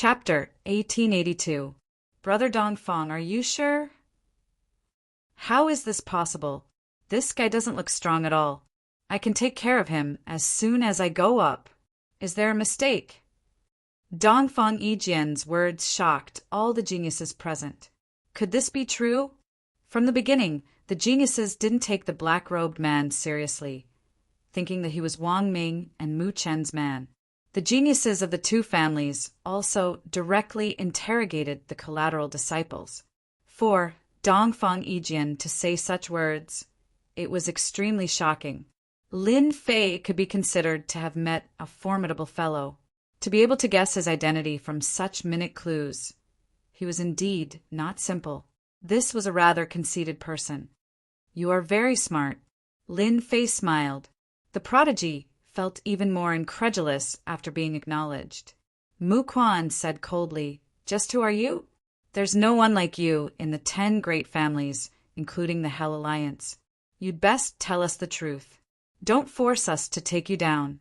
Chapter 1882. Brother Dongfang, are you sure? How is this possible? This guy doesn't look strong at all. I can take care of him as soon as I go up. Is there a mistake? Dongfang Yijian's words shocked all the geniuses present. Could this be true? From the beginning, the geniuses didn't take the black-robed man seriously, thinking that he was Wang Ming and Mu Chen's man. The geniuses of the two families also directly interrogated the collateral disciples. For Dongfang Yijian to say such words, it was extremely shocking. Lin Fei could be considered to have met a formidable fellow. To be able to guess his identity from such minute clues, he was indeed not simple. This was a rather conceited person. You are very smart. Lin Fei smiled. The prodigy felt even more incredulous after being acknowledged. Mu Quan said coldly, "Just who are you?" "There's no one like you in the 10 great families, including the Hell Alliance. You'd best tell us the truth. Don't force us to take you down."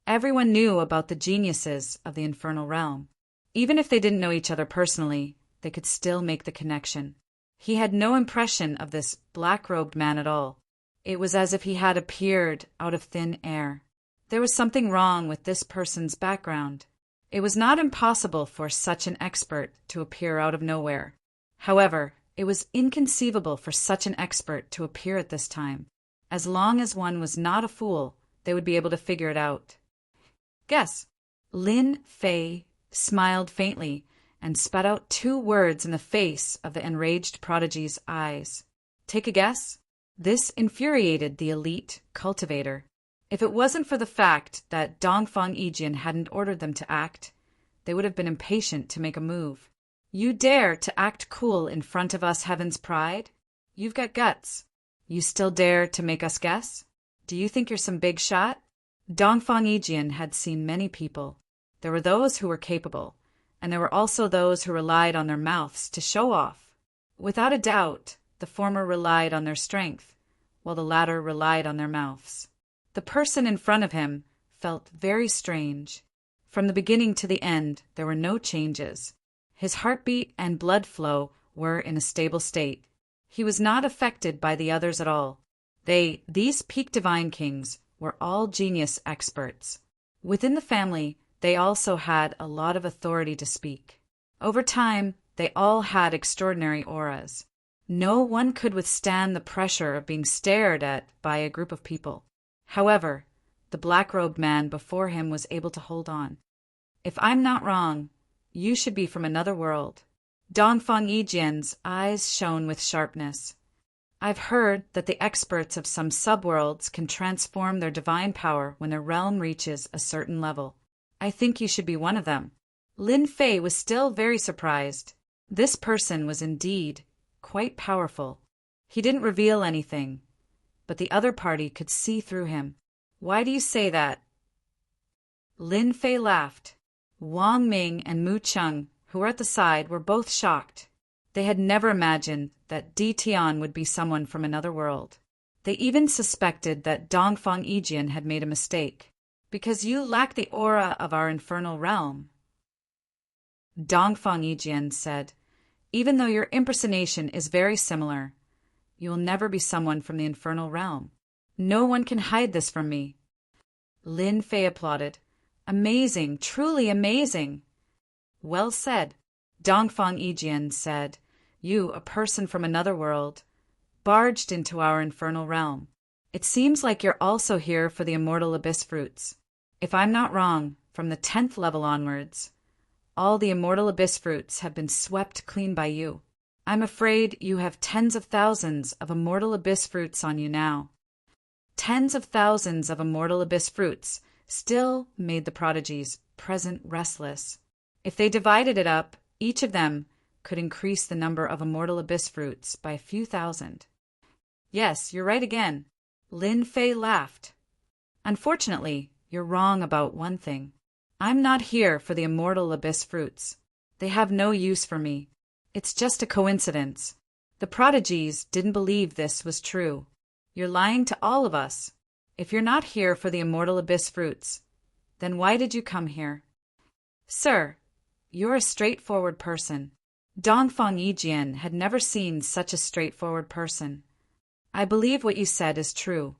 Everyone knew about the geniuses of the infernal realm. Even if they didn't know each other personally, they could still make the connection. He had no impression of this black-robed man at all. It was as if he had appeared out of thin air. There was something wrong with this person's background. It was not impossible for such an expert to appear out of nowhere. However, it was inconceivable for such an expert to appear at this time. As long as one was not a fool, they would be able to figure it out. Guess. Lin Fei smiled faintly and spat out 2 words in the face of the enraged prodigy's eyes. Take a guess? This infuriated the elite cultivator. If it wasn't for the fact that Dongfang Yijian hadn't ordered them to act, they would have been impatient to make a move. You dare to act cool in front of us, Heaven's pride? You've got guts. You still dare to make us guess? Do you think you're some big shot? Dongfang Yijian had seen many people. There were those who were capable, and there were also those who relied on their mouths to show off. Without a doubt, the former relied on their strength, while the latter relied on their mouths. The person in front of him felt very strange. From the beginning to the end, there were no changes. His heartbeat and blood flow were in a stable state. He was not affected by the others at all. These peak divine kings, were all genius experts. Within the family, they also had a lot of authority to speak. Over time, they all had extraordinary auras. No one could withstand the pressure of being stared at by a group of people. However, the black-robed man before him was able to hold on. If I'm not wrong, you should be from another world. Dongfang Yijian's eyes shone with sharpness. I've heard that the experts of some subworlds can transform their divine power when their realm reaches a certain level. I think you should be one of them. Lin Fei was still very surprised. This person was indeed quite powerful. He didn't reveal anything, but the other party could see through him. Why do you say that? Lin Fei laughed. Wang Ming and Mu Cheng, who were at the side, were both shocked. They had never imagined that Di Tian would be someone from another world. They even suspected that Dongfang Yijian had made a mistake. Because you lack the aura of our infernal realm. Dongfang Yijian said, even though your impersonation is very similar, you will never be someone from the infernal realm. No one can hide this from me. Lin Fei applauded. Amazing, truly amazing. Well said. Dongfang Yijian said, you, a person from another world, barged into our infernal realm. It seems like you're also here for the immortal abyss fruits. If I'm not wrong, from the 10th level onwards, all the immortal abyss fruits have been swept clean by you. I'm afraid you have tens of thousands of immortal abyss fruits on you now. Tens of thousands of immortal abyss fruits still made the prodigies present restless. If they divided it up, each of them could increase the number of immortal abyss fruits by a few thousand. Yes, you're right again. Lin Fei laughed. Unfortunately, you're wrong about one thing. I'm not here for the immortal abyss fruits. They have no use for me. It's just a coincidence. The prodigies didn't believe this was true. You're lying to all of us. If you're not here for the immortal abyss fruits, then why did you come here? Sir, You're a straightforward person. Dongfang Yijian had never seen such a straightforward person. I believe what you said is true.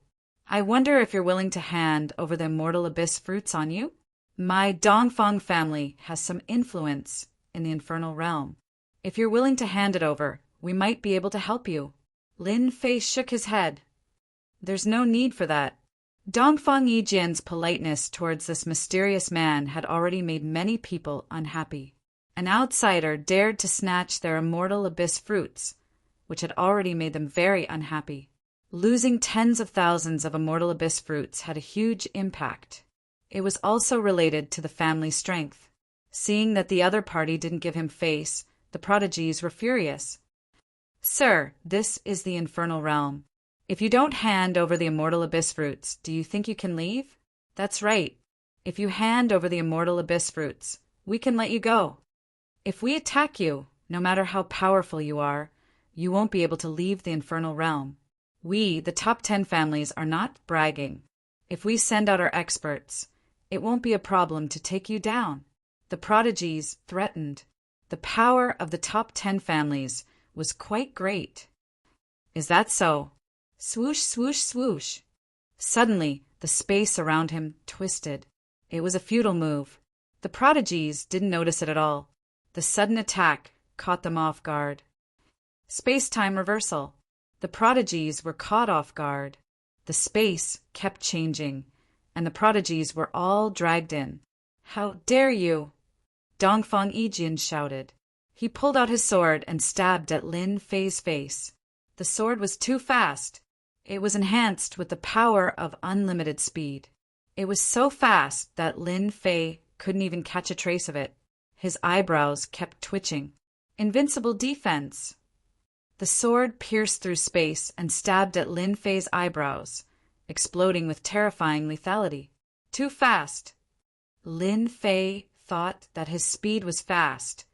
I wonder if you're willing to hand over the immortal abyss fruits on you? My Dongfang family has some influence in the infernal realm. If you're willing to hand it over, we might be able to help you. Lin Fei shook his head. There's no need for that. Dongfang Yijian's politeness towards this mysterious man had already made many people unhappy. An outsider dared to snatch their immortal abyss fruits, which had already made them very unhappy. Losing tens of thousands of immortal abyss fruits had a huge impact. It was also related to the family strength. Seeing that the other party didn't give him face, the prodigies were furious. Sir, this is the infernal realm. If you don't hand over the immortal abyss fruits, do you think you can leave? That's right. If you hand over the immortal abyss fruits, we can let you go. If we attack you, no matter how powerful you are, you won't be able to leave the infernal realm. We, the top 10 families, are not bragging. If we send out our experts, it won't be a problem to take you down. The prodigies threatened. The power of the top 10 families was quite great. Is that so? Swoosh, swoosh, swoosh. Suddenly, the space around him twisted. It was a futile move. The prodigies didn't notice it at all. The sudden attack caught them off guard. Space-time reversal. The prodigies were caught off guard. The space kept changing, and the prodigies were all dragged in. How dare you! Dongfang Yijian shouted. He pulled out his sword and stabbed at Lin Fei's face. The sword was too fast. It was enhanced with the power of unlimited speed. It was so fast that Lin Fei couldn't even catch a trace of it. His eyebrows kept twitching. Invincible defense. The sword pierced through space and stabbed at Lin Fei's eyebrows, exploding with terrifying lethality. Too fast. Lin Fei thought that his speed was fast,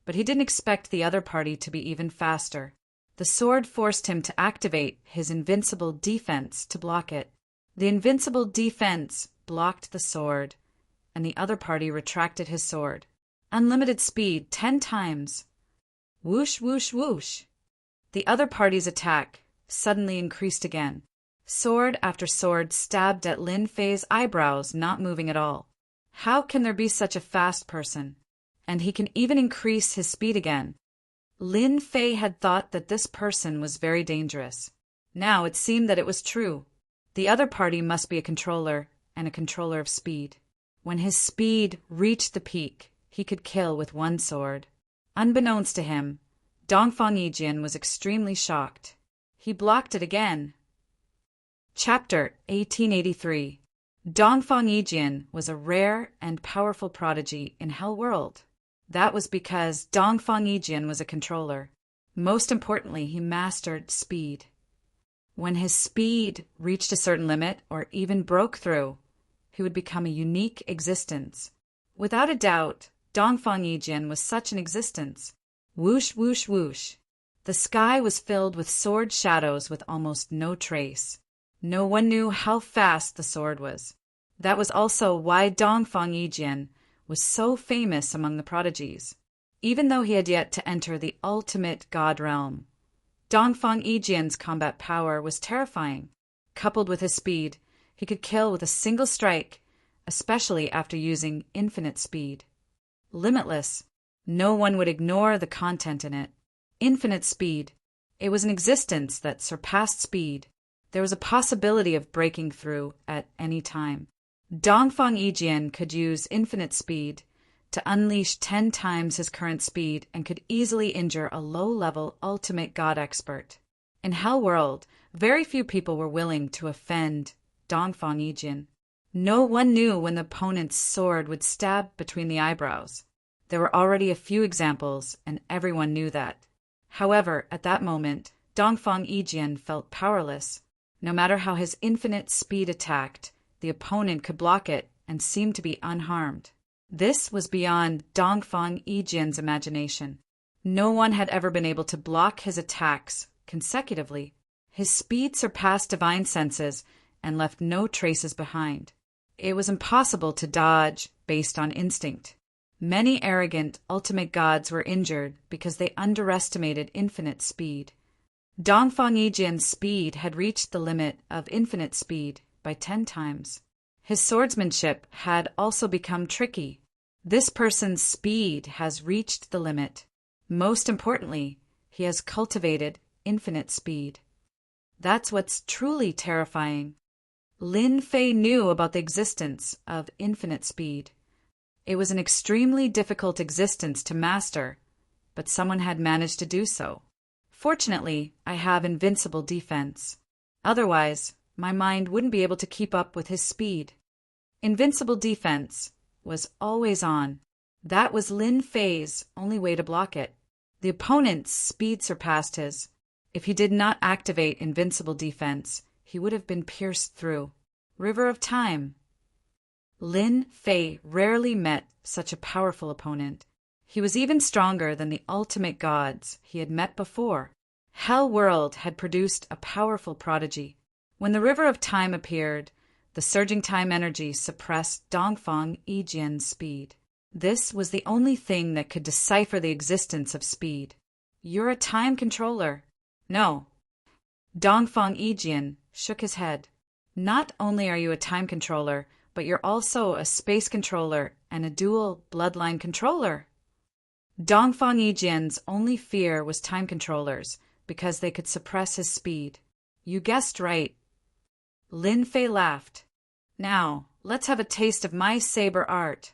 but he didn't expect the other party to be even faster. The sword forced him to activate his invincible defense to block it. The invincible defense blocked the sword, and the other party retracted his sword. Unlimited speed 10 times. Whoosh, whoosh, whoosh. The other party's attack suddenly increased again. Sword after sword stabbed at Lin Fei's eyebrows, not moving at all. How can there be such a fast person? And he can even increase his speed again. Lin Fei had thought that this person was very dangerous. Now it seemed that it was true. The other party must be a controller, and a controller of speed. When his speed reached the peak, he could kill with one sword. Unbeknownst to him, Dongfang Yijian was extremely shocked. He blocked it again. Chapter 1883. Dongfang Yijian was a rare and powerful prodigy in Hell World. That was because Dongfang Yijian was a controller. Most importantly, he mastered speed. When his speed reached a certain limit or even broke through, he would become a unique existence. Without a doubt, Dongfang Yijian was such an existence. Whoosh, whoosh, whoosh. The sky was filled with sword shadows with almost no trace. No one knew how fast the sword was. That was also why Dongfang Yijian was so famous among the prodigies. Even though he had yet to enter the ultimate god realm, Dongfang Yijian's combat power was terrifying. Coupled with his speed, he could kill with a single strike, especially after using infinite speed. Limitless. No one would ignore the content in it. Infinite speed. It was an existence that surpassed speed. There was a possibility of breaking through at any time. Dongfang Yijian could use infinite speed to unleash 10 times his current speed and could easily injure a low-level ultimate god expert. In Hell World, very few people were willing to offend Dongfang Yijian. No one knew when the opponent's sword would stab between the eyebrows. There were already a few examples, and everyone knew that. However, at that moment, Dongfang Yijian felt powerless. No matter how his infinite speed attacked, the opponent could block it and seemed to be unharmed. This was beyond Dongfang Yijian's imagination. No one had ever been able to block his attacks consecutively. His speed surpassed divine senses and left no traces behind. It was impossible to dodge based on instinct. Many arrogant ultimate gods were injured because they underestimated infinite speed. Dongfang Yijian's speed had reached the limit of infinite speed by 10 times. His swordsmanship had also become tricky. This person's speed has reached the limit. Most importantly, he has cultivated infinite speed. That's what's truly terrifying. Lin Fei knew about the existence of infinite speed. It was an extremely difficult existence to master, but someone had managed to do so. Fortunately, I have invincible defense. Otherwise, my mind wouldn't be able to keep up with his speed. Invincible defense was always on. That was Lin Fei's only way to block it. The opponent's speed surpassed his. If he did not activate invincible defense, he would have been pierced through. River of Time. Lin Fei rarely met such a powerful opponent. He was even stronger than the ultimate gods he had met before. Hell World had produced a powerful prodigy. When the River of Time appeared, the surging time energy suppressed Dongfang Yijian's speed. This was the only thing that could decipher the existence of speed. You're a time controller. No. Dongfang Yijian shook his head. Not only are you a time controller, but you're also a space controller and a dual bloodline controller. Dongfang Yijian's only fear was time controllers because they could suppress his speed. You guessed right. Lin Fei laughed. Now, let's have a taste of my saber art.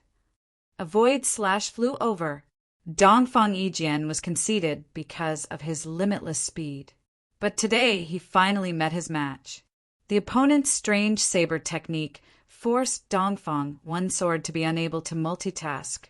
A void slash flew over. Dongfang Yijian was conceited because of his limitless speed. But today he finally met his match. The opponent's strange saber technique forced Dongfang one sword to be unable to multitask,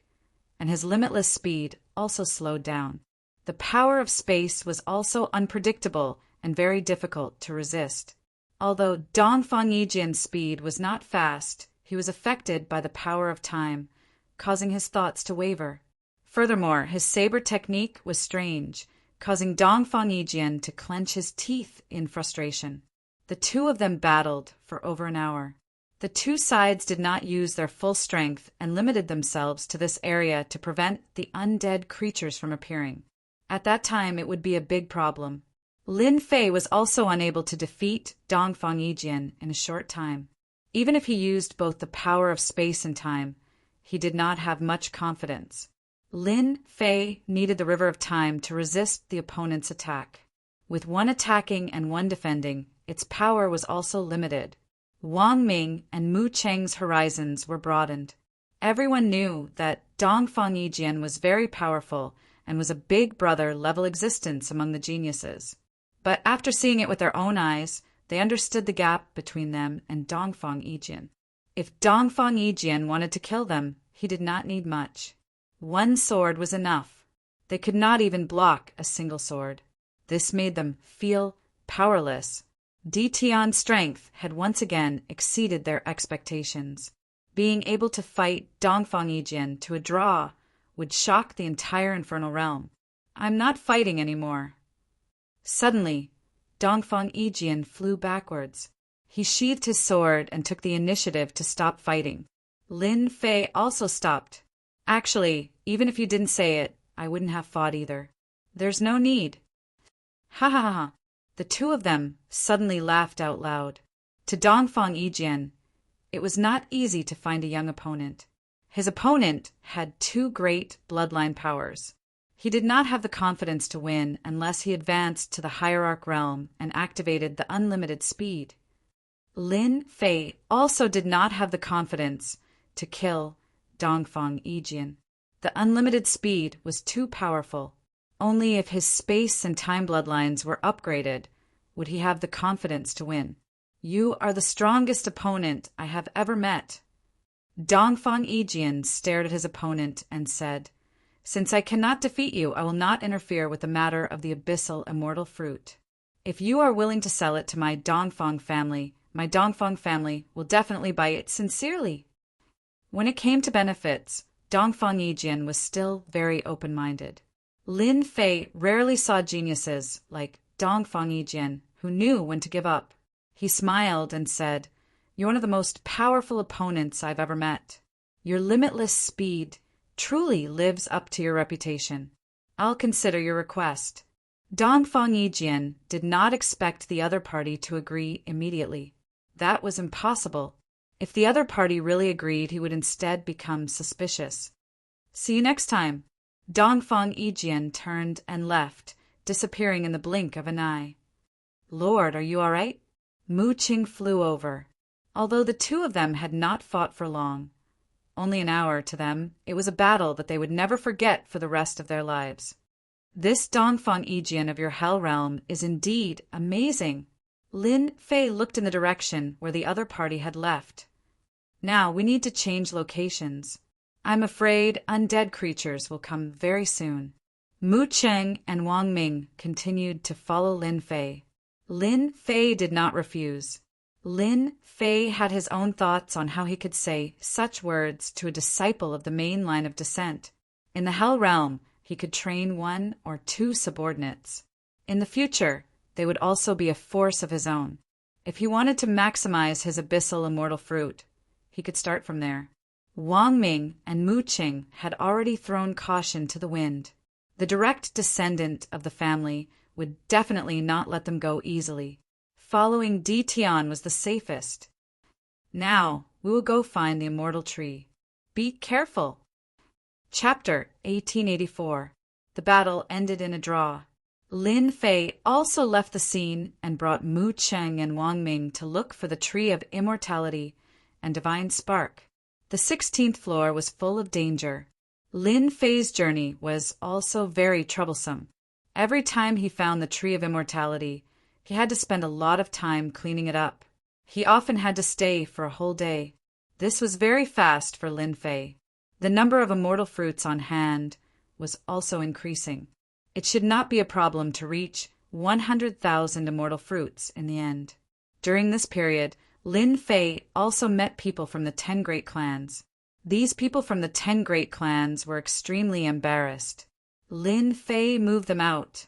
and his limitless speed also slowed down. The power of space was also unpredictable and very difficult to resist. Although Dongfang Yijian's speed was not fast, he was affected by the power of time, causing his thoughts to waver. Furthermore, his saber technique was strange, causing Dongfang Yijian to clench his teeth in frustration. The two of them battled for over an hour. The two sides did not use their full strength and limited themselves to this area to prevent the undead creatures from appearing. At that time, it would be a big problem. Lin Fei was also unable to defeat Dongfang Yijian in a short time. Even if he used both the power of space and time, he did not have much confidence. Lin Fei needed the River of Time to resist the opponent's attack. With one attacking and one defending, its power was also limited. Wang Ming and Mu Cheng's horizons were broadened. Everyone knew that Dongfang Yijian was very powerful and was a big brother-level existence among the geniuses. But after seeing it with their own eyes, they understood the gap between them and Dongfang Yijian. If Dongfang Yijian wanted to kill them, he did not need much. One sword was enough. They could not even block a single sword. This made them feel powerless. Tian's strength had once again exceeded their expectations. Being able to fight Dongfang Yijian to a draw would shock the entire infernal realm. I'm not fighting anymore. Suddenly, Dongfang Yijian flew backwards. He sheathed his sword and took the initiative to stop fighting. Lin Fei also stopped. Actually, even if you didn't say it, I wouldn't have fought either. There's no need. Ha ha ha ha. The two of them suddenly laughed out loud. To Dongfang Yijian, it was not easy to find a young opponent. His opponent had two great bloodline powers. He did not have the confidence to win unless he advanced to the hierarch realm and activated the unlimited speed. Lin Fei also did not have the confidence to kill Dongfang Yijian. The unlimited speed was too powerful. Only if his space and time bloodlines were upgraded would he have the confidence to win. You are the strongest opponent I have ever met. Dongfang Yijian stared at his opponent and said, Since I cannot defeat you, I will not interfere with the matter of the abyssal immortal fruit. If you are willing to sell it to my Dongfang family will definitely buy it sincerely. When it came to benefits, Dongfang Yijian was still very open-minded. Lin Fei rarely saw geniuses like Dongfang Yijian who knew when to give up. He smiled and said, You're one of the most powerful opponents I've ever met. Your limitless speed truly lives up to your reputation. I'll consider your request. Dongfang Yijian did not expect the other party to agree immediately. That was impossible. If the other party really agreed, he would instead become suspicious. See you next time. Dongfang Yijian turned and left, disappearing in the blink of an eye. Lord, are you all right? Mu Qing flew over. Although the two of them had not fought for long, only an hour to them, it was a battle that they would never forget for the rest of their lives. This Dongfang Yijian of your Hell Realm is indeed amazing. Lin Fei looked in the direction where the other party had left. Now we need to change locations. I'm afraid undead creatures will come very soon. Mu Cheng and Wang Ming continued to follow Lin Fei. Lin Fei did not refuse. Lin Fei had his own thoughts on how he could say such words to a disciple of the main line of descent. In the Hell Realm, he could train 1 or 2 subordinates. In the future, they would also be a force of his own. If he wanted to maximize his abyssal immortal fruit, he could start from there. Wang Ming and Mu Qing had already thrown caution to the wind. The direct descendant of the family would definitely not let them go easily. Following Di Tian was the safest. Now, we will go find the immortal tree. Be careful. Chapter 1884. The battle ended in a draw. Lin Fei also left the scene and brought Mu Cheng and Wang Ming to look for the tree of immortality and divine spark. The 16th floor was full of danger. Lin Fei's journey was also very troublesome. Every time he found the tree of immortality, he had to spend a lot of time cleaning it up. He often had to stay for a whole day. This was very fast for Lin Fei. The number of immortal fruits on hand was also increasing. It should not be a problem to reach 100,000 immortal fruits in the end. During this period, Lin Fei also met people from the 10 great clans. These people from the 10 great clans were extremely embarrassed. Lin Fei moved them out,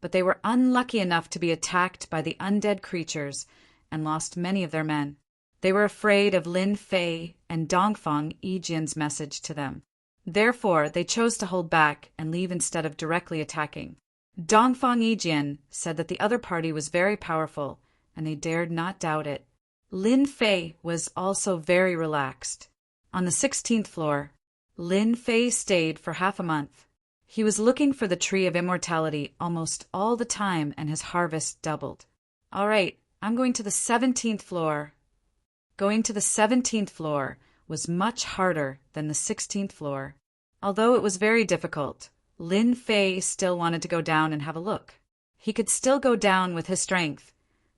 but they were unlucky enough to be attacked by the undead creatures and lost many of their men. They were afraid of Lin Fei and Dongfang Yijian's message to them. Therefore, they chose to hold back and leave instead of directly attacking. Dongfang Yijian said that the other party was very powerful, and they dared not doubt it. Lin Fei was also very relaxed. On the 16th floor, Lin Fei stayed for half a month. He was looking for the tree of immortality almost all the time, and his harvest doubled. All right, I'm going to the 17th floor. Going to the 17th floor was much harder than the 16th floor. Although it was very difficult, Lin Fei still wanted to go down and have a look. He could still go down with his strength,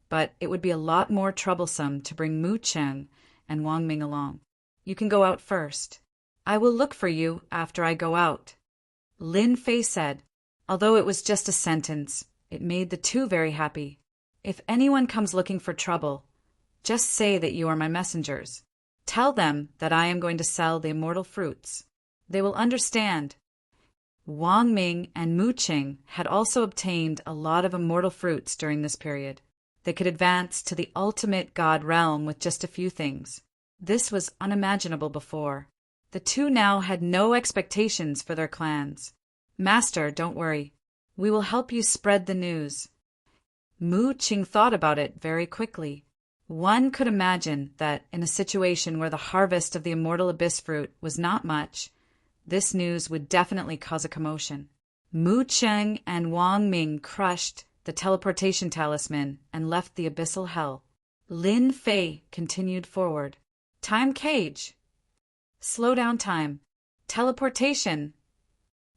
but it would be a lot more troublesome to bring Mu Cheng and Wang Ming along. You can go out first. I will look for you after I go out, Lin Fei said. Although it was just a sentence, it made the two very happy. If anyone comes looking for trouble, just say that you are my messengers. Tell them that I am going to sell the immortal fruits. They will understand. Wang Ming and Mu Qing had also obtained a lot of immortal fruits during this period. They could advance to the ultimate god realm with just a few things. This was unimaginable before. The two now had no expectations for their clans. Master, don't worry. We will help you spread the news. Mu Qing thought about it very quickly. One could imagine that in a situation where the harvest of the immortal abyss fruit was not much, this news would definitely cause a commotion. Mu Cheng and Wang Ming crushed the teleportation talisman and left the abyssal hell. Lin Fei continued forward. Time cage. Slow down time. Teleportation.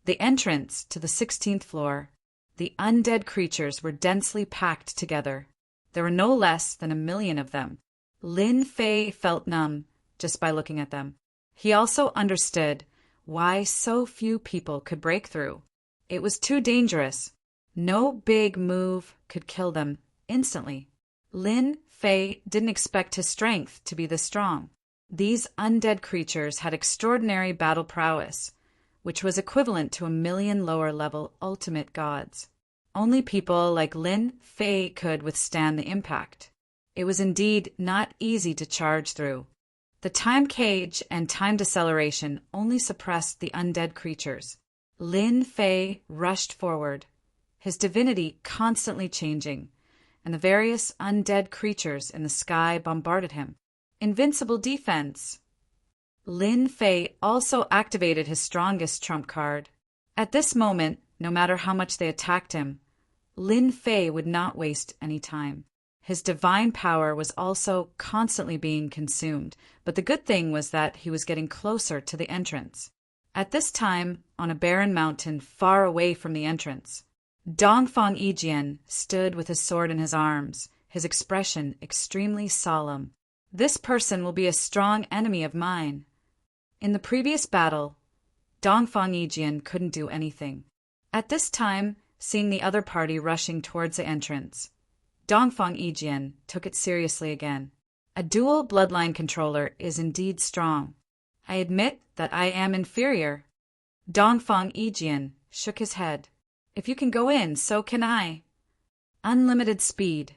The entrance to the 16th floor. The undead creatures were densely packed together. There were no less than 1 million of them. Lin Fei felt numb just by looking at them. He also understood why so few people could break through. It was too dangerous. No big move could kill them instantly. Lin Fei didn't expect his strength to be this strong. These undead creatures had extraordinary battle prowess, which was equivalent to 1 million lower-level ultimate gods. Only people like Lin Fei could withstand the impact. It was indeed not easy to charge through. The time cage and time deceleration only suppressed the undead creatures. Lin Fei rushed forward, his divinity constantly changing, and the various undead creatures in the sky bombarded him. Invincible defense. Lin Fei also activated his strongest trump card. At this moment, no matter how much they attacked him, Lin Fei would not waste any time. His divine power was also constantly being consumed, but the good thing was that he was getting closer to the entrance. At this time, on a barren mountain far away from the entrance, Dongfang Yijian stood with his sword in his arms, his expression extremely solemn. This person will be a strong enemy of mine. In the previous battle, Dongfang Yijian couldn't do anything. At this time, seeing the other party rushing towards the entrance, Dongfang Yijian took it seriously again. A dual bloodline controller is indeed strong. I admit that I am inferior. Dongfang Yijian shook his head. If you can go in, so can I. Unlimited speed.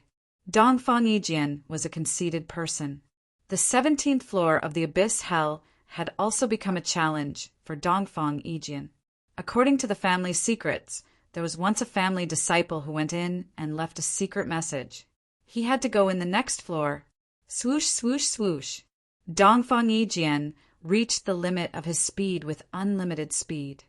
Dongfang Yijian was a conceited person. The 17th floor of the Abyss Hell had also become a challenge for Dongfang Yijian. According to the family secrets, there was once a family disciple who went in and left a secret message. He had to go in the next floor. Swoosh, swoosh, swoosh. Dongfang Yijian reached the limit of his speed with unlimited speed.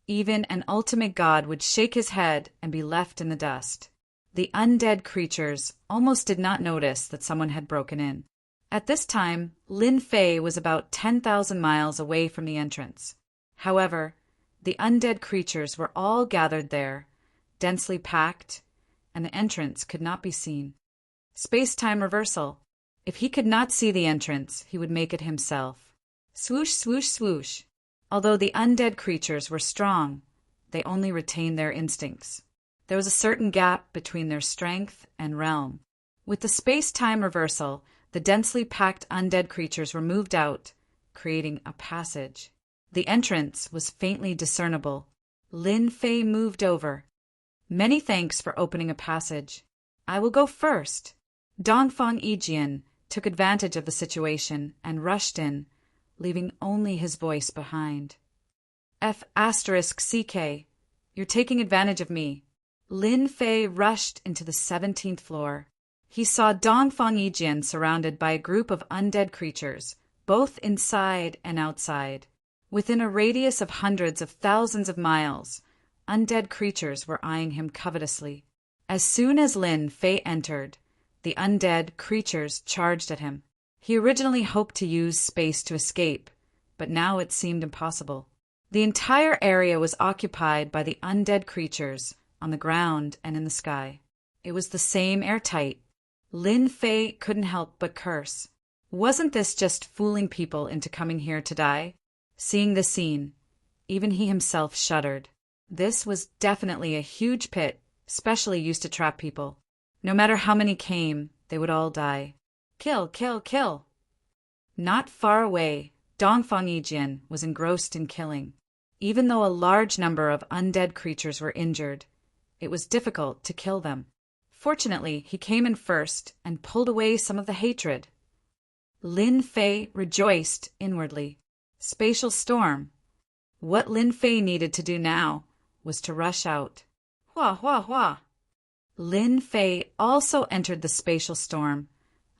Even an ultimate god would shake his head and be left in the dust. The undead creatures almost did not notice that someone had broken in. At this time, Lin Fei was about 10,000 miles away from the entrance. However, the undead creatures were all gathered there, densely packed, and the entrance could not be seen. Space-time reversal. If he could not see the entrance, he would make it himself. Swoosh, swoosh, swoosh. Although the undead creatures were strong, they only retained their instincts. There was a certain gap between their strength and realm. With the space-time reversal, the densely packed undead creatures were moved out, creating a passage. The entrance was faintly discernible. Lin Fei moved over. Many thanks for opening a passage. I will go first. Dongfang Yijian took advantage of the situation and rushed in, leaving only his voice behind. F***CK, you're taking advantage of me. Lin Fei rushed into the 17th floor. He saw Dongfang Yijian surrounded by a group of undead creatures, both inside and outside. Within a radius of hundreds of thousands of miles, undead creatures were eyeing him covetously. As soon as Lin Fei entered, the undead creatures charged at him. He originally hoped to use space to escape, but now it seemed impossible. The entire area was occupied by the undead creatures on the ground and in the sky. It was the same airtight. Lin Fei couldn't help but curse. Wasn't this just fooling people into coming here to die? Seeing the scene, even he himself shuddered. This was definitely a huge pit, specially used to trap people. No matter how many came, they would all die. Kill, kill, kill. Not far away, Dongfang Yijian was engrossed in killing. Even though a large number of undead creatures were injured, it was difficult to kill them. Fortunately, he came in first and pulled away some of the hatred. Lin Fei rejoiced inwardly. Spatial storm. What Lin Fei needed to do now was to rush out. Hua, hua, hua. Lin Fei also entered the spatial storm,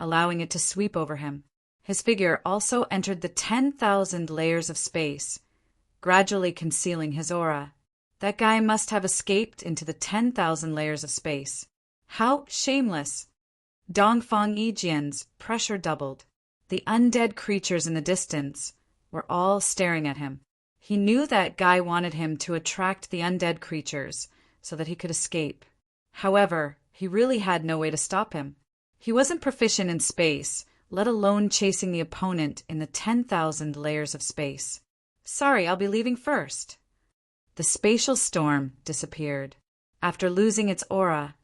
allowing it to sweep over him. His figure also entered the 10,000 layers of space, gradually concealing his aura. That guy must have escaped into the 10,000 layers of space. How shameless! Dongfang Yijian's pressure doubled. The undead creatures in the distance were all staring at him. He knew that guy wanted him to attract the undead creatures so that he could escape. However, he really had no way to stop him. He wasn't proficient in space, let alone chasing the opponent in the 10,000 layers of space. Sorry, I'll be leaving first. The spatial storm disappeared. After losing its aura,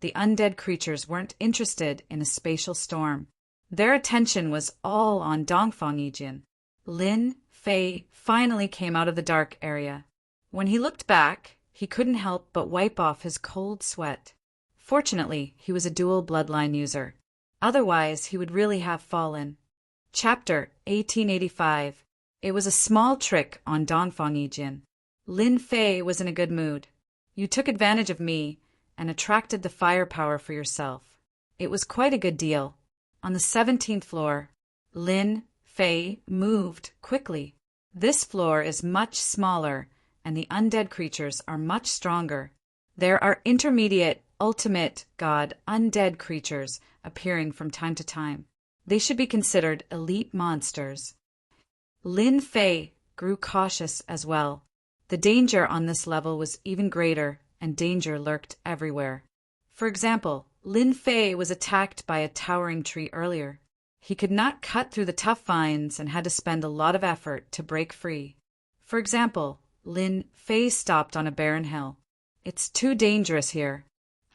the undead creatures weren't interested in a spatial storm. Their attention was all on Dongfang Yijian. Lin Fei finally came out of the dark area. When he looked back, he couldn't help but wipe off his cold sweat. Fortunately, he was a dual bloodline user. Otherwise, he would really have fallen. Chapter 1885. It was a small trick on Dongfang Yijin. Lin Fei was in a good mood. You took advantage of me and attracted the firepower for yourself. It was quite a good deal. On the 17th floor, Lin Fei moved quickly. This floor is much smaller, and the undead creatures are much stronger. There are intermediate, ultimate, god, undead creatures appearing from time to time. They should be considered elite monsters. Lin Fei grew cautious as well. The danger on this level was even greater, and danger lurked everywhere. For example, Lin Fei was attacked by a towering tree earlier. He could not cut through the tough vines and had to spend a lot of effort to break free. For example, Lin Fei stopped on a barren hill. It's too dangerous here.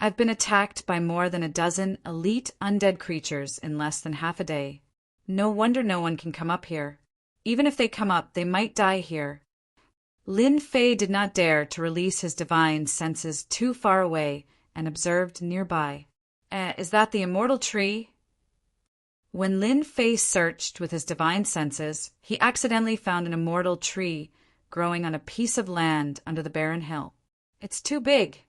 I've been attacked by more than a dozen elite undead creatures in less than half a day. No wonder no one can come up here. Even if they come up, they might die here. Lin Fei did not dare to release his divine senses too far away and observed nearby. Is that the immortal tree? When Lin Fei searched with his divine senses, he accidentally found an immortal tree growing on a piece of land under the barren hill. It's too big.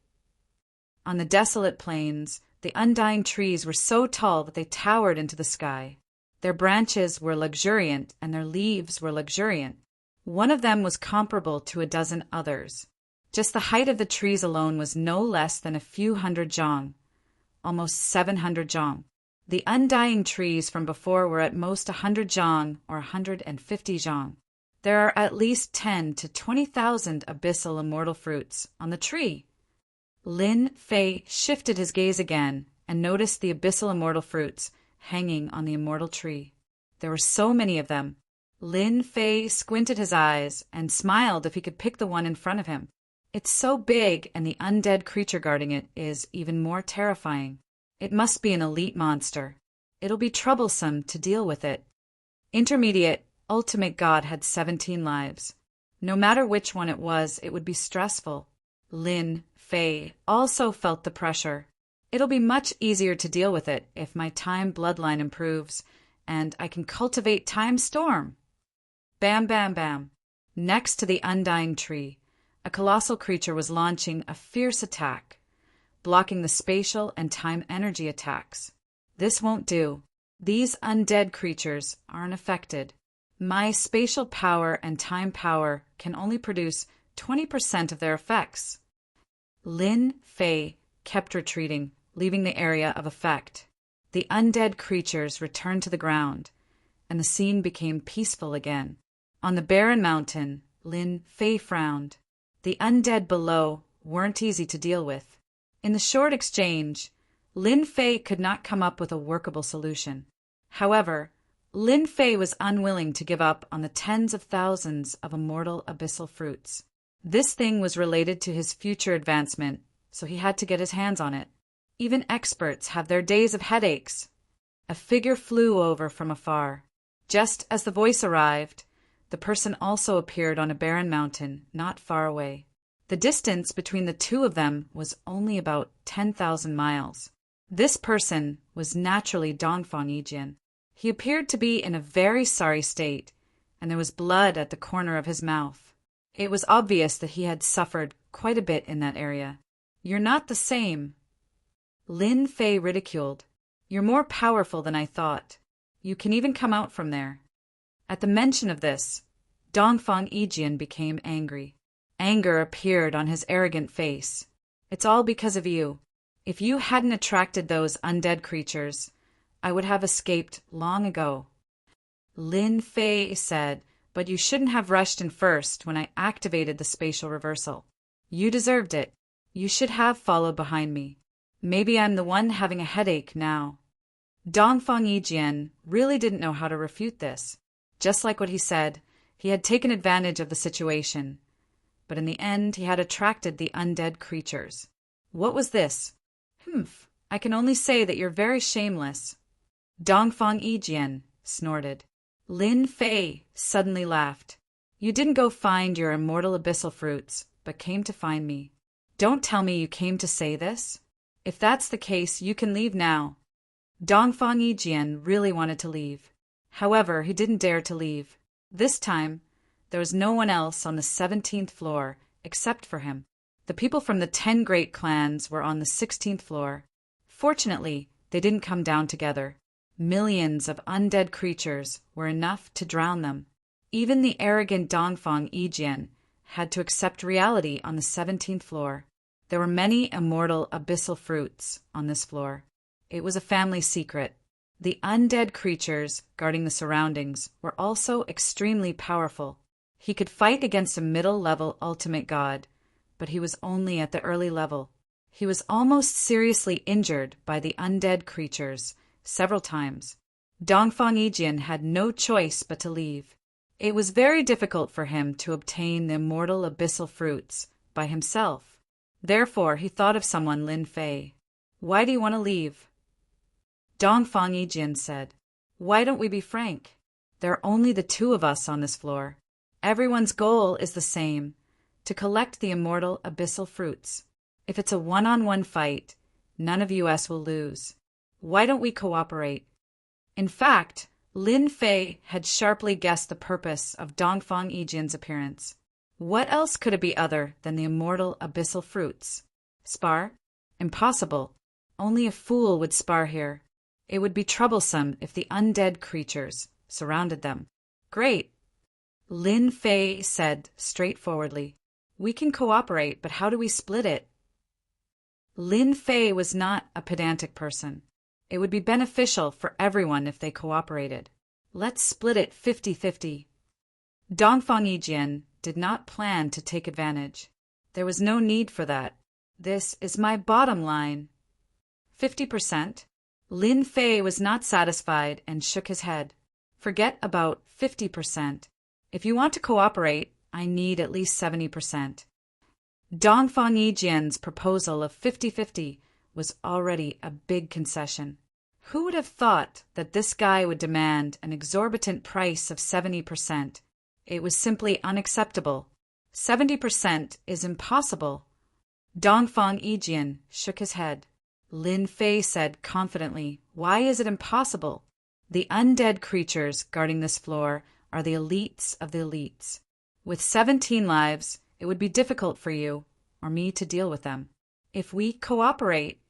On the desolate plains, the undying trees were so tall that they towered into the sky. Their branches were luxuriant and their leaves were luxuriant. One of them was comparable to a dozen others. Just the height of the trees alone was no less than a few hundred zhang, almost 700 zhang. The undying trees from before were at most 100 zhang or 150 zhang. There are at least 10 to 20,000 abyssal immortal fruits on the tree. Lin Fei shifted his gaze again and noticed the abyssal immortal fruits hanging on the immortal tree. There were so many of them. Lin Fei squinted his eyes and smiled if he could pick the one in front of him. It's so big, and the undead creature guarding it is even more terrifying. It must be an elite monster. It'll be troublesome to deal with it. Intermediate, ultimate god had 17 lives. No matter which one it was, it would be stressful. Lin Fei also felt the pressure. It'll be much easier to deal with it if my time bloodline improves, and I can cultivate time storm. Bam, bam, bam. Next to the undying tree, a colossal creature was launching a fierce attack, blocking the spatial and time energy attacks. This won't do. These undead creatures aren't affected. My spatial power and time power can only produce 20% of their effects. Lin Fei kept retreating, leaving the area of effect. The undead creatures returned to the ground, and the scene became peaceful again. On the barren mountain, Lin Fei frowned. The undead below weren't easy to deal with. In the short exchange, Lin Fei could not come up with a workable solution. However, Lin Fei was unwilling to give up on the tens of thousands of immortal abyssal fruits. This thing was related to his future advancement, so he had to get his hands on it. Even experts have their days of headaches. A figure flew over from afar. Just as the voice arrived, the person also appeared on a barren mountain not far away. The distance between the two of them was only about 10,000 miles. This person was naturally Dongfang Yijin. He appeared to be in a very sorry state, and there was blood at the corner of his mouth. It was obvious that he had suffered quite a bit in that area. "You're not the same," Lin Fei ridiculed. "You're more powerful than I thought. You can even come out from there." At the mention of this, Dongfang Yijin became angry. Anger appeared on his arrogant face. "It's all because of you. If you hadn't attracted those undead creatures, I would have escaped long ago." Lin Fei said, "But you shouldn't have rushed in first when I activated the spatial reversal. You deserved it. You should have followed behind me. Maybe I'm the one having a headache now." Dongfang Yijin really didn't know how to refute this. Just like what he said, he had taken advantage of the situation, but in the end he had attracted the undead creatures. What was this? "Humph, I can only say that you're very shameless." Dongfang Yijin snorted. Lin Fei suddenly laughed. "You didn't go find your immortal abyssal fruits, but came to find me. Don't tell me you came to say this. If that's the case, you can leave now." Dongfang Yijin really wanted to leave. However, he didn't dare to leave. This time, there was no one else on the 17th floor except for him. The people from the 10 great clans were on the 16th floor. Fortunately, they didn't come down together. Millions of undead creatures were enough to drown them. Even the arrogant Dongfang Yijian had to accept reality on the 17th floor. There were many immortal abyssal fruits on this floor. It was a family secret. The undead creatures guarding the surroundings were also extremely powerful. He could fight against a middle-level ultimate god, but he was only at the early level. He was almost seriously injured by the undead creatures several times. Dongfang Yijian had no choice but to leave. It was very difficult for him to obtain the immortal abyssal fruits by himself. Therefore, he thought of someone, Lin Fei. "Why do you want to leave?" Dongfang Yijian said, "Why don't we be frank? There are only the two of us on this floor. Everyone's goal is the same, to collect the immortal abyssal fruits. If it's a one-on-one fight, none of us will lose. Why don't we cooperate?" In fact, Lin Fei had sharply guessed the purpose of Dongfang Yijian's appearance. What else could it be other than the immortal abyssal fruits? Spar? Impossible. Only a fool would spar here. It would be troublesome if the undead creatures surrounded them. "Great," Lin Fei said straightforwardly. "We can cooperate, but how do we split it?" Lin Fei was not a pedantic person. It would be beneficial for everyone if they cooperated. "Let's split it 50-50. Dongfang Yijian did not plan to take advantage. There was no need for that. "This is my bottom line." 50%? Lin Fei was not satisfied and shook his head. "Forget about 50%. If you want to cooperate, I need at least 70%. Dongfang Yijian's proposal of 50-50 was already a big concession. Who would have thought that this guy would demand an exorbitant price of 70%? It was simply unacceptable. 70% is impossible. Dongfang Yijian shook his head. Lin Fei said confidently, "Why is it impossible? The undead creatures guarding this floor are the elites of the elites. With 17 lives, it would be difficult for you or me to deal with them. If we cooperate,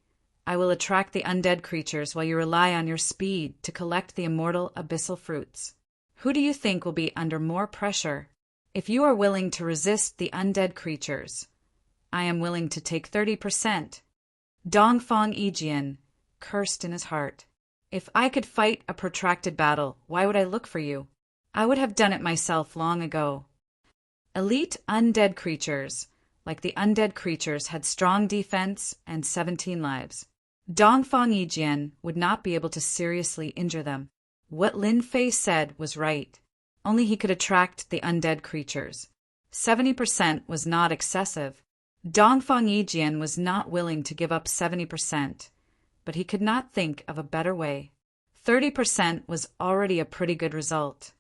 I will attract the undead creatures while you rely on your speed to collect the immortal abyssal fruits. Who do you think will be under more pressure? If you are willing to resist the undead creatures, I am willing to take 30%. Dongfang Yijian cursed in his heart. "If I could fight a protracted battle, why would I look for you? I would have done it myself long ago." Elite undead creatures, like the undead creatures, had strong defense and 17 lives. Dongfang Yijian would not be able to seriously injure them. What Lin Fei said was right. Only he could attract the undead creatures. 70% was not excessive. Dongfang Yijian was not willing to give up 70%, but he could not think of a better way. 30% was already a pretty good result.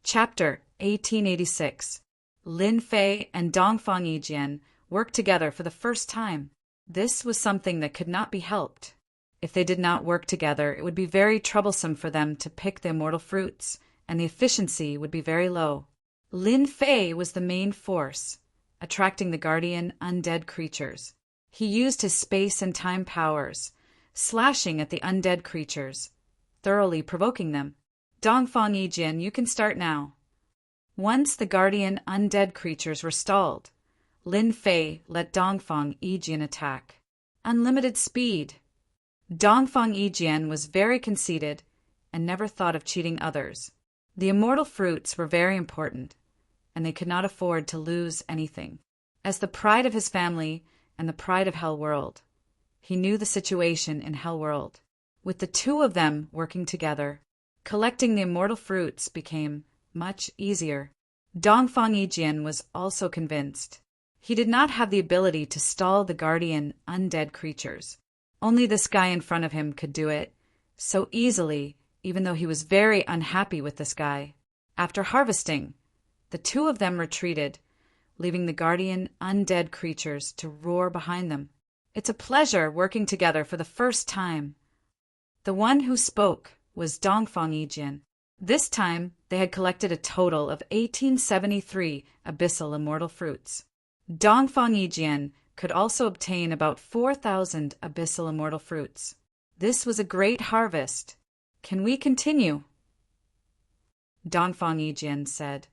Chapter 1886. Lin Fei and Dongfang Yijian worked together for the first time. This was something that could not be helped. If they did not work together, it would be very troublesome for them to pick the immortal fruits, and the efficiency would be very low. Lin Fei was the main force, attracting the guardian undead creatures. He used his space and time powers, slashing at the undead creatures, thoroughly provoking them. Dongfang Yijian, you can start now. Once the guardian undead creatures were stalled, Lin Fei let Dongfang Yijian attack. Unlimited speed. Dongfang Yijian was very conceited and never thought of cheating others. The immortal fruits were very important, and they could not afford to lose anything. As the pride of his family and the pride of Hell World, he knew the situation in Hell World. With the two of them working together, collecting the immortal fruits became much easier. Dongfang Yijian was also convinced. He did not have the ability to stall the guardian undead creatures. Only this guy in front of him could do it so easily, even though he was very unhappy with this guy. After harvesting, the two of them retreated, leaving the guardian undead creatures to roar behind them. It's a pleasure working together for the first time. The one who spoke was Dongfang Yijian. This time, they had collected a total of 1873 abyssal immortal fruits. Dongfang Yijian could also obtain about 4,000 abyssal immortal fruits. This was a great harvest. Can we continue? Dongfang Yijian said,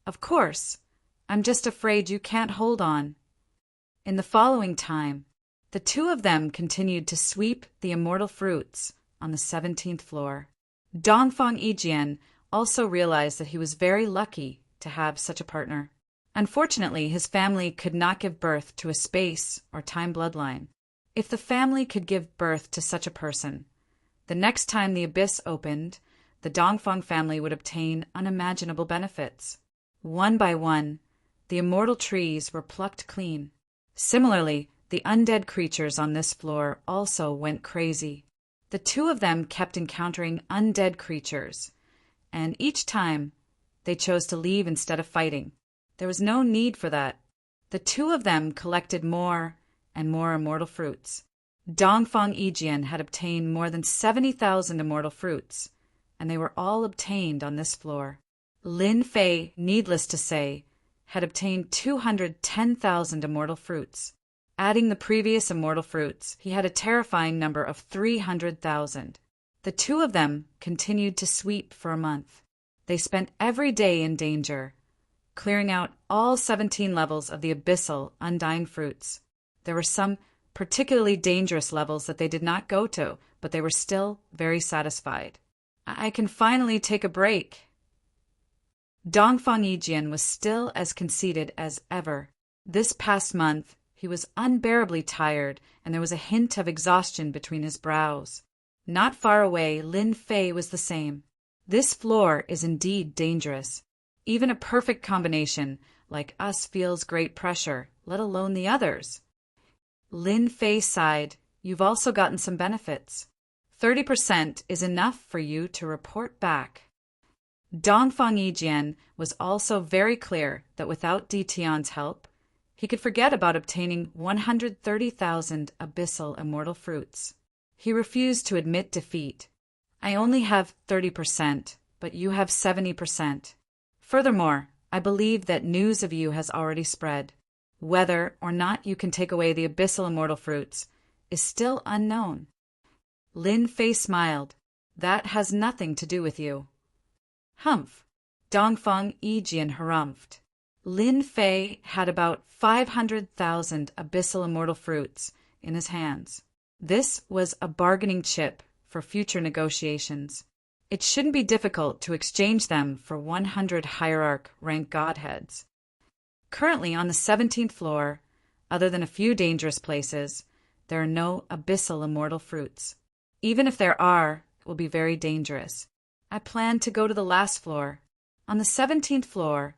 Of course. I'm just afraid you can't hold on. In the following time, the two of them continued to sweep the immortal fruits on the 17th floor. Dongfang Yijian also realized that he was very lucky to have such a partner. Unfortunately, his family could not give birth to a space or time bloodline. If the family could give birth to such a person, the next time the abyss opened, the Dongfang family would obtain unimaginable benefits. One by one, the immortal trees were plucked clean. Similarly, the undead creatures on this floor also went crazy. The two of them kept encountering undead creatures, and each time they chose to leave instead of fighting. There was no need for that. The two of them collected more and more immortal fruits. Dongfang Yijian had obtained more than 70,000 immortal fruits, and they were all obtained on this floor. Lin Fei, needless to say, had obtained 210,000 immortal fruits. Adding the previous immortal fruits, he had a terrifying number of 300,000. The two of them continued to sweep for a month. They spent every day in danger, clearing out all 17 levels of the abyssal undying fruits. There were some particularly dangerous levels that they did not go to, but they were still very satisfied. I can finally take a break. Dongfang Yijian was still as conceited as ever. This past month, he was unbearably tired, and there was a hint of exhaustion between his brows. Not far away, Lin Fei was the same. This floor is indeed dangerous. Even a perfect combination like us feels great pressure, let alone the others. Lin Fei sighed. You've also gotten some benefits. 30% is enough for you to report back. Dongfang Yijian was also very clear that without Ditian's help, he could forget about obtaining 130,000 abyssal immortal fruits. He refused to admit defeat. I only have 30%, but you have 70%. Furthermore, I believe that news of you has already spread. Whether or not you can take away the abyssal immortal fruits is still unknown. Lin Fei smiled. That has nothing to do with you. Humph. Dongfang Yijian harumphed. Lin Fei had about 500,000 abyssal immortal fruits in his hands. This was a bargaining chip for future negotiations. It shouldn't be difficult to exchange them for 100 hierarch rank godheads. Currently on the 17th floor, other than a few dangerous places, there are no abyssal immortal fruits. Even if there are, it will be very dangerous. I plan to go to the last floor. On the 17th floor,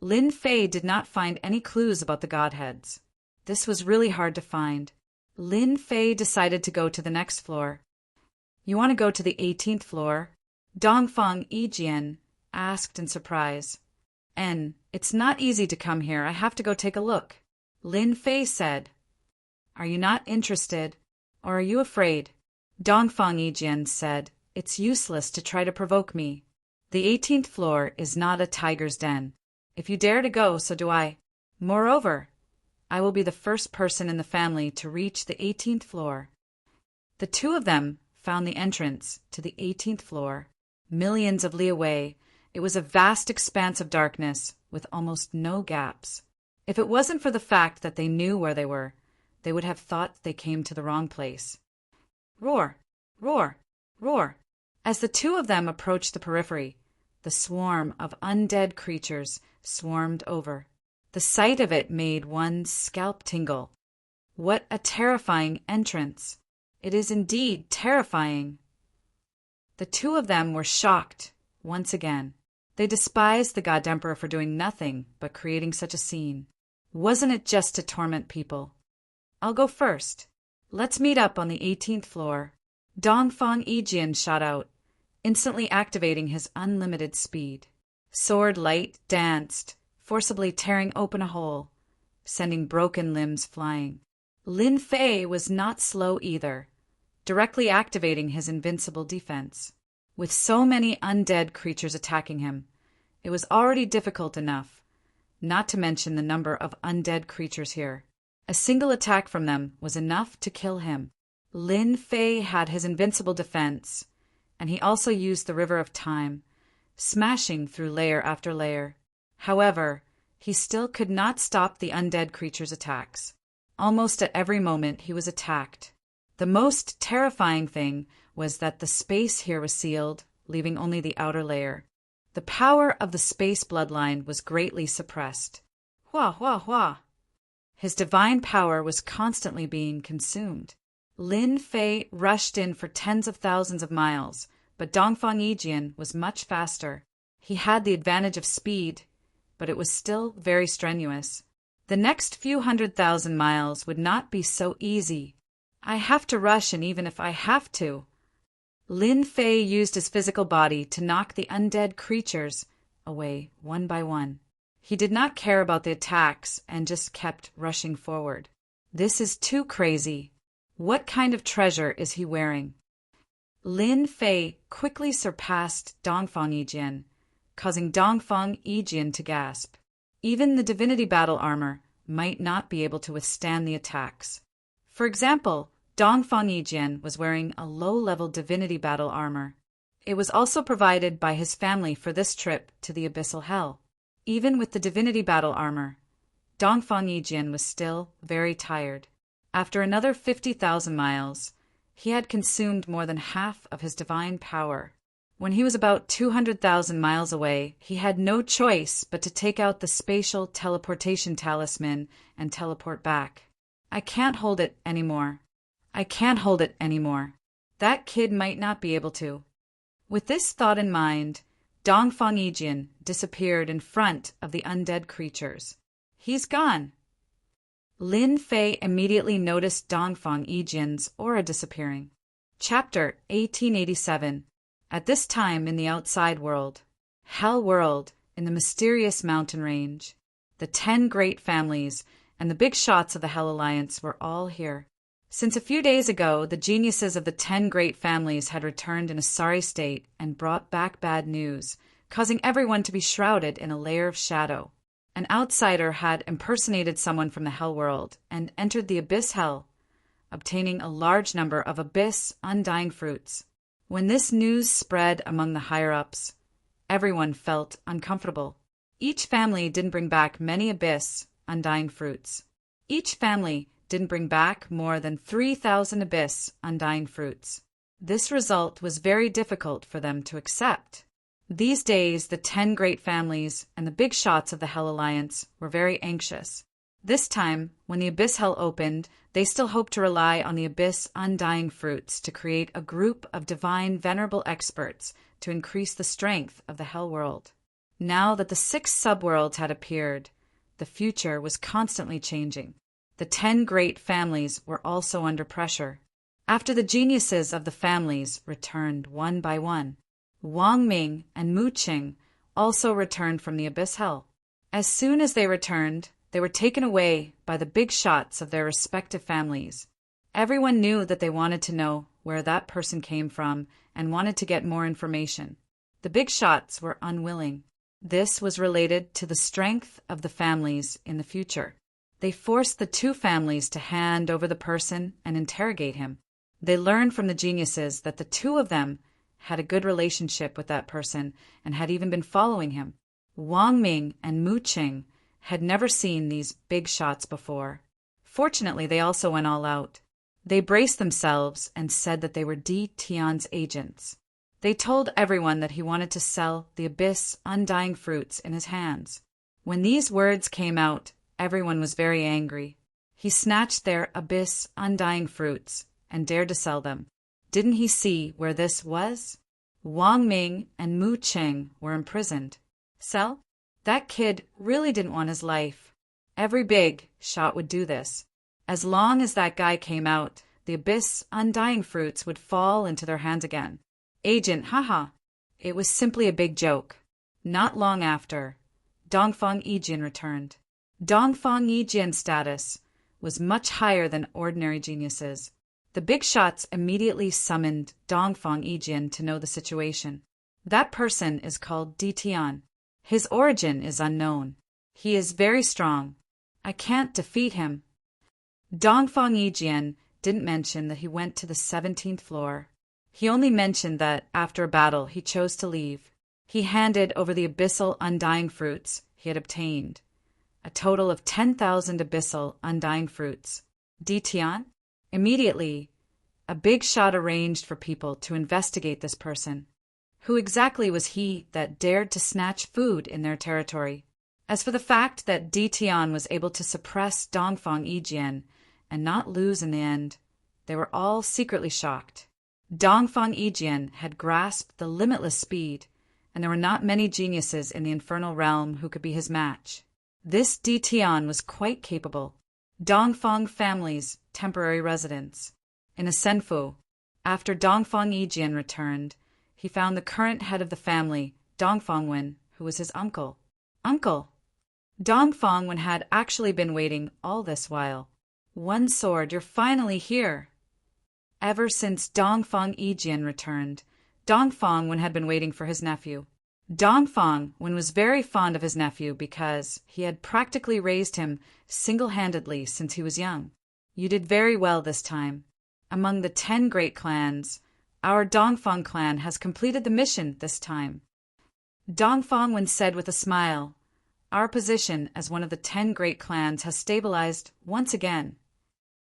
Lin Fei did not find any clues about the godheads. This was really hard to find. Lin Fei decided to go to the next floor. You want to go to the 18th floor? Dongfang Yijian asked in surprise. It's not easy to come here. I have to go take a look. Lin Fei said. Are you not interested, or are you afraid? Dongfang Yijian said. It's useless to try to provoke me. The 18th floor is not a tiger's den. If you dare to go, so do I. Moreover, I will be the first person in the family to reach the 18th floor. The two of them found the entrance to the 18th floor. Millions of li away, it was a vast expanse of darkness with almost no gaps. If it wasn't for the fact that they knew where they were, they would have thought they came to the wrong place. Roar, roar, roar. As the two of them approached the periphery, the swarm of undead creatures swarmed over. The sight of it made one's scalp tingle. What a terrifying entrance! It is indeed terrifying. The two of them were shocked once again. They despised the God Emperor for doing nothing but creating such a scene. Wasn't it just to torment people? I'll go first. Let's meet up on the 18th floor. Dongfang Yijian shot out, instantly activating his unlimited speed. Sword light danced, forcibly tearing open a hole, sending broken limbs flying. Lin Fei was not slow either, directly activating his invincible defense. With so many undead creatures attacking him, it was already difficult enough, not to mention the number of undead creatures here. A single attack from them was enough to kill him. Lin Fei had his invincible defense, and he also used the River of Time, smashing through layer after layer. However, he still could not stop the undead creature's attacks. Almost at every moment he was attacked. The most terrifying thing was that the space here was sealed, leaving only the outer layer. The power of the space bloodline was greatly suppressed. Hua, hua, hua! His divine power was constantly being consumed. Lin Fei rushed in for tens of thousands of miles, but Dongfang Yijian was much faster. He had the advantage of speed, but it was still very strenuous. The next few 100,000 miles would not be so easy. I have to rush, and even if I have to. Lin Fei used his physical body to knock the undead creatures away one by one. He did not care about the attacks and just kept rushing forward. This is too crazy. What kind of treasure is he wearing? Lin Fei quickly surpassed Dongfang Yijian, causing Dongfang Yijian to gasp. Even the divinity battle armor might not be able to withstand the attacks. For example, Dongfang Yijian was wearing a low-level divinity battle armor. It was also provided by his family for this trip to the abyssal hell. Even with the divinity battle armor, Dongfang Yijian was still very tired. After another 50,000 miles, he had consumed more than half of his divine power. When he was about 200,000 miles away, he had no choice but to take out the spatial teleportation talisman and teleport back. I can't hold it anymore. I can't hold it anymore. That kid might not be able to. With this thought in mind, Dongfang Yijian disappeared in front of the undead creatures. He's gone. Lin Fei immediately noticed Dongfang Yijian's aura disappearing. Chapter 1887. At this time in the outside world, Hell World, in the mysterious mountain range, the 10 great families and the big shots of the Hell Alliance were all here. Since a few days ago, the geniuses of the 10 great families had returned in a sorry state and brought back bad news, causing everyone to be shrouded in a layer of shadow. An outsider had impersonated someone from the Hell World and entered the Abyss Hell, obtaining a large number of Abyss Undying Fruits. When this news spread among the higher-ups, everyone felt uncomfortable. Each family didn't bring back many Abyss Undying Fruits. Each family didn't bring back more than 3,000 Abyss Undying Fruits. This result was very difficult for them to accept. These days, the 10 great families and the big shots of the Hell Alliance were very anxious. This time, when the Abyss Hell opened, they still hoped to rely on the Abyss Undying Fruits to create a group of divine venerable experts to increase the strength of the Hell World. Now that the 6 subworlds had appeared, the future was constantly changing. The 10 great families were also under pressure. After the geniuses of the families returned one by one, Wang Ming and Mu Qing also returned from the Abyss Hell. As soon as they returned, they were taken away by the big shots of their respective families. Everyone knew that they wanted to know where that person came from and wanted to get more information. The big shots were unwilling. This was related to the strength of the families in the future. They forced the 2 families to hand over the person and interrogate him. They learned from the geniuses that the 2 of them had a good relationship with that person and had even been following him. Wang Ming and Mu Qing had never seen these big shots before. Fortunately, they also went all out. They braced themselves and said that they were Di Tian's agents. They told everyone that he wanted to sell the Abyss Undying Fruits in his hands. When these words came out, everyone was very angry. He snatched their Abyss Undying Fruits and dared to sell them. Didn't he see where this was? Wang Ming and Mu Qing were imprisoned. Sell? That kid really didn't want his life. Every big shot would do this. As long as that guy came out, the Abyss Undying Fruits would fall into their hands again. Agent, haha. It was simply a big joke. Not long after, Dongfang Yijian returned. Dongfang Yijian's status was much higher than ordinary geniuses. The big shots immediately summoned Dongfang Yijian to know the situation. That person is called Di Tian. His origin is unknown. He is very strong. I can't defeat him. Dongfang Yijian didn't mention that he went to the 17th floor. He only mentioned that, after a battle, he chose to leave. He handed over the abyssal undying fruits he had obtained. A total of 10,000 abyssal undying fruits. Di Tian? Immediately, a big shot arranged for people to investigate this person. Who exactly was he that dared to snatch food in their territory? As for the fact that Di Tian was able to suppress Dongfang Yijian and not lose in the end, they were all secretly shocked. Dongfang Yijian had grasped the limitless speed, and there were not many geniuses in the infernal realm who could be his match. This Di Tian was quite capable. Dongfang family's temporary residence. In a Senfu, after Dongfang Yijian returned, he found the current head of the family, Dongfang Wen, who was his uncle. Uncle! Dongfang Wen had actually been waiting all this while. One Sword, you're finally here! Ever since Dongfang Yijian returned, Dongfang Wen had been waiting for his nephew. Dongfang Wen was very fond of his nephew because he had practically raised him single-handedly since he was young. You did very well this time. Among the 10 great clans, our Dongfang clan has completed the mission this time. Dongfang Wen said with a smile, our position as one of the 10 great clans has stabilized once again.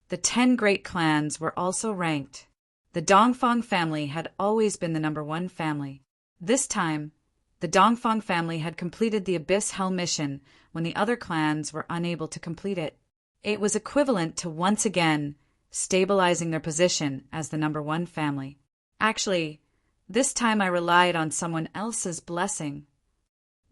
The 10 great clans were also ranked. The Dongfang family had always been the #1 family. This time, the Dongfang family had completed the Abyss Hell mission when the other clans were unable to complete it. It was equivalent to once again stabilizing their position as the #1 family. Actually, this time I relied on someone else's blessing.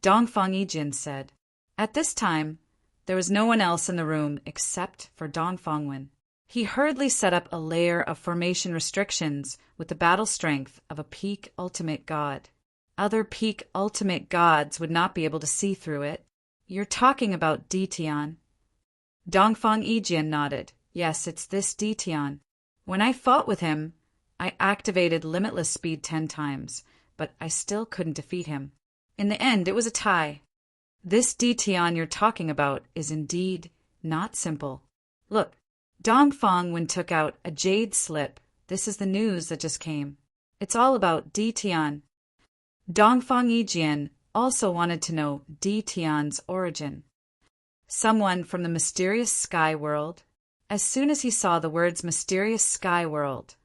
Dongfang Yijian said. At this time, there was no one else in the room except for Dongfang Wen. He hurriedly set up a layer of formation restrictions with the battle strength of a peak ultimate god. Other peak ultimate gods would not be able to see through it. You're talking about Di Tian? Dongfang Yijian nodded. Yes, it's this Di Tian. When I fought with him, I activated limitless speed 10 times, but I still couldn't defeat him. In the end, it was a tie. This Di Tian you're talking about is indeed not simple. Look, Dongfang Wen took out a jade slip. This is the news that just came. It's all about Di Tian. Dongfang Yijian also wanted to know Di Tian's origin. Someone from the mysterious sky world. As soon as he saw the words mysterious sky world,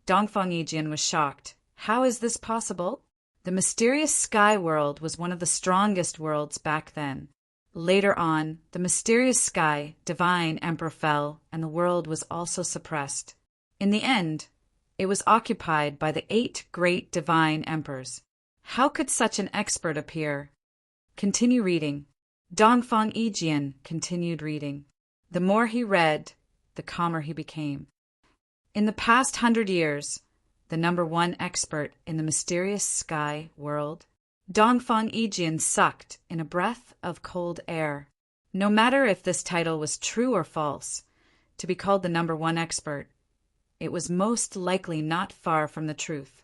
Dongfang Yijian was shocked. How is this possible? The mysterious sky world was one of the strongest worlds back then. Later on, the mysterious sky divine emperor fell, and the world was also suppressed. In the end, it was occupied by the 8 great divine emperors. How could such an expert appear? Continue reading. Dongfang Yijian continued reading. The more he read, the calmer he became. In the past 100 years, the #1 expert in the mysterious sky world, Dongfang Yijian sucked in a breath of cold air. No matter if this title was true or false, to be called the #1 expert, it was most likely not far from the truth.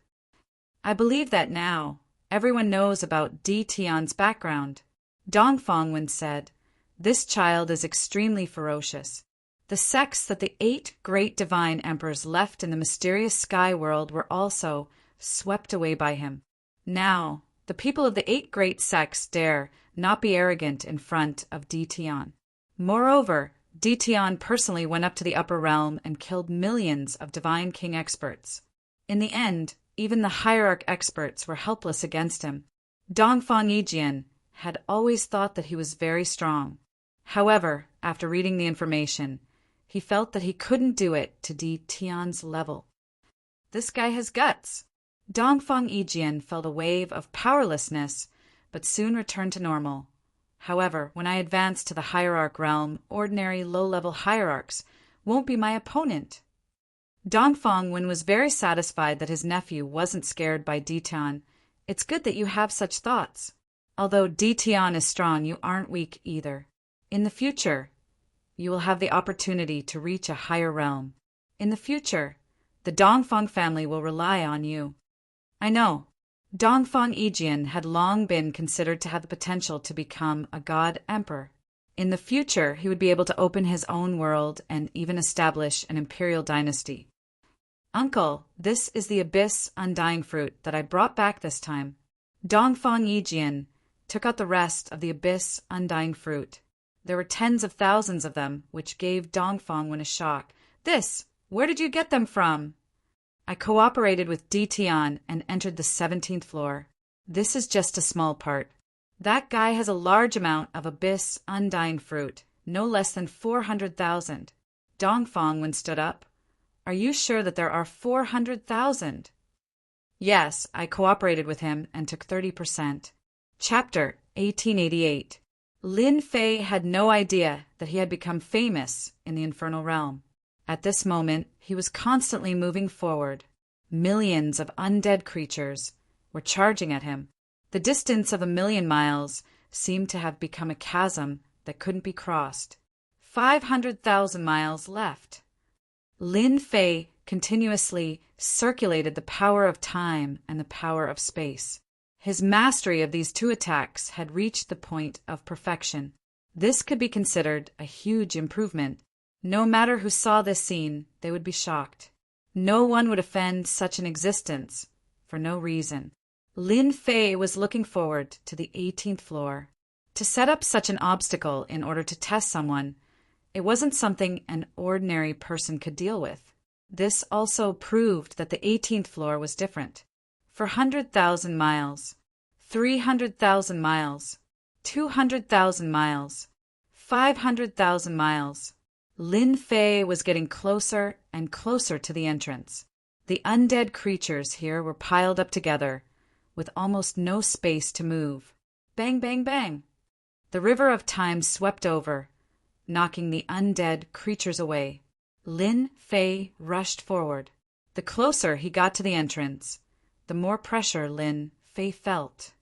I believe that now everyone knows about Di Tian's background. Dongfang Wen said, this child is extremely ferocious. The sects that the 8 great divine emperors left in the mysterious sky world were also swept away by him. Now, the people of the 8 great sects dare not be arrogant in front of Di Tian. Moreover, Di Tian personally went up to the upper realm and killed millions of divine king experts. In the end, even the hierarch experts were helpless against him. Dongfang Yijian had always thought that he was very strong. However, after reading the information, he felt that he couldn't do it to Di Tian's level. This guy has guts. Dongfang Yijian felt a wave of powerlessness, but soon returned to normal. However, when I advance to the hierarch realm, ordinary low-level hierarchs won't be my opponent. Dongfang Wen was very satisfied that his nephew wasn't scared by Di Tian. It's good that you have such thoughts. Although Di Tian is strong, you aren't weak either. In the future, you will have the opportunity to reach a higher realm. In the future, The Dongfang family will rely on you. I know. Dongfang Yijian had long been considered to have the potential to become a god emperor. In the future, he would be able to open his own world and even establish an imperial dynasty. Uncle, this is the abyss undying fruit that I brought back this time. Dongfang Yijian took out the rest of the abyss undying fruit. There were tens of thousands of them, which gave Dongfang a shock. This, where did you get them from? I cooperated with Di Tian and entered the 17th floor. This is just a small part. That guy has a large amount of abyss undying fruit, no less than 400,000. Dongfang stood up. Are you sure that there are 400,000? Yes, I cooperated with him and took 30%. Chapter 1888. Lin Fei had no idea that he had become famous in the infernal realm. At this moment, he was constantly moving forward. Millions of undead creatures were charging at him. The distance of 1,000,000 miles seemed to have become a chasm that couldn't be crossed. 500,000 miles left. Lin Fei continuously circulated the power of time and the power of space. His mastery of these two attacks had reached the point of perfection. This could be considered a huge improvement. No matter who saw this scene, they would be shocked. No one would offend such an existence for no reason. Lin Fei was looking forward to the 18th floor. To set up such an obstacle in order to test someone, it wasn't something an ordinary person could deal with. This also proved that the 18th floor was different. For 100,000 miles, 300,000 miles, 200,000 miles, 500,000 miles, Lin Fei was getting closer and closer to the entrance. The undead creatures here were piled up together, with almost no space to move. Bang, bang, bang! The river of time swept over, knocking the undead creatures away. Lin Fei rushed forward. The closer he got to the entrance, the more pressure Lin Fei felt.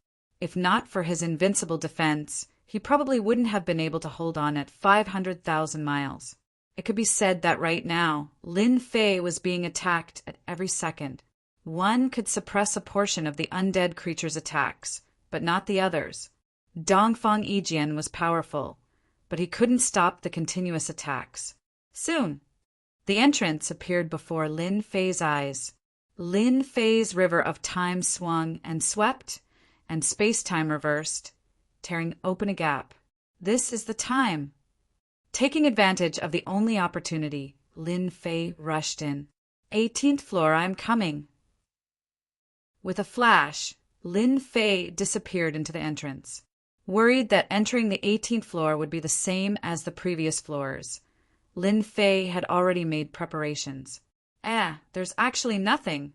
If not for his invincible defense, he probably wouldn't have been able to hold on at 500,000 miles. It could be said that right now, Lin Fei was being attacked at every second. One could suppress a portion of the undead creature's attacks, but not the others. Dongfang Yijian was powerful, but he couldn't stop the continuous attacks. Soon, the entrance appeared before Lin Fei's eyes. Lin Fei's river of time swung and swept, and space-time reversed, tearing open a gap. This is the time. Taking advantage of the only opportunity, Lin Fei rushed in. 18th floor, I'm coming. With a flash, Lin Fei disappeared into the entrance. Worried that entering the 18th floor would be the same as the previous floors, Lin Fei had already made preparations. There's actually nothing.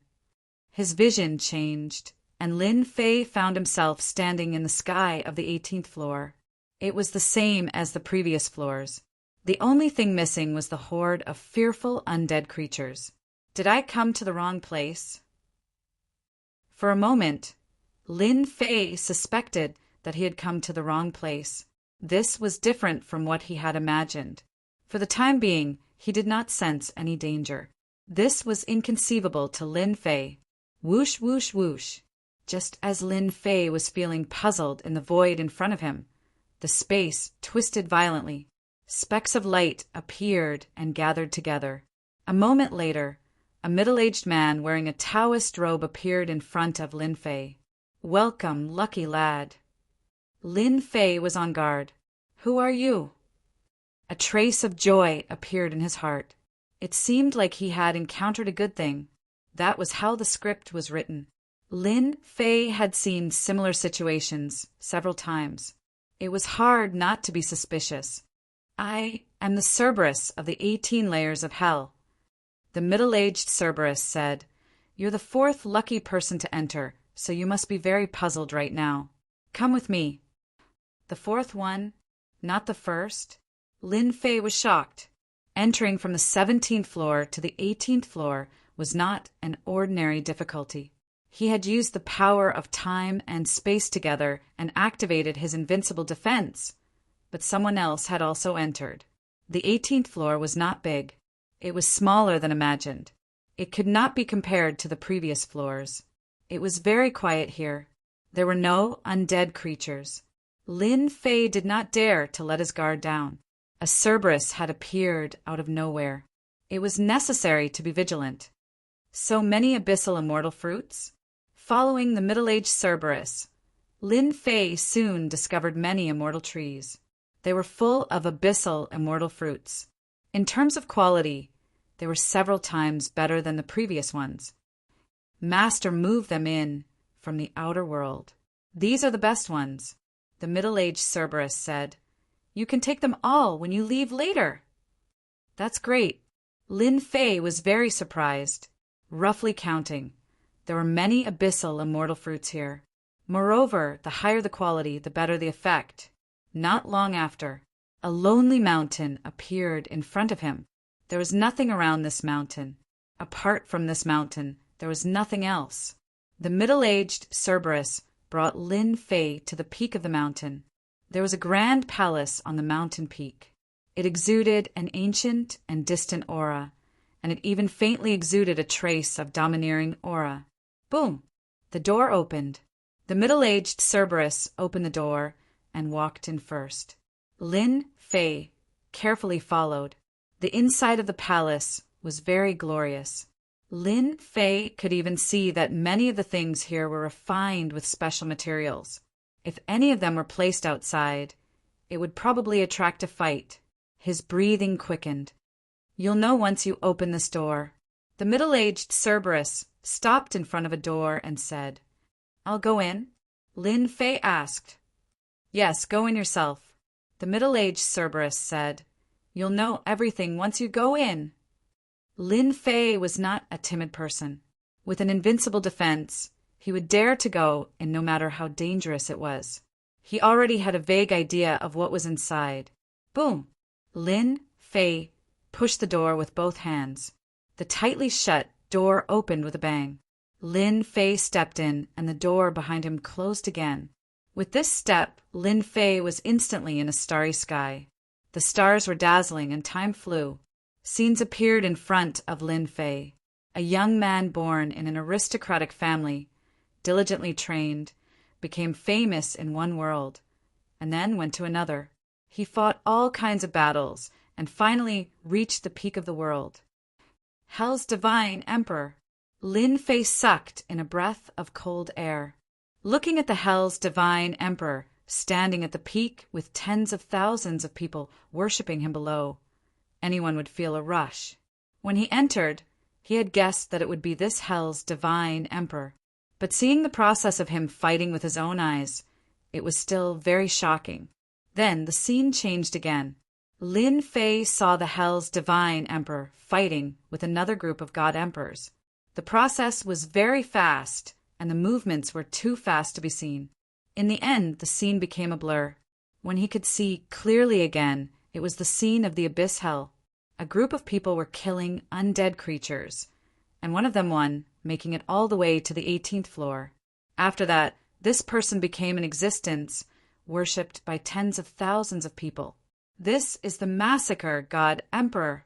His vision changed, and Lin Fei found himself standing in the sky of the 18th floor. It was the same as the previous floors. The only thing missing was the horde of fearful undead creatures. Did I come to the wrong place? For a moment, Lin Fei suspected that he had come to the wrong place. This was different from what he had imagined. For the time being, he did not sense any danger. This was inconceivable to Lin Fei. Whoosh, whoosh, whoosh. Just as Lin Fei was feeling puzzled in the void in front of him, the space twisted violently. Specks of light appeared and gathered together. A moment later, a middle-aged man wearing a Taoist robe appeared in front of Lin Fei. Welcome, lucky lad. Lin Fei was on guard. Who are you? A trace of joy appeared in his heart. It seemed like he had encountered a good thing. That was how the script was written. Lin Fei had seen similar situations several times. It was hard not to be suspicious. I am the Cerberus of the 18 layers of hell. The middle-aged Cerberus said, You're the 4th lucky person to enter, so you must be very puzzled right now. Come with me. The 4th one, not the 1st? Lin Fei was shocked. Entering from the 17th floor to the 18th floor was not an ordinary difficulty. He had used the power of time and space together and activated his invincible defense. But someone else had also entered. The 18th floor was not big. It was smaller than imagined. It could not be compared to the previous floors. It was very quiet here. There were no undead creatures. Lin Fei did not dare to let his guard down. A Cerberus had appeared out of nowhere. It was necessary to be vigilant. So many abyssal immortal fruits? Following the middle-aged Cerberus, Lin Fei soon discovered many immortal trees. They were full of abyssal immortal fruits. In terms of quality, they were several times better than the previous ones. Master moved them in from the outer world. These are the best ones, the middle-aged Cerberus said. You can take them all when you leave later. That's great. Lin Fei was very surprised. Roughly counting, there were many abyssal immortal fruits here. Moreover, the higher the quality, the better the effect. Not long after, a lonely mountain appeared in front of him. There was nothing around this mountain. Apart from this mountain, there was nothing else. The middle-aged Cerberus brought Lin Fei to the peak of the mountain. There was a grand palace on the mountain peak. It exuded an ancient and distant aura, and it even faintly exuded a trace of domineering aura. Boom! The door opened. The middle-aged Cerberus opened the door and walked in first. Lin Fei carefully followed. The inside of the palace was very glorious. Lin Fei could even see that many of the things here were refined with special materials. If any of them were placed outside, it would probably attract a fight. His breathing quickened. You'll know once you open this door. The middle-aged Cerberus stopped in front of a door and said, I'll go in? Lin Fei asked. Yes, go in yourself. The middle-aged Cerberus said, You'll know everything once you go in. Lin Fei was not a timid person. With an invincible defense, he would dare to go in no matter how dangerous it was. He already had a vague idea of what was inside. Boom! Lin Fei pushed the door with both hands. The tightly shut door opened with a bang. Lin Fei stepped in, and the door behind him closed again. With this step, Lin Fei was instantly in a starry sky. The stars were dazzling, and time flew. Scenes appeared in front of Lin Fei. A young man born in an aristocratic family, diligently trained, became famous in one world, and then went to another. He fought all kinds of battles, and finally reached the peak of the world. Hell's divine emperor. Lin Fei sucked in a breath of cold air. Looking at the Hell's divine emperor, standing at the peak with tens of thousands of people worshipping him below, anyone would feel a rush. When he entered, he had guessed that it would be this Hell's divine emperor, but seeing the process of him fighting with his own eyes, it was still very shocking. Then the scene changed again. Lin Fei saw the Hell's divine emperor fighting with another group of god emperors. The process was very fast, and the movements were too fast to be seen. In the end, the scene became a blur. When he could see clearly again, it was the scene of the Abyss Hell. A group of people were killing undead creatures, and one of them won, making it all the way to the 18th floor. After that, this person became in existence, worshipped by tens of thousands of people. This is the massacre god emperor.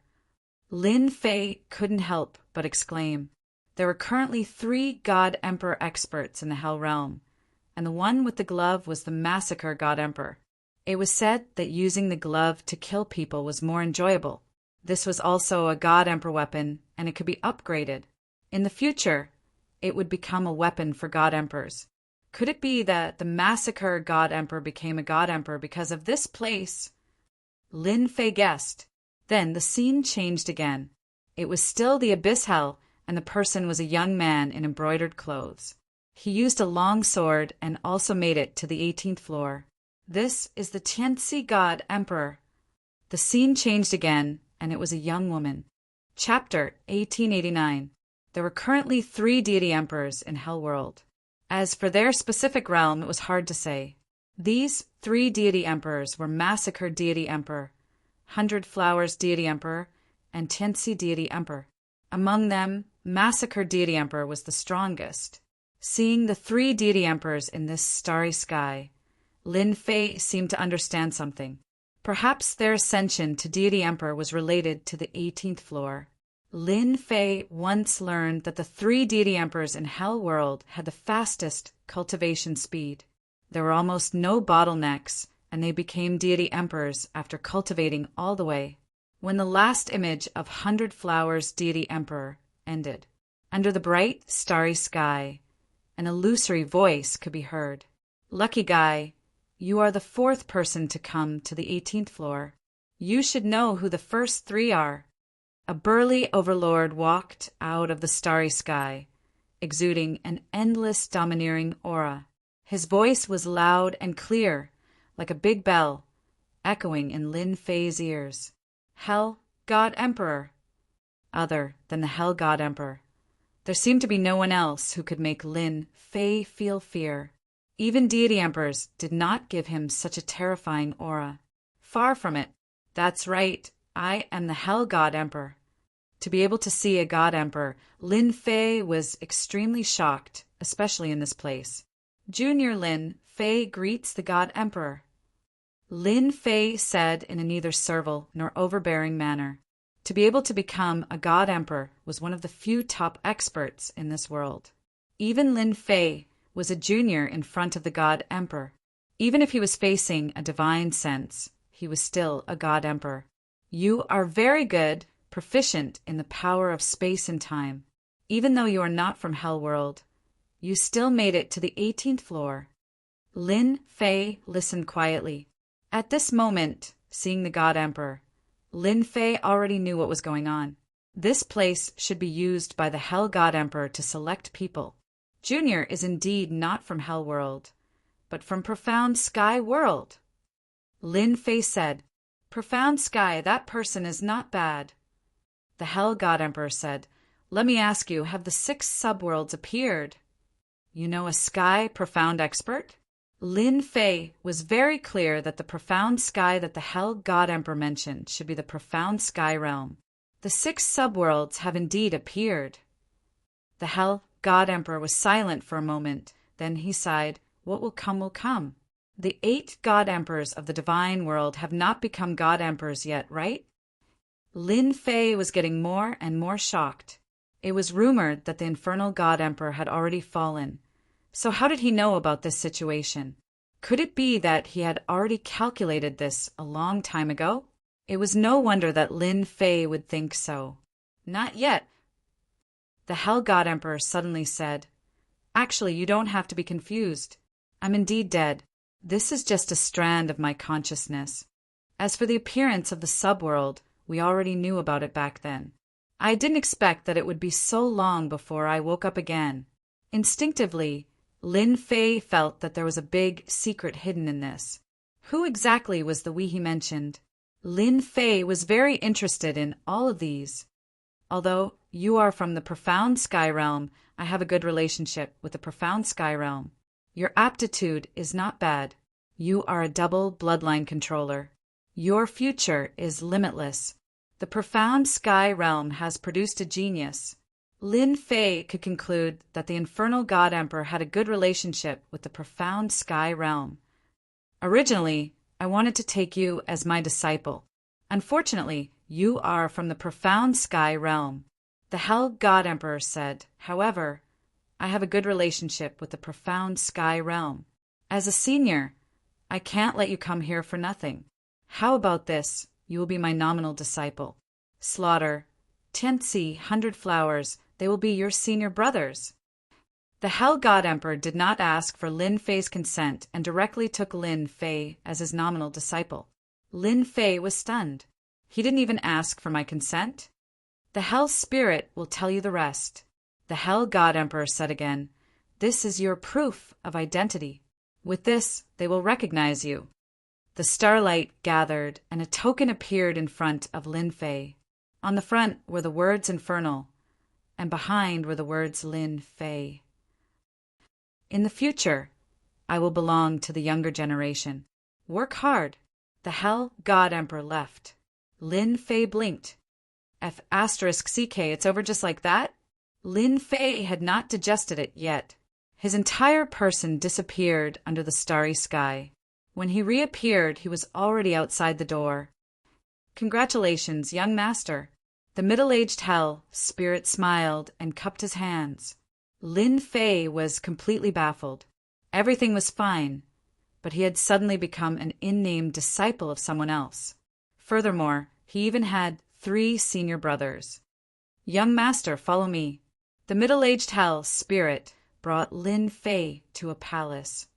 Lin Fei couldn't help but exclaim. There were currently 3 god emperor experts in the Hell realm, and the one with the glove was the massacre god emperor. It was said that using the glove to kill people was more enjoyable. This was also a god emperor weapon, and it could be upgraded. In the future, it would become a weapon for god emperors. Could it be that the massacre god emperor became a god emperor because of this place? Lin Fei guessed. Then the scene changed again. It was still the Abyss Hell, and the person was a young man in embroidered clothes. He used a long sword and also made it to the 18th floor. This is the Tianci god emperor. The scene changed again, and it was a young woman. Chapter 1889. There were currently 3 deity emperors in Hell World. As for their specific realm, it was hard to say. These 3 deity emperors were Massacre deity emperor, 100 Flowers deity emperor, and Tianci deity emperor. Among them, Massacre deity emperor was the strongest. Seeing the 3 deity emperors in this starry sky, Lin Fei seemed to understand something. Perhaps their ascension to deity emperor was related to the 18th floor. Lin Fei once learned that the 3 deity emperors in Hell World had the fastest cultivation speed. There were almost no bottlenecks, and they became deity emperors after cultivating all the way. When the last image of 100 Flowers deity emperor ended, under the bright, starry sky, an illusory voice could be heard. "Lucky guy, you are the 4th person to come to the 18th floor. You should know who the first 3 are." A burly overlord walked out of the starry sky, exuding an endless domineering aura. His voice was loud and clear, like a big bell, echoing in Lin Fei's ears. "Hell God Emperor." Other than the Hell God Emperor, there seemed to be no one else who could make Lin Fei feel fear. Even deity emperors did not give him such a terrifying aura. Far from it. That's right, I am the Hell God Emperor. To be able to see a God Emperor, Lin Fei was extremely shocked, especially in this place. Junior Lin Fei greets the God Emperor. Lin Fei said in a neither servile nor overbearing manner. To be able to become a God Emperor was one of the few top experts in this world. Even Lin Fei was a junior in front of the God Emperor. Even if he was facing a divine sense, he was still a God Emperor. "You are very good, proficient in the power of space and time. Even though you are not from Hell World, you still made it to the 18th floor." Lin Fei listened quietly. At this moment, seeing the God Emperor, Lin Fei already knew what was going on. This place should be used by the Hell God Emperor to select people. Junior is indeed not from Hell World, but from Profound Sky World. Lin Fei said, "Profound Sky, that person is not bad." The Hell God Emperor said, "Let me ask you, have the 6 subworlds appeared? You know a sky profound expert?" Lin Fei was very clear that the profound sky that the Hell God Emperor mentioned should be the profound sky realm. The 6 subworlds have indeed appeared. The Hell God Emperor was silent for a moment. Then he sighed, "What will come will come. The 8 God Emperors of the divine world have not become God Emperors yet, right?" Lin Fei was getting more and more shocked. It was rumored that the infernal God Emperor had already fallen. So how did he know about this situation? Could it be that he had already calculated this a long time ago? It was no wonder that Lin Fei would think so. "Not yet." The Hell God Emperor suddenly said, "Actually, you don't have to be confused. I'm indeed dead. This is just a strand of my consciousness. As for the appearance of the subworld, we already knew about it back then. I didn't expect that it would be so long before I woke up again." Instinctively, Lin Fei felt that there was a big secret hidden in this. Who exactly was the we he mentioned? Lin Fei was very interested in all of these. "Although you are from the profound sky realm, I have a good relationship with the profound sky realm. Your aptitude is not bad. You are a double bloodline controller. Your future is limitless. The profound sky realm has produced a genius." Lin Fei could conclude that the infernal God Emperor had a good relationship with the profound sky realm. "Originally, I wanted to take you as my disciple. Unfortunately, you are from the profound sky realm." The Hell God Emperor said, "However, I have a good relationship with the profound sky realm. As a senior, I can't let you come here for nothing. How about this? You will be my nominal disciple. Slaughter, Tianxi, 100 Flowers, they will be your senior brothers." The Hell God Emperor did not ask for Lin Fei's consent and directly took Lin Fei as his nominal disciple. Lin Fei was stunned. "He didn't even ask for my consent?" "The Hell Spirit will tell you the rest." The Hell God Emperor said again, "This is your proof of identity. With this, they will recognize you." The starlight gathered, and a token appeared in front of Lin Fei. On the front were the words Infernal, and behind were the words Lin Fei. "In the future, I will belong to the younger generation. Work hard." The Hell God Emperor left. Lin Fei blinked. F***CK, it's over just like that? Lin Fei had not digested it yet. His entire person disappeared under the starry sky. When he reappeared, he was already outside the door. "Congratulations, young master. The middle-aged Hell spirit smiled and cupped his hands. Lin Fei was completely baffled. Everything was fine, but he had suddenly become an in-name disciple of someone else. Furthermore, he even had 3 senior brothers. Young master, follow me. The middle-aged Hell spirit brought Lin Fei to a palace.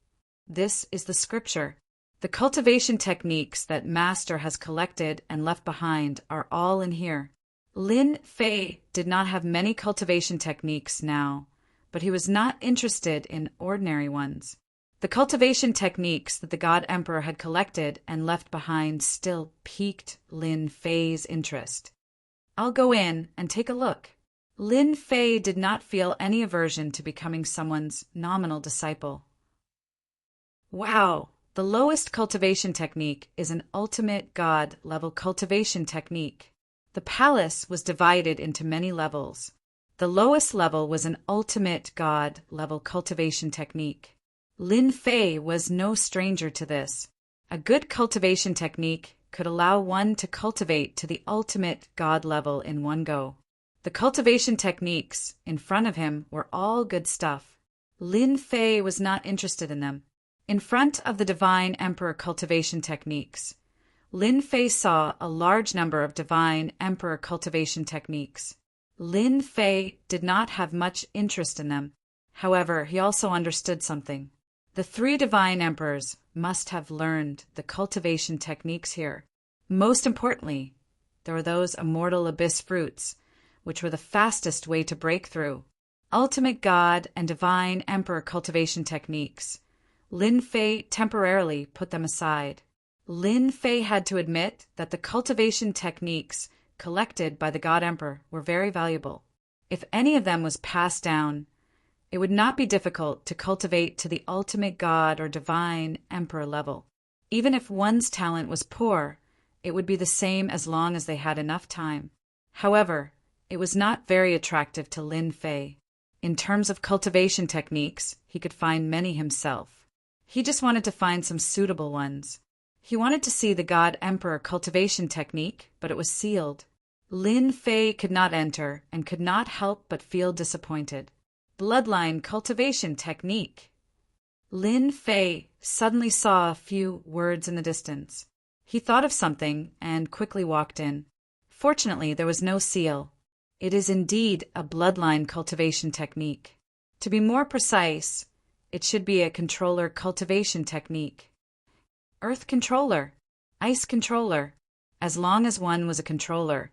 This is the scripture. The cultivation techniques that master has collected and left behind are all in here. Lin Fei did not have many cultivation techniques now, but he was not interested in ordinary ones. The cultivation techniques that the God Emperor had collected and left behind still piqued Lin Fei's interest. I'll go in and take a look. Lin Fei did not feel any aversion to becoming someone's nominal disciple. Wow! The lowest cultivation technique is an ultimate God-level cultivation technique. The palace was divided into many levels. The lowest level was an ultimate God-level cultivation technique. Lin Fei was no stranger to this. A good cultivation technique could allow one to cultivate to the ultimate God level in one go. The cultivation techniques in front of him were all good stuff. Lin Fei was not interested in them. In front of the Divine Emperor cultivation techniques, Lin Fei saw a large number of Divine Emperor cultivation techniques. Lin Fei did not have much interest in them. However, he also understood something. The 3 Divine Emperors must have learned the cultivation techniques here. Most importantly, there were those immortal abyss fruits, which were the fastest way to break through. Ultimate God and Divine Emperor cultivation techniques. Lin Fei temporarily put them aside. Lin Fei had to admit that the cultivation techniques collected by the God Emperor were very valuable. If any of them was passed down, it would not be difficult to cultivate to the ultimate God or Divine Emperor level. Even if one's talent was poor, it would be the same as long as they had enough time. However, it was not very attractive to Lin Fei. In terms of cultivation techniques, he could find many himself. He just wanted to find some suitable ones. He wanted to see the God Emperor cultivation technique, but it was sealed. Lin Fei could not enter and could not help but feel disappointed. Bloodline cultivation technique. Lin Fei suddenly saw a few words in the distance. He thought of something and quickly walked in. Fortunately, there was no seal. It is indeed a bloodline cultivation technique. To be more precise, it should be a controller cultivation technique. Earth controller, ice controller. As long as one was a controller,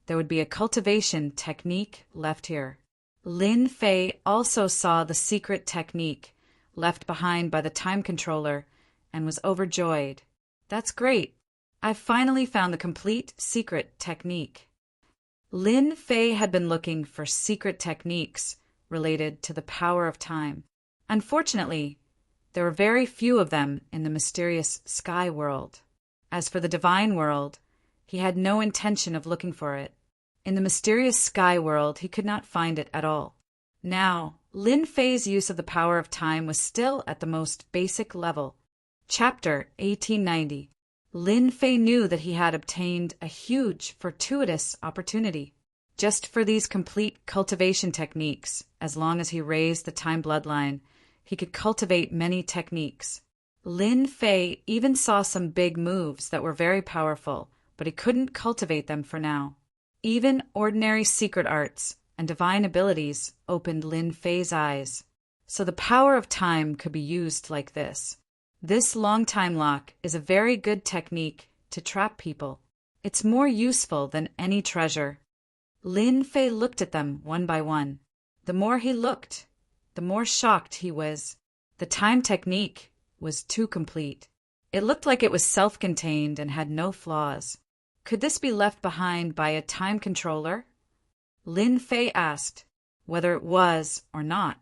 there would be a cultivation technique left here. Lin Fei also saw the secret technique left behind by the time controller and was overjoyed. That's great. I've finally found the complete secret technique. Lin Fei had been looking for secret techniques related to the power of time. Unfortunately, there were very few of them in the mysterious sky world. As for the divine world, he had no intention of looking for it. In the mysterious sky world, he could not find it at all. Now, Lin Fei's use of the power of time was still at the most basic level. Chapter 1890. Lin Fei knew that he had obtained a huge, fortuitous opportunity. Just for these complete cultivation techniques, as long as he raised the time bloodline, he could cultivate many techniques. Lin Fei even saw some big moves that were very powerful, but he couldn't cultivate them for now. Even ordinary secret arts and divine abilities opened Lin Fei's eyes. So the power of time could be used like this. This long time lock is a very good technique to trap people. It's more useful than any treasure. Lin Fei looked at them one by one. The more he looked, the more shocked he was. The time technique was too complete. It looked like it was self-contained and had no flaws. Could this be left behind by a time controller? Lin Fei asked whether it was or not.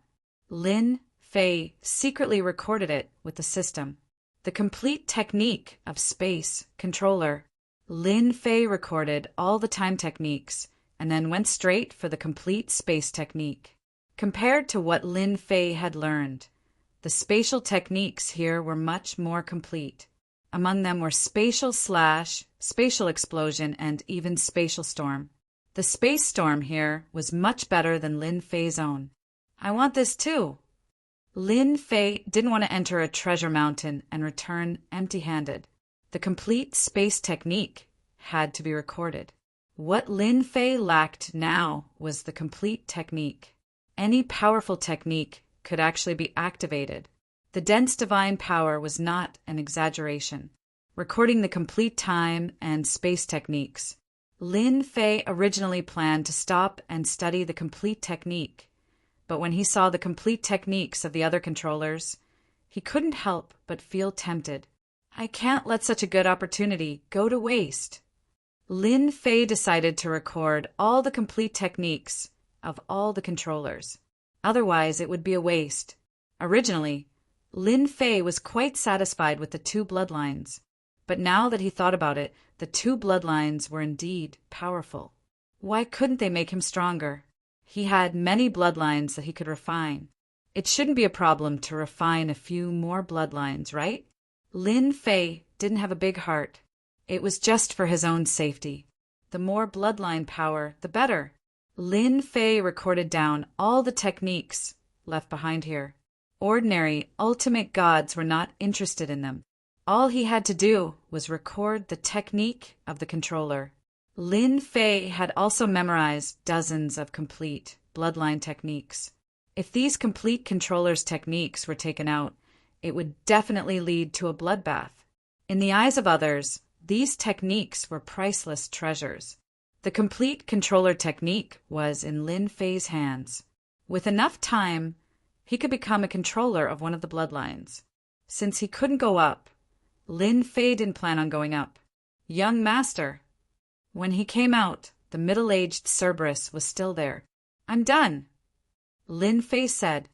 Lin Fei secretly recorded it with the system. The complete technique of space controller. Lin Fei recorded all the time techniques and then went straight for the complete space technique. Compared to what Lin Fei had learned, the spatial techniques here were much more complete. Among them were spatial explosion, and even spatial storm. The The space storm here was much better than Lin Fei's own. I want this too. Lin Fei didn't want to enter a treasure mountain and return empty-handed. The complete space technique had to be recorded. What Lin Fei lacked now was the complete technique. Any powerful technique could actually be activated. The dense divine power was not an exaggeration. Recording the complete time and space techniques. Lin Fei originally planned to stop and study the complete technique, but when he saw the complete techniques of the other controllers, he couldn't help but feel tempted. I can't let such a good opportunity go to waste. Lin Fei decided to record all the complete techniques of all the controllers. Otherwise, it would be a waste. Originally, Lin Fei was quite satisfied with the two bloodlines, but now that he thought about it, the two bloodlines were indeed powerful. Why couldn't they make him stronger? He had many bloodlines that he could refine. It shouldn't be a problem to refine a few more bloodlines, right? Lin Fei didn't have a big heart. It was just for his own safety. The more bloodline power, the better. Lin Fei recorded down all the techniques left behind here. Ordinary, ultimate gods were not interested in them. All he had to do was record the technique of the controller. Lin Fei had also memorized dozens of complete bloodline techniques. If these complete controller's techniques were taken out, it would definitely lead to a bloodbath. In the eyes of others, these techniques were priceless treasures. The complete controller technique was in Lin Fei's hands. With enough time, he could become a controller of one of the bloodlines. Since he couldn't go up, Lin Fei didn't plan on going up. Young master. When he came out, the middle-aged Cerberus was still there. I'm done, Lin Fei said.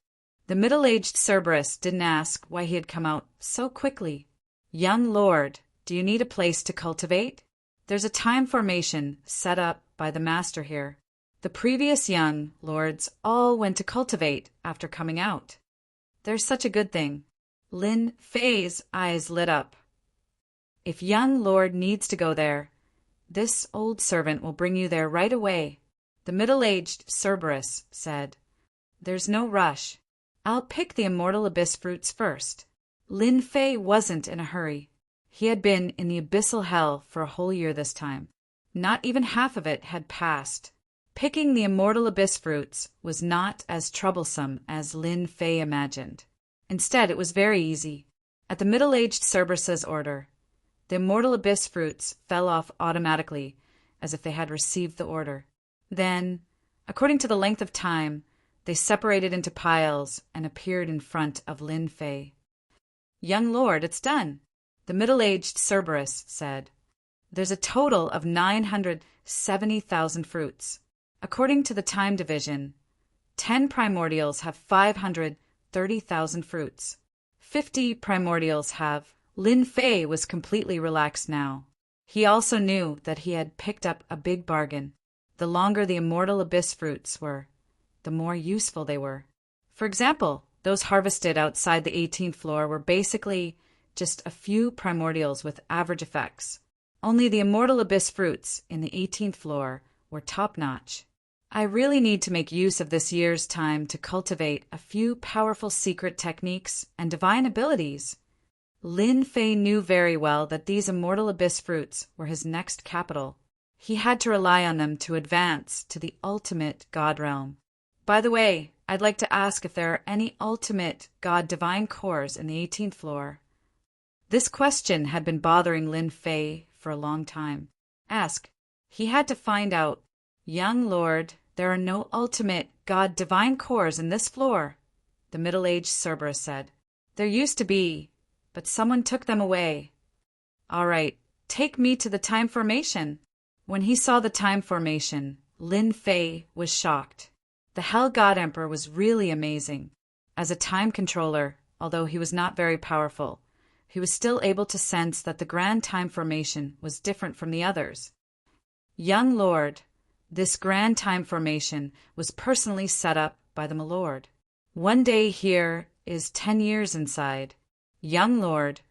The middle-aged Cerberus didn't ask why he had come out so quickly. Young lord, do you need a place to cultivate? There's a time formation set up by the master here. The previous young lords all went to cultivate after coming out. There's such a good thing. Lin Fei's eyes lit up. If young lord needs to go there, this old servant will bring you there right away. The middle-aged Cerberus said, There's no rush. I'll pick the immortal abyss fruits first. Lin Fei wasn't in a hurry. He had been in the abyssal hell for a whole year this time. Not even half of it had passed. Picking the immortal abyss fruits was not as troublesome as Lin Fei imagined. Instead, it was very easy. At the middle-aged Cerberus's order, the immortal abyss fruits fell off automatically, as if they had received the order. Then, according to the length of time, they separated into piles and appeared in front of Lin Fei. Young lord, it's done, the middle-aged Cerberus said. There's a total of 970,000 fruits. According to the time division, 10 primordials have 530,000 fruits. 50 primordials have. Lin Fei was completely relaxed now. He also knew that he had picked up a big bargain. The longer the immortal abyss fruits were, the more useful they were. For example, those harvested outside the 18th floor were basically just a few primordials with average effects. Only the immortal abyss fruits in the 18th floor were top-notch. I really need to make use of this year's time to cultivate a few powerful secret techniques and divine abilities. Lin Fei knew very well that these immortal abyss fruits were his next capital. He had to rely on them to advance to the ultimate god realm. By the way, I'd like to ask if there are any ultimate god divine cores in the 18th floor. This question had been bothering Lin Fei for a long time. Ask. He had to find out. Young lord, there are no ultimate god divine cores in this floor, the middle-aged Cerberus said. There used to be, but someone took them away. All right, take me to the time formation. When he saw the time formation, Lin Fei was shocked. The Hell God Emperor was really amazing. As a time controller, although he was not very powerful, he was still able to sense that the grand time formation was different from the others. Young lord, this grand time formation was personally set up by the Milord. 1 day here is 10 years inside. Young lord,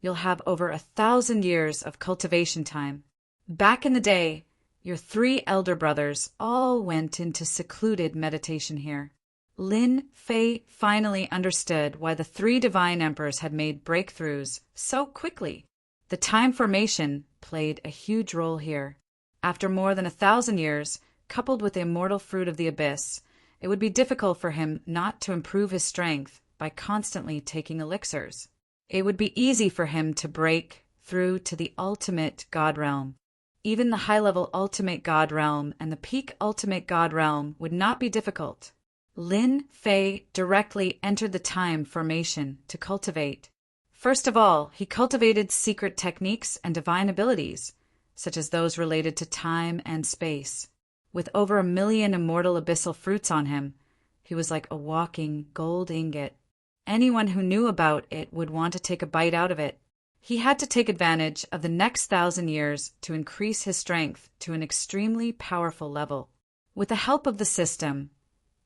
you'll have over 1,000 years of cultivation time. Back in the day, Your 3 elder brothers all went into secluded meditation here. Lin Fei finally understood why the 3 divine emperors had made breakthroughs so quickly. The time formation played a huge role here. After more than 1,000 years, coupled with the immortal fruit of the abyss, it would be difficult for him not to improve his strength by constantly taking elixirs. It would be easy for him to break through to the ultimate God realm. Even the high-level ultimate God realm and the peak ultimate God realm would not be difficult. Lin Fei directly entered the time formation to cultivate. First of all, he cultivated secret techniques and divine abilities, such as those related to time and space. With over 1 million immortal abyssal fruits on him, he was like a walking gold ingot. Anyone who knew about it would want to take a bite out of it. He had to take advantage of the next 1,000 years to increase his strength to an extremely powerful level. With the help of the system,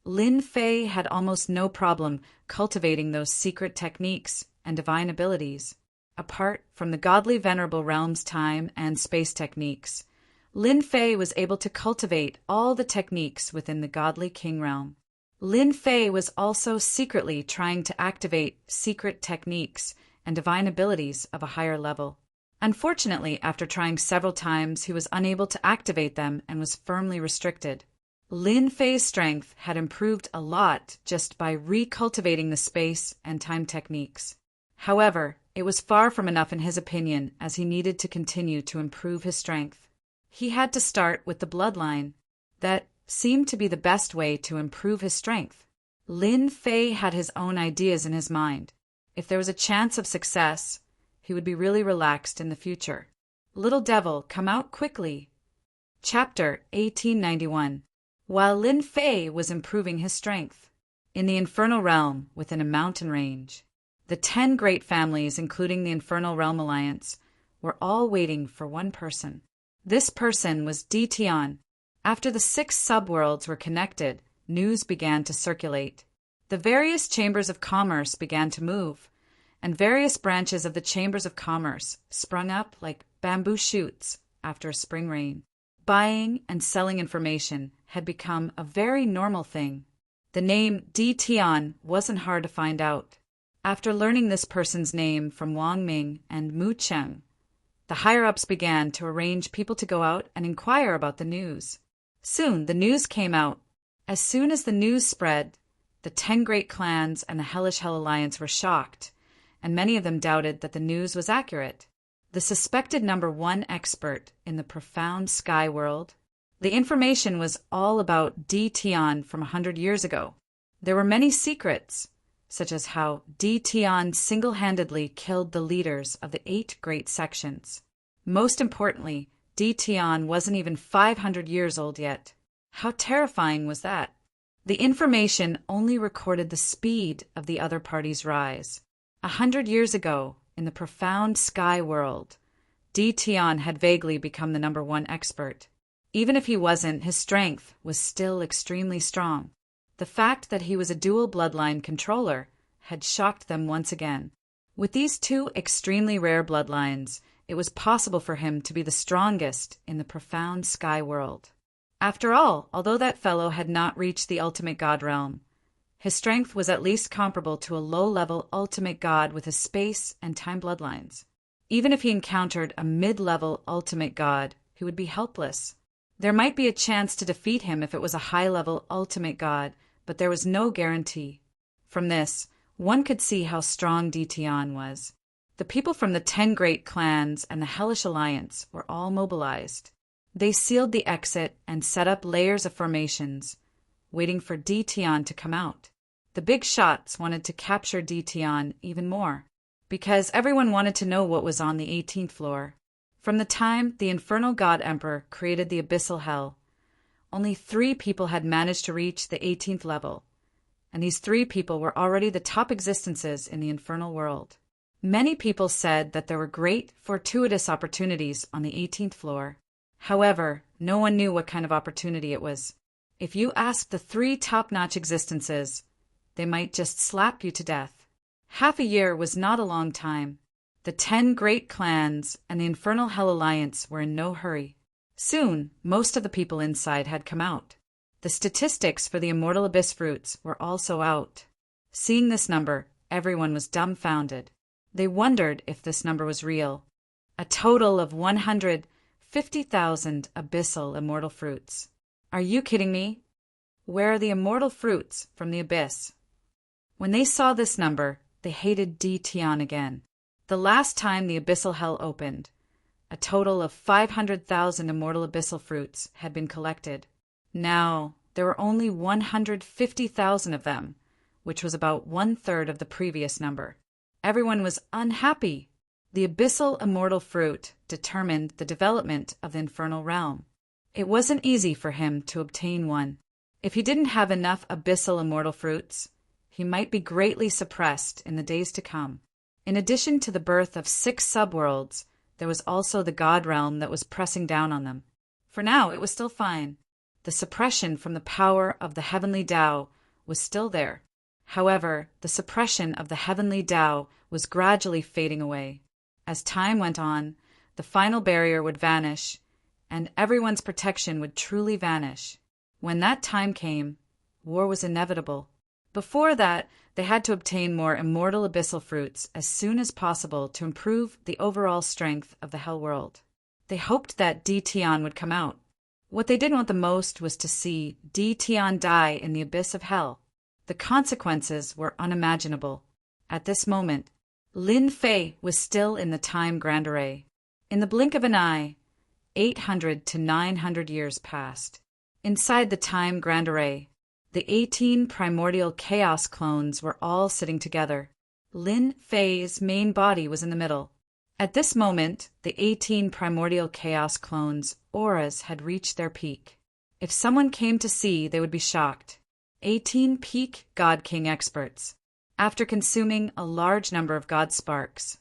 Lin Fei had almost no problem cultivating those secret techniques and divine abilities. Apart from the godly venerable realm's time and space techniques, Lin Fei was able to cultivate all the techniques within the godly king realm. Lin Fei was also secretly trying to activate secret techniques and divine abilities of a higher level. Unfortunately, after trying several times, he was unable to activate them and was firmly restricted. Lin Fei's strength had improved a lot just by recultivating the space and time techniques. However, it was far from enough in his opinion, as he needed to continue to improve his strength. He had to start with the bloodline. That seemed to be the best way to improve his strength. Lin Fei had his own ideas in his mind. If there was a chance of success, he would be really relaxed in the future. Little Devil, come out quickly. Chapter 1891. While Lin Fei was improving his strength. In the infernal realm within a mountain range, the 10 great families, including the Infernal Realm Alliance, were all waiting for one person. This person was Di Tian. After the 6 subworlds were connected, news began to circulate. The various chambers of commerce began to move, and various branches of the chambers of commerce sprung up like bamboo shoots after a spring rain. Buying and selling information had become a very normal thing. The name Di Tian wasn't hard to find out. After learning this person's name from Wang Ming and Mu Cheng, the higher-ups began to arrange people to go out and inquire about the news. Soon the news came out. As soon as the news spread, the 10 great clans and the Hellish Hell Alliance were shocked, and many of them doubted that the news was accurate. The suspected number 1 expert in the profound sky world. The information was all about Di Tian from 100 years ago. There were many secrets, such as how Di Tian single-handedly killed the leaders of the 8 great sections. Most importantly, Di Tian wasn't even 500 years old yet. How terrifying was that? The information only recorded the speed of the other party's rise. 100 years ago, in the profound sky world, Di Tian had vaguely become the number 1 expert. Even if he wasn't, his strength was still extremely strong. The fact that he was a dual bloodline controller had shocked them once again. With these 2 extremely rare bloodlines, it was possible for him to be the strongest in the profound sky world. After all, although that fellow had not reached the ultimate god realm, his strength was at least comparable to a low-level ultimate god with his space and time bloodlines. Even if he encountered a mid-level ultimate god, he would be helpless. There might be a chance to defeat him if it was a high-level ultimate god, but there was no guarantee. From this, one could see how strong Di Tian was. The people from the 10 great clans and the Hellish Alliance were all mobilized. They sealed the exit and set up layers of formations, waiting for Di Tian to come out. The big shots wanted to capture Di Tian even more, because everyone wanted to know what was on the 18th floor. From the time the Infernal God Emperor created the Abyssal Hell, only 3 people had managed to reach the 18th level, and these 3 people were already the top existences in the infernal world. Many people said that there were great fortuitous opportunities on the 18th floor. However, no one knew what kind of opportunity it was. If you asked the 3 top-notch existences, they might just slap you to death. Half a year was not a long time. The 10 great clans and the Infernal Hell Alliance were in no hurry. Soon, most of the people inside had come out. The statistics for the Immortal Abyss fruits were also out. Seeing this number, everyone was dumbfounded. They wondered if this number was real. A total of 150,000 abyssal immortal fruits. Are you kidding me? Where are the immortal fruits from the abyss? When they saw this number, they hated Tion again. The last time the abyssal hell opened, a total of 500,000 immortal abyssal fruits had been collected. Now, there were only 150,000 of them, which was about 1/3 of the previous number. Everyone was unhappy. The abyssal immortal fruit determined the development of the infernal realm. It wasn't easy for him to obtain one. If he didn't have enough abyssal immortal fruits, he might be greatly suppressed in the days to come. In addition to the birth of 6 subworlds, there was also the god realm that was pressing down on them. For now, it was still fine. The suppression from the power of the heavenly Tao was still there. However, the suppression of the heavenly Tao was gradually fading away. As time went on, the final barrier would vanish, and everyone's protection would truly vanish. When that time came, war was inevitable. Before that, they had to obtain more immortal abyssal fruits as soon as possible to improve the overall strength of the Hell World. They hoped that Tion would come out. What they didn't want the most was to see Tion die in the abyss of hell. The consequences were unimaginable. At this moment, Lin Fei was still in the time Grand Array. In the blink of an eye, 800 to 900 years passed. Inside the time Grand Array, the 18 primordial chaos clones were all sitting together. Lin Fei's main body was in the middle. At this moment, the 18 primordial chaos clones' auras had reached their peak. If someone came to see, they would be shocked. 18 peak God King experts. After consuming a large number of God sparks,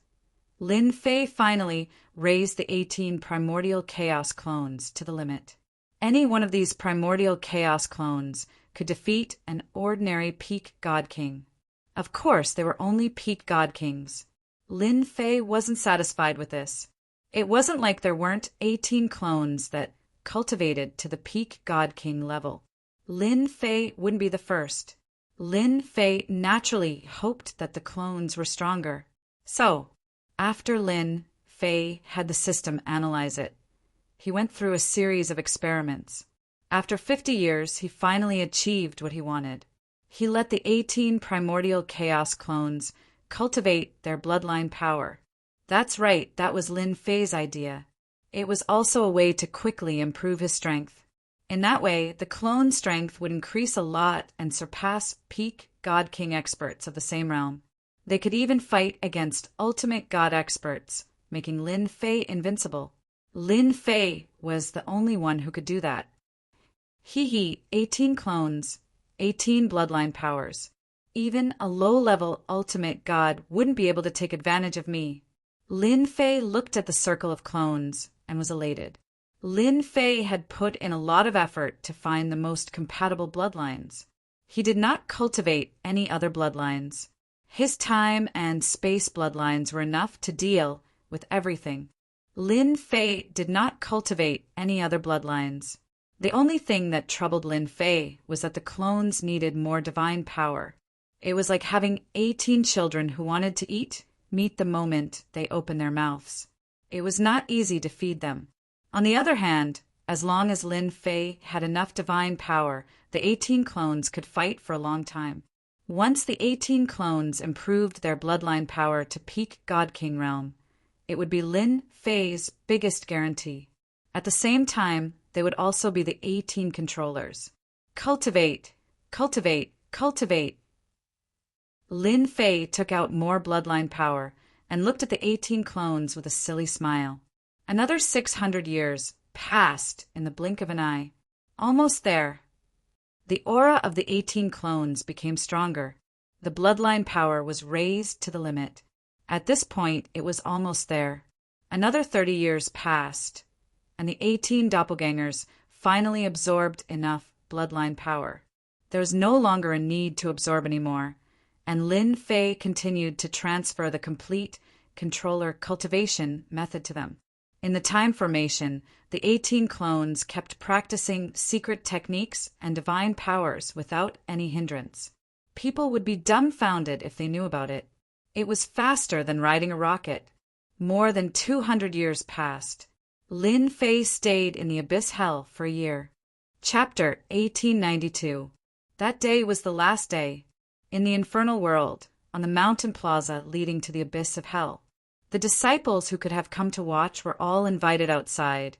Lin Fei finally raised the 18 primordial chaos clones to the limit. Any one of these primordial chaos clones could defeat an ordinary peak God King. Of course, they were only peak God Kings. Lin Fei wasn't satisfied with this. It wasn't like there weren't 18 clones that cultivated to the peak God King level. Lin Fei wouldn't be the first. Lin Fei naturally hoped that the clones were stronger. So, after Lin Fei had the system analyze it, he went through a series of experiments. After 50 years, he finally achieved what he wanted. He let the 18 primordial chaos clones cultivate their bloodline power. That's right, that was Lin Fei's idea. It was also a way to quickly improve his strength. In that way, the clone strength would increase a lot and surpass peak God King experts of the same realm. They could even fight against ultimate God experts, making Lin Fei invincible. Lin Fei was the only one who could do that. 18 clones, 18 bloodline powers. Even a low-level ultimate god wouldn't be able to take advantage of me. Lin Fei looked at the circle of clones and was elated. Lin Fei had put in a lot of effort to find the most compatible bloodlines. He did not cultivate any other bloodlines. His time and space bloodlines were enough to deal with everything. Lin Fei did not cultivate any other bloodlines. The only thing that troubled Lin Fei was that the clones needed more divine power. It was like having 18 children who wanted to eat meat the moment they opened their mouths. It was not easy to feed them. On the other hand, as long as Lin Fei had enough divine power, the 18 clones could fight for a long time. Once the 18 clones improved their bloodline power to peak God King realm, it would be Lin Fei's biggest guarantee. At the same time, they would also be the 18 controllers. Cultivate, cultivate, cultivate. Lin Fei took out more bloodline power and looked at the 18 clones with a silly smile. Another 600 years passed in the blink of an eye. Almost there. The aura of the 18 clones became stronger. The bloodline power was raised to the limit. At this point, it was almost there. Another 30 years passed, and the 18 doppelgangers finally absorbed enough bloodline power. There was no longer a need to absorb anymore, and Lin Fei continued to transfer the complete controller cultivation method to them. In the time formation, the 18 clones kept practicing secret techniques and divine powers without any hindrance. People would be dumbfounded if they knew about it. It was faster than riding a rocket. More than 200 years passed. Lin Fei stayed in the abyss hell for a year. Chapter 1892. That day was the last day. In the infernal world, on the mountain plaza leading to the abyss of hell, the disciples who could have come to watch were all invited outside,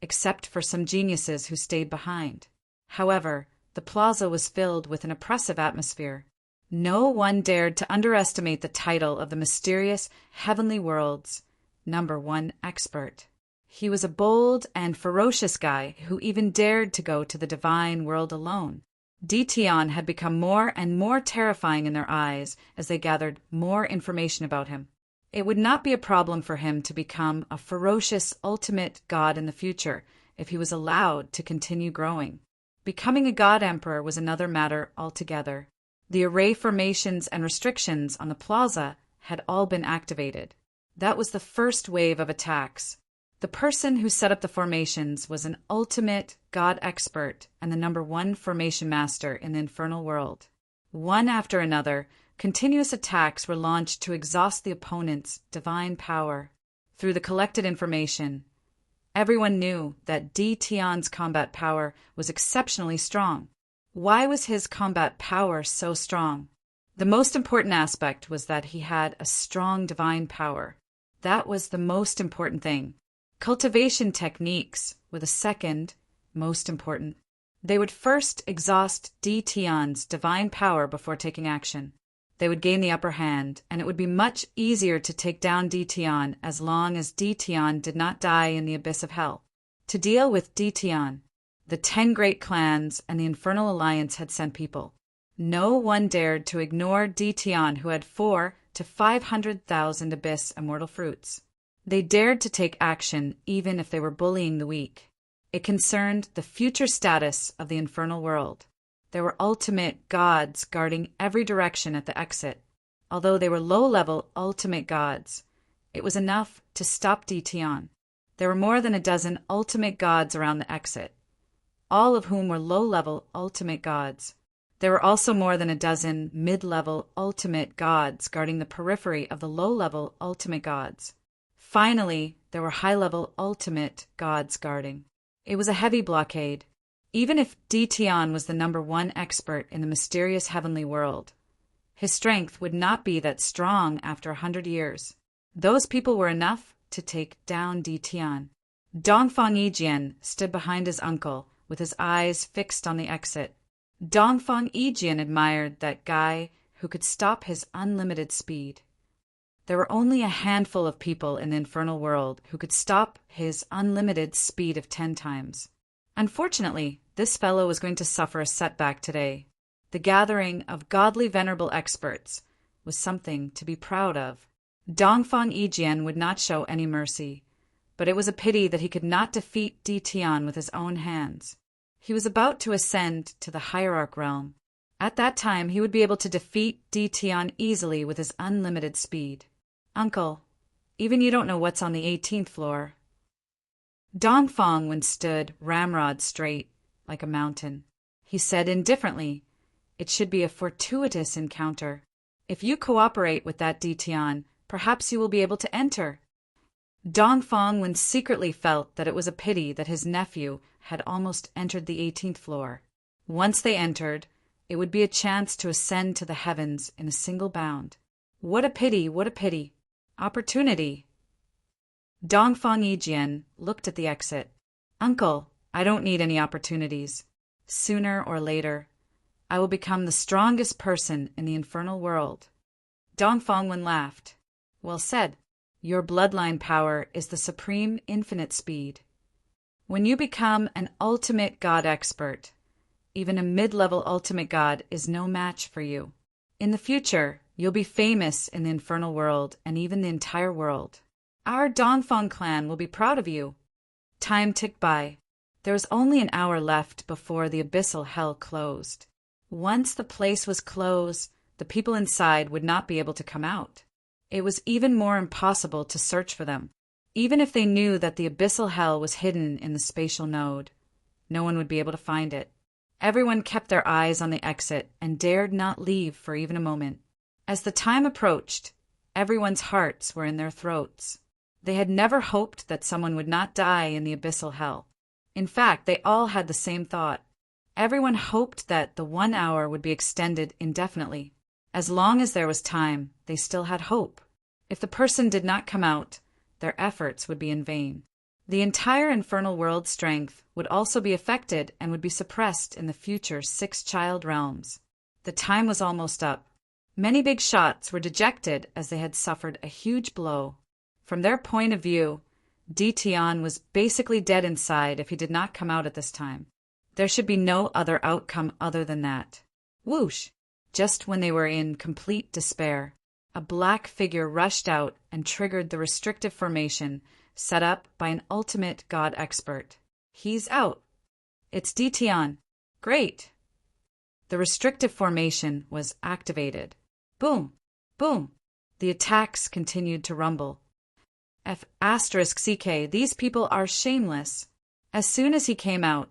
except for some geniuses who stayed behind. However, the plaza was filled with an oppressive atmosphere. No one dared to underestimate the title of the mysterious heavenly world's #1 expert. He was a bold and ferocious guy who even dared to go to the divine world alone. Dition had become more and more terrifying in their eyes as they gathered more information about him. It would not be a problem for him to become a ferocious ultimate god in the future if he was allowed to continue growing. Becoming a god emperor was another matter altogether. The array formations and restrictions on the plaza had all been activated. That was the first wave of attacks. The person who set up the formations was an ultimate god expert and the #1 formation master in the infernal world. One after another, continuous attacks were launched to exhaust the opponent's divine power. Through the collected information, everyone knew that Tion's combat power was exceptionally strong. Why was his combat power so strong? The most important aspect was that he had a strong divine power. That was the most important thing. Cultivation techniques were the second most important. They would first exhaust Tion's divine power before taking action. They would gain the upper hand, and it would be much easier to take down Tion as long as Tion did not die in the abyss of hell. To deal with Tion, the 10 great clans and the Infernal Alliance had sent people. No one dared to ignore Tion, who had 4 to 500,000 abyss immortal fruits. They dared to take action even if they were bullying the weak. It concerned the future status of the infernal world. There were ultimate gods guarding every direction at the exit. Although they were low-level ultimate gods, it was enough to stop Tion. There were more than a dozen ultimate gods around the exit, all of whom were low-level ultimate gods. There were also more than a dozen mid-level ultimate gods guarding the periphery of the low-level ultimate gods. Finally, there were high-level ultimate gods guarding. It was a heavy blockade. Even if Tion was the #1 expert in the mysterious heavenly world, his strength would not be that strong after 100 years. Those people were enough to take down Tion. Dongfang Yijian stood behind his uncle with his eyes fixed on the exit. Dongfang Yijian admired that guy who could stop his unlimited speed. There were only a handful of people in the infernal world who could stop his unlimited speed of 10 times. Unfortunately, this fellow was going to suffer a setback today. The gathering of godly venerable experts was something to be proud of. Dongfang Yijian would not show any mercy, but it was a pity that he could not defeat Tion with his own hands. He was about to ascend to the hierarch realm. At that time, he would be able to defeat Tion easily with his unlimited speed. Uncle, even you don't know what's on the 18th floor. Dongfang Wen stood ramrod straight, like a mountain. He said indifferently, "It should be a fortuitous encounter. If you cooperate with that Tion, perhaps you will be able to enter." Dongfang Wen secretly felt that it was a pity that his nephew had almost entered the 18th floor. Once they entered, it would be a chance to ascend to the heavens in a single bound. What a pity, what a pity. Opportunity. Dongfang Yijian looked at the exit. "Uncle, I don't need any opportunities. Sooner or later, I will become the strongest person in the infernal world." Dongfang Wen laughed. "Well said. Your bloodline power is the supreme infinite speed. When you become an ultimate god expert, even a mid-level ultimate god is no match for you. In the future, you'll be famous in the infernal world and even the entire world. Our Dongfang clan will be proud of you." Time ticked by. There was only an hour left before the abyssal hell closed. Once the place was closed, the people inside would not be able to come out. It was even more impossible to search for them. Even if they knew that the abyssal hell was hidden in the spatial node, no one would be able to find it. Everyone kept their eyes on the exit and dared not leave for even a moment. As the time approached, everyone's hearts were in their throats. They had never hoped that someone would not die in the abyssal hell. In fact, they all had the same thought. Everyone hoped that the 1 hour would be extended indefinitely. As long as there was time, they still had hope. If the person did not come out, their efforts would be in vain. The entire infernal world's strength would also be affected and would be suppressed in the future 6 child realms. The time was almost up. Many big shots were dejected as they had suffered a huge blow. From their point of view, Dition was basically dead inside if he did not come out at this time. There should be no other outcome other than that. Whoosh! Just when they were in complete despair, a black figure rushed out and triggered the restrictive formation set up by an ultimate god expert. He's out. It's Dition. Great. The restrictive formation was activated. Boom! Boom! The attacks continued to rumble. F***CK, these people are shameless. As soon as he came out,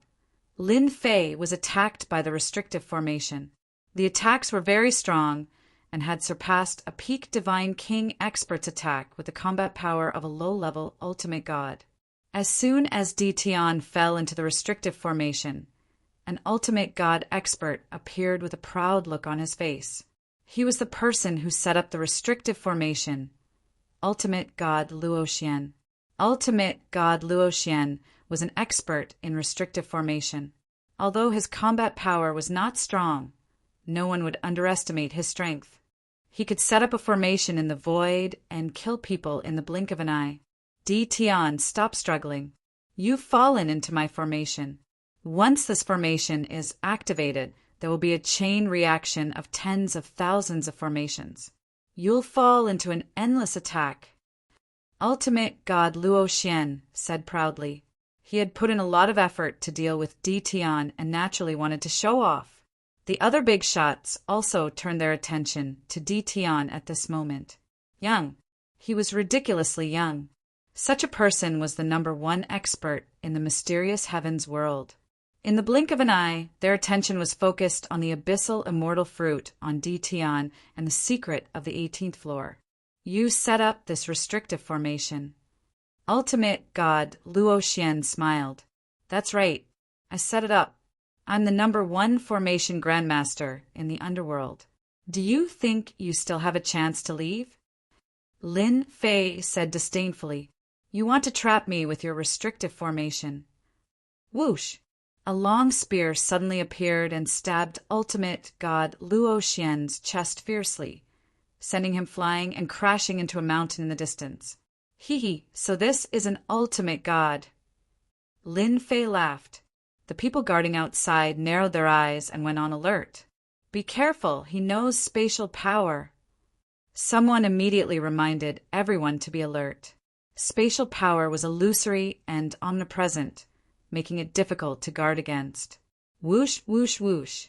Lin Fei was attacked by the restrictive formation. The attacks were very strong and had surpassed a peak Divine King expert's attack with the combat power of a low-level ultimate god. As soon as Dition fell into the restrictive formation, an ultimate god expert appeared with a proud look on his face. He was the person who set up the restrictive formation, Ultimate God Luoxian. Ultimate God Luoxian was an expert in restrictive formation. Although his combat power was not strong, no one would underestimate his strength. He could set up a formation in the void and kill people in the blink of an eye. Dition, stop struggling. You've fallen into my formation. Once this formation is activated, there will be a chain reaction of tens of thousands of formations. You'll fall into an endless attack. Ultimate God Luoxian said proudly. He had put in a lot of effort to deal with Dition and naturally wanted to show off. The other big shots also turned their attention to Dition at this moment. Young. He was ridiculously young. Such a person was the #1 expert in the mysterious heavens world. In the blink of an eye, their attention was focused on the abyssal immortal fruit on Dition and the secret of the 18th floor. You set up this restrictive formation. Ultimate God Luoxian smiled. That's right. I set it up. I'm the #1 formation grandmaster in the underworld. Do you think you still have a chance to leave? Lin Fei said disdainfully. You want to trap me with your restrictive formation. Whoosh! A long spear suddenly appeared and stabbed Ultimate God Luoxian's chest fiercely, sending him flying and crashing into a mountain in the distance. Hee, so this is an ultimate god. Lin Fei laughed. The people guarding outside narrowed their eyes and went on alert. Be careful, he knows spatial power. Someone immediately reminded everyone to be alert. Spatial power was illusory and omnipresent, making it difficult to guard against. Whoosh, whoosh, whoosh.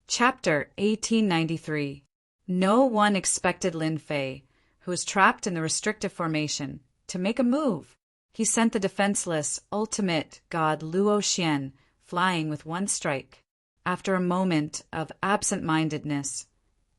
Chapter 1893. No one expected Lin Fei, who was trapped in the restrictive formation, to make a move. He sent the defenseless ultimate god Luoxian flying with one strike. After a moment of absent-mindedness,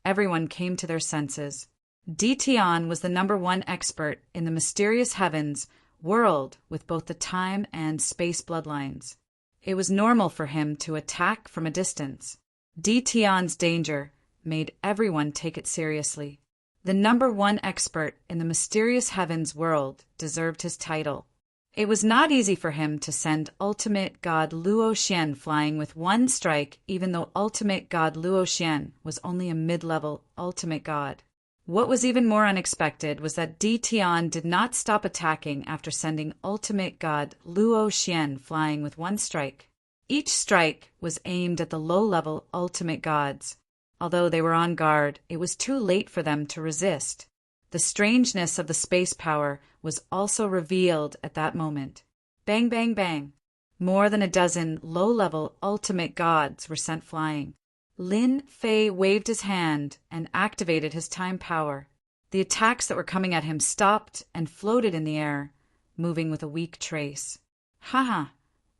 everyone came to their senses. Dition was the #1 expert in the mysterious heavens world with both the time and space bloodlines. It was normal for him to attack from a distance. Dition's danger made everyone take it seriously. The #1 expert in the mysterious heavens world deserved his title. It was not easy for him to send Ultimate God Luoxian flying with one strike, even though Ultimate God Luoxian was only a mid-level ultimate god. What was even more unexpected was that Dition did not stop attacking after sending Ultimate God Luoxian flying with one strike. Each strike was aimed at the low-level ultimate gods. Although they were on guard, it was too late for them to resist. The strangeness of the space power was also revealed at that moment. Bang, bang, bang. More than a dozen low-level ultimate gods were sent flying. Lin Fei waved his hand and activated his time power. The attacks that were coming at him stopped and floated in the air, moving with a weak trace. Haha,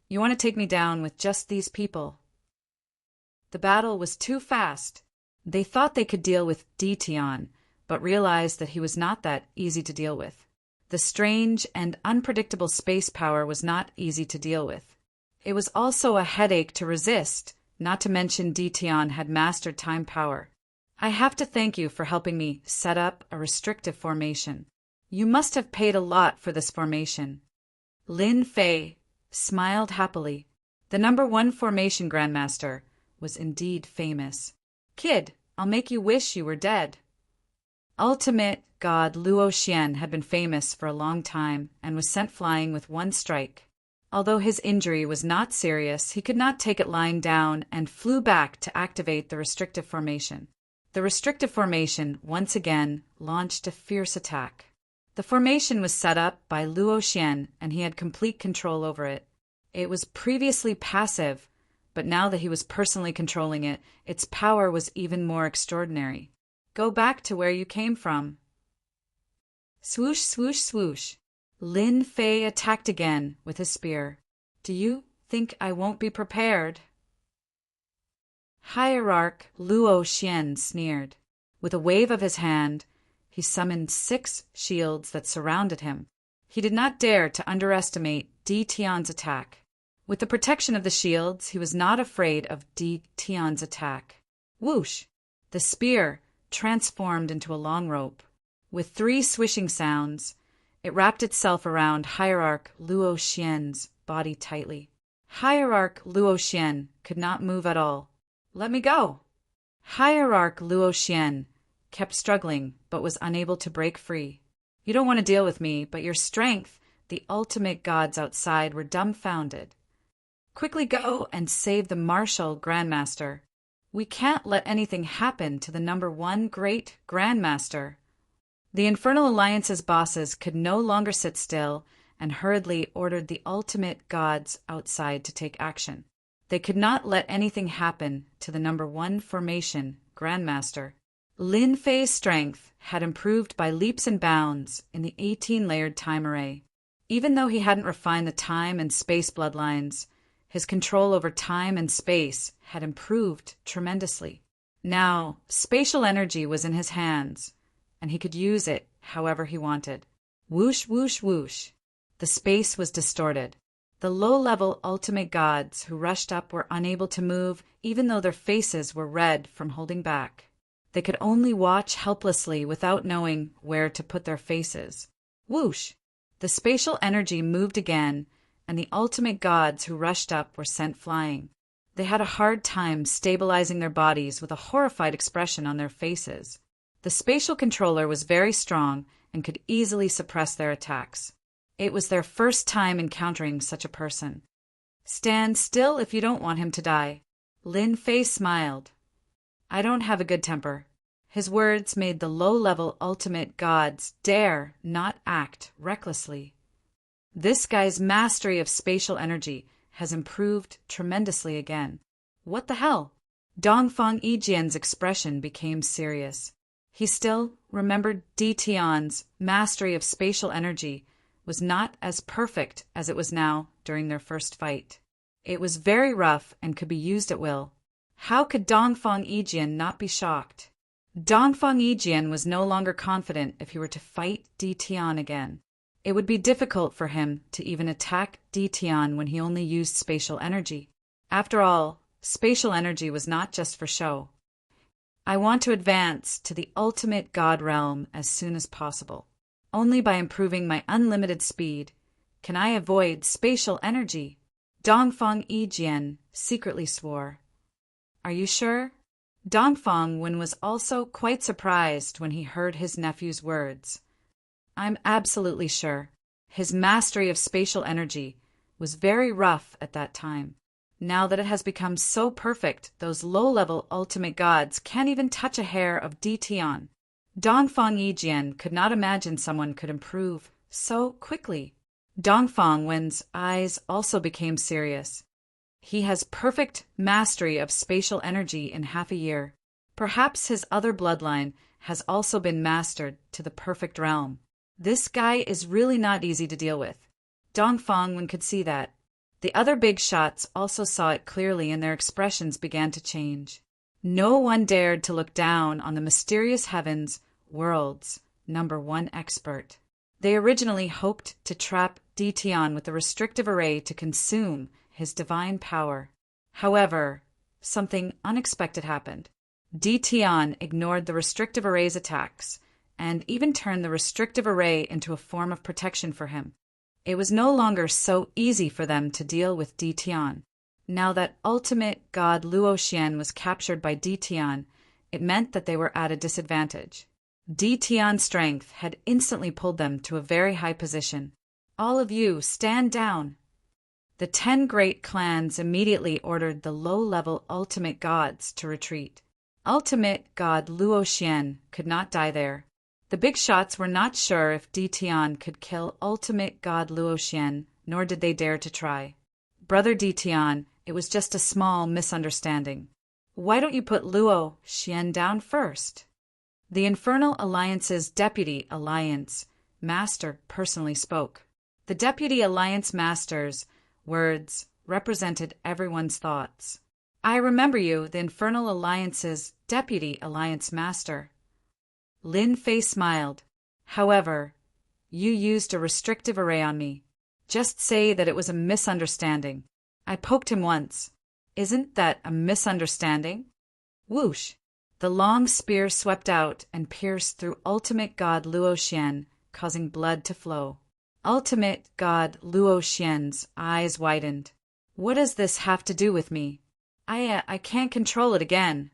you want to take me down with just these people? The battle was too fast. They thought they could deal with Dition, but realized that he was not that easy to deal with. The strange and unpredictable space power was not easy to deal with. It was also a headache to resist, not to mention Dition had mastered time power. I have to thank you for helping me set up a restrictive formation. You must have paid a lot for this formation. Lin Fei smiled happily. The number 1 formation grandmaster was indeed famous. Kid, I'll make you wish you were dead. Ultimate god Luo Xian had been famous for a long time and was sent flying with 1 strike. Although his injury was not serious, he could not take it lying down and flew back to activate the restrictive formation. The restrictive formation once again launched a fierce attack. The formation was set up by Luo Xian and he had complete control over it. It was previously passive, but now that he was personally controlling it, its power was even more extraordinary. Go back to where you came from. Swoosh, swoosh, swoosh. Lin Fei attacked again with his spear. Do you think I won't be prepared? Hierarch Luo Xian sneered. With a wave of his hand, he summoned 6 shields that surrounded him. He did not dare to underestimate Dition's attack. With the protection of the shields, he was not afraid of Dition's attack. Whoosh! The spear transformed into a long rope. With 3 swishing sounds, it wrapped itself around Hierarch Luo Xian's body tightly. Hierarch Luo Xian could not move at all. Let me go! Hierarch Luo Xian kept struggling but was unable to break free. You don't want to deal with me, but your strength, the ultimate gods outside were dumbfounded. Quickly go and save the martial grandmaster. We can't let anything happen to the number 1 great grandmaster. The Infernal Alliance's bosses could no longer sit still and hurriedly ordered the ultimate gods outside to take action. They could not let anything happen to the number 1 formation grandmaster. Lin Fei's strength had improved by leaps and bounds in the 18-layered time array. Even though he hadn't refined the time and space bloodlines, his control over time and space had improved tremendously. Now, spatial energy was in his hands, and he could use it however he wanted. Whoosh, whoosh, whoosh. The space was distorted. The low-level ultimate gods who rushed up were unable to move, even though their faces were red from holding back. They could only watch helplessly without knowing where to put their faces. Whoosh! The spatial energy moved again, and the ultimate gods who rushed up were sent flying. They had a hard time stabilizing their bodies with a horrified expression on their faces. The spatial controller was very strong and could easily suppress their attacks. It was their first time encountering such a person. Stand still if you don't want him to die. Lin Fei smiled. I don't have a good temper. His words made the low-level ultimate gods dare not act recklessly. This guy's mastery of spatial energy has improved tremendously again. What the hell? Dongfang Yijian's expression became serious. He still remembered Dition's mastery of spatial energy was not as perfect as it was now during their first fight. It was very rough and could be used at will. How could Dongfang Yijian not be shocked? Dongfang Yijian was no longer confident if he were to fight Dition again. It would be difficult for him to even attack Dition when he only used spatial energy. After all, spatial energy was not just for show. I want to advance to the ultimate god realm as soon as possible. Only by improving my unlimited speed can I avoid spatial energy. Dongfang Yijian secretly swore. Are you sure? Dongfang Wen was also quite surprised when he heard his nephew's words. I'm absolutely sure. His mastery of spatial energy was very rough at that time. Now that it has become so perfect, those low-level ultimate gods can't even touch a hair of Dition. Dongfang Yijian could not imagine someone could improve so quickly. Dongfang Wen's eyes also became serious. He has perfect mastery of spatial energy in half a year. Perhaps his other bloodline has also been mastered to the perfect realm. This guy is really not easy to deal with. Dongfang could see that. The other big shots also saw it clearly, and their expressions began to change. No one dared to look down on the mysterious heavens, world's #1 expert. They originally hoped to trap Ditian with the restrictive array to consume his divine power. However, something unexpected happened. Ditian ignored the restrictive array's attacks, and even turned the restrictive array into a form of protection for him. It was no longer so easy for them to deal with Ditian. Now that ultimate god Luoxian was captured by Ditian, it meant that they were at a disadvantage. Ditian's strength had instantly pulled them to a very high position. All of you, stand down! The 10 great clans immediately ordered the low-level ultimate gods to retreat. Ultimate god Luoxian could not die there. The big shots were not sure if Ditian could kill ultimate god Luoxian, nor did they dare to try. Brother Ditian, it was just a small misunderstanding. Why don't you put Luoxian down first? The Infernal Alliance's Deputy Alliance Master personally spoke. The Deputy Alliance Master's words represented everyone's thoughts. I remember you, the Infernal Alliance's Deputy Alliance Master. Lin Fei smiled. However, you used a restrictive array on me. Just say that it was a misunderstanding. I poked him once. Isn't that a misunderstanding? Whoosh! The long spear swept out and pierced through ultimate god Luoxian, causing blood to flow. Ultimate god Luoxian's eyes widened. What does this have to do with me? I can't control it again.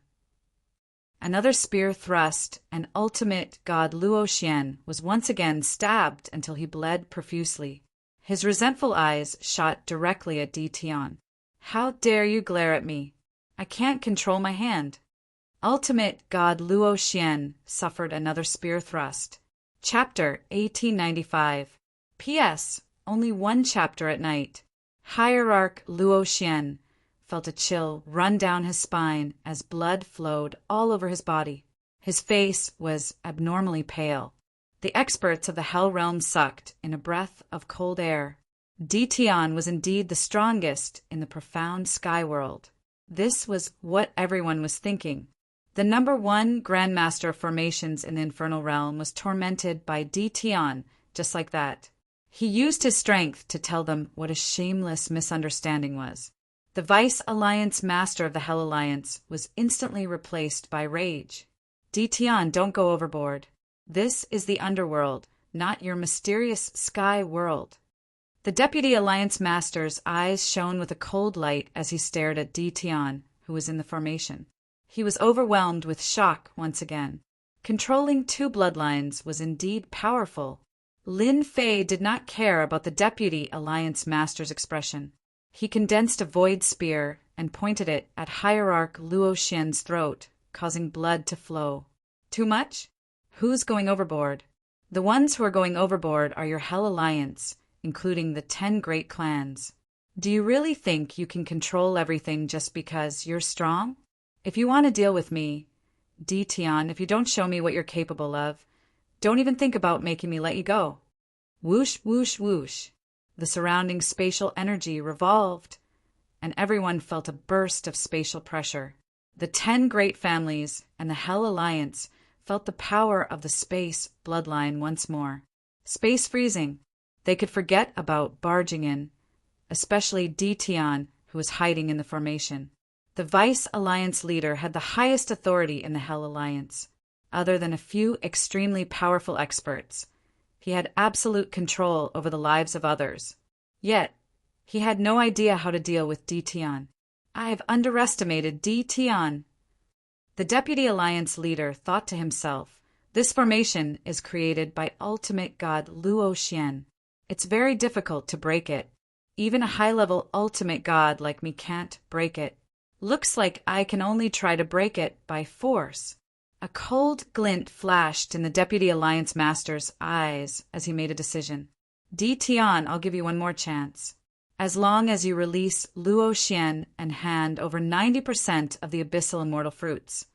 Another spear thrust, and ultimate god Luoxian was once again stabbed until he bled profusely. His resentful eyes shot directly at Ditian. How dare you glare at me? I can't control my hand. Ultimate god Luoxian suffered another spear thrust. Chapter 1895. P.S. Only one chapter at night. Hierarch Luoxian felt a chill run down his spine as blood flowed all over his body. His face was abnormally pale. The experts of the Hell Realm sucked in a breath of cold air. Ditian was indeed the strongest in the profound sky world. This was what everyone was thinking. The #1 Grandmaster of Formations in the Infernal Realm was tormented by Ditian just like that. He used his strength to tell them what a shameless misunderstanding was. The Vice Alliance Master of the Hell Alliance was instantly replaced by rage. Ditian, don't go overboard. This is the underworld, not your mysterious sky world. The Deputy Alliance Master's eyes shone with a cold light as he stared at Ditian, who was in the formation. He was overwhelmed with shock once again. Controlling 2 bloodlines was indeed powerful. Lin Fei did not care about the Deputy Alliance Master's expression. He condensed a void spear and pointed it at Hierarch Luoxian's throat, causing blood to flow. Too much? Who's going overboard? The ones who are going overboard are your Hell Alliance, including the 10 great clans. Do you really think you can control everything just because you're strong? If you want to deal with me, Ditian, if you don't show me what you're capable of, don't even think about making me let you go. Whoosh, whoosh, whoosh. The surrounding spatial energy revolved, and everyone felt a burst of spatial pressure. The 10 great families and the Hell Alliance felt the power of the space bloodline once more. Space freezing. They could forget about barging in, especially Ditian, who was hiding in the formation. The Vice Alliance leader had the highest authority in the Hell Alliance, other than a few extremely powerful experts. He had absolute control over the lives of others. Yet, he had no idea how to deal with Ditian. I have underestimated Ditian. The Deputy Alliance leader thought to himself, this formation is created by ultimate god Luoxian. It's very difficult to break it. Even a high-level ultimate god like me can't break it. Looks like I can only try to break it by force. A cold glint flashed in the Deputy Alliance Master's eyes as he made a decision. Ditian, I'll give you one more chance. As long as you release Luoxian and hand over 90% of the abyssal immortal fruits,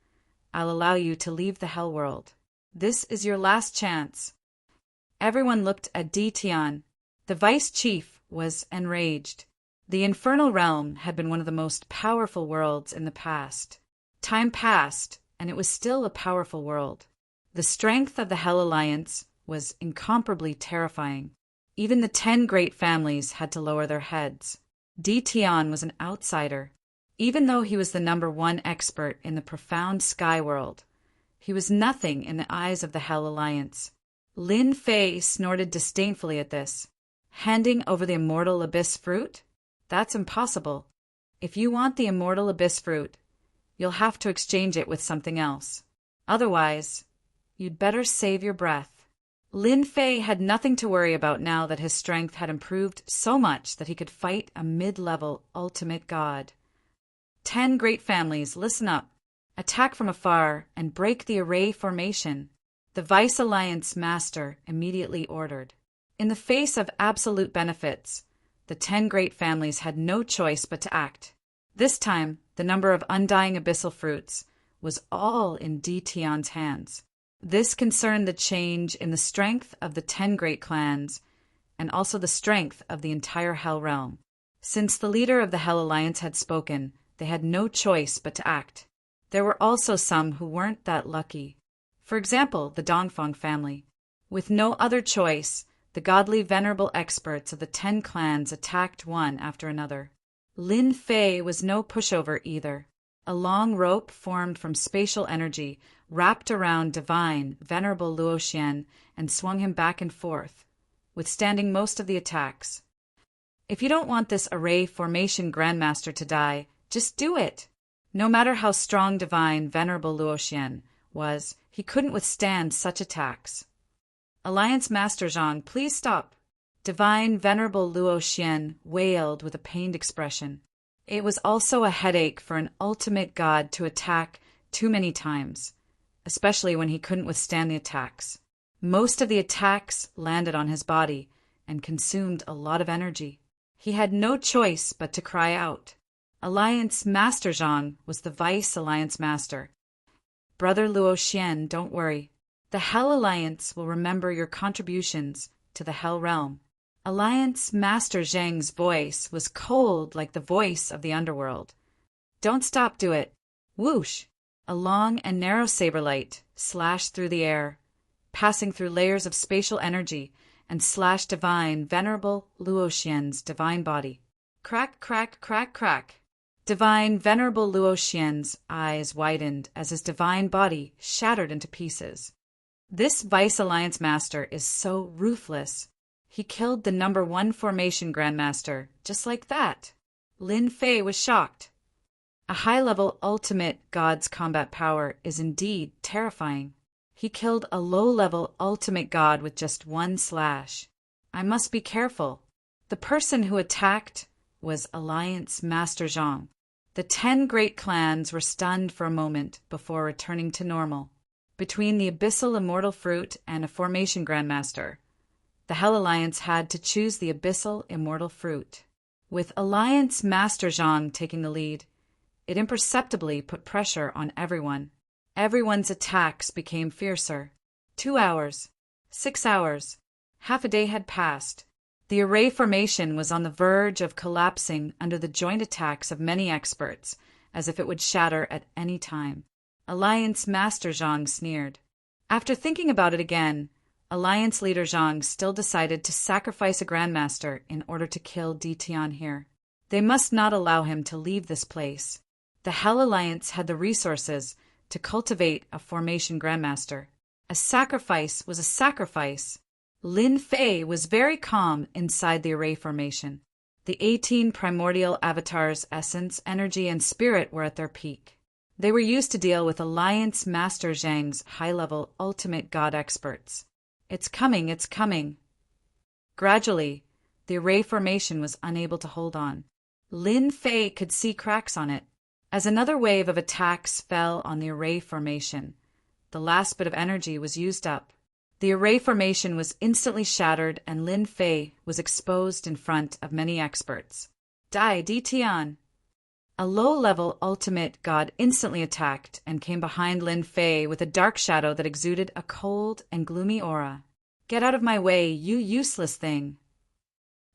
I'll allow you to leave the Hell World. This is your last chance. Everyone looked at Di Tian. The vice chief was enraged. The infernal realm had been one of the most powerful worlds in the past. Time passed, and it was still a powerful world. The strength of the Hell Alliance was incomparably terrifying. Even the 10 great families had to lower their heads. Di Tian was an outsider. Even though he was the #1 expert in the profound sky world, he was nothing in the eyes of the Hell Alliance. Lin Fei snorted disdainfully at this. Handing over the immortal abyss fruit? That's impossible. If you want the immortal abyss fruit, you'll have to exchange it with something else. Otherwise, you'd better save your breath. Lin Fei had nothing to worry about now that his strength had improved so much that he could fight a mid-level ultimate god. 10 great families, listen up. Attack from afar and break the array formation, the Vice Alliance Master immediately ordered. In the face of absolute benefits, the 10 great families had no choice but to act. This time, the number of undying abyssal fruits was all in Di Tian's hands. This concerned the change in the strength of the 10 great clans, and also the strength of the entire Hell realm. Since the leader of the Hell Alliance had spoken, they had no choice but to act. There were also some who weren't that lucky. For example, the Dongfang family. With no other choice, the godly venerable experts of the 10 clans attacked one after another. Lin Fei was no pushover either. A long rope formed from spatial energy wrapped around divine, venerable Luoxian and swung him back and forth, withstanding most of the attacks. If you don't want this array formation grandmaster to die, just do it. No matter how strong divine, venerable Luoxian was, he couldn't withstand such attacks. Alliance Master Zhang, please stop. Divine, venerable Luoxian wailed with a pained expression. It was also a headache for an ultimate god to attack too many times, especially when he couldn't withstand the attacks. Most of the attacks landed on his body and consumed a lot of energy. He had no choice but to cry out. Alliance Master Zhang was the Vice Alliance Master. Brother Luoxian, don't worry. The Hell Alliance will remember your contributions to the Hell Realm. Alliance Master Zhang's voice was cold like the voice of the underworld. Don't stop, do it. Whoosh! A long and narrow saber light slashed through the air, passing through layers of spatial energy, and slashed divine, venerable Luoxian's divine body. Crack, crack, crack, crack. Divine, venerable Luoxian's eyes widened as his divine body shattered into pieces. This Vice Alliance Master is so ruthless. He killed the #1 formation grandmaster, just like that. Lin Fei was shocked. A high-level ultimate god's combat power is indeed terrifying. He killed a low-level ultimate god with just one slash. I must be careful. The person who attacked was Alliance Master Zhang. The 10 great clans were stunned for a moment before returning to normal. Between the abyssal immortal fruit and a formation grandmaster, the Hell Alliance had to choose the abyssal immortal fruit. With Alliance Master Zhang taking the lead, it imperceptibly put pressure on everyone. Everyone's attacks became fiercer. 2 hours, 6 hours, half a day had passed. The array formation was on the verge of collapsing under the joint attacks of many experts, as if it would shatter at any time. Alliance Master Zhang sneered. After thinking about it again, Alliance Leader Zhang still decided to sacrifice a Grandmaster in order to kill Di Tian here. They must not allow him to leave this place. The Hell Alliance had the resources to cultivate a formation Grandmaster. A sacrifice was a sacrifice. Lin Fei was very calm inside the array formation. The 18 primordial avatars' essence, energy, and spirit were at their peak. They were used to deal with Alliance Master Zhang's high-level ultimate god experts. It's coming, it's coming. Gradually, the array formation was unable to hold on. Lin Fei could see cracks on it. As another wave of attacks fell on the array formation, the last bit of energy was used up. The array formation was instantly shattered and Lin Fei was exposed in front of many experts. Die, Di Tian! A low-level ultimate god instantly attacked and came behind Lin Fei with a dark shadow that exuded a cold and gloomy aura. Get out of my way, you useless thing.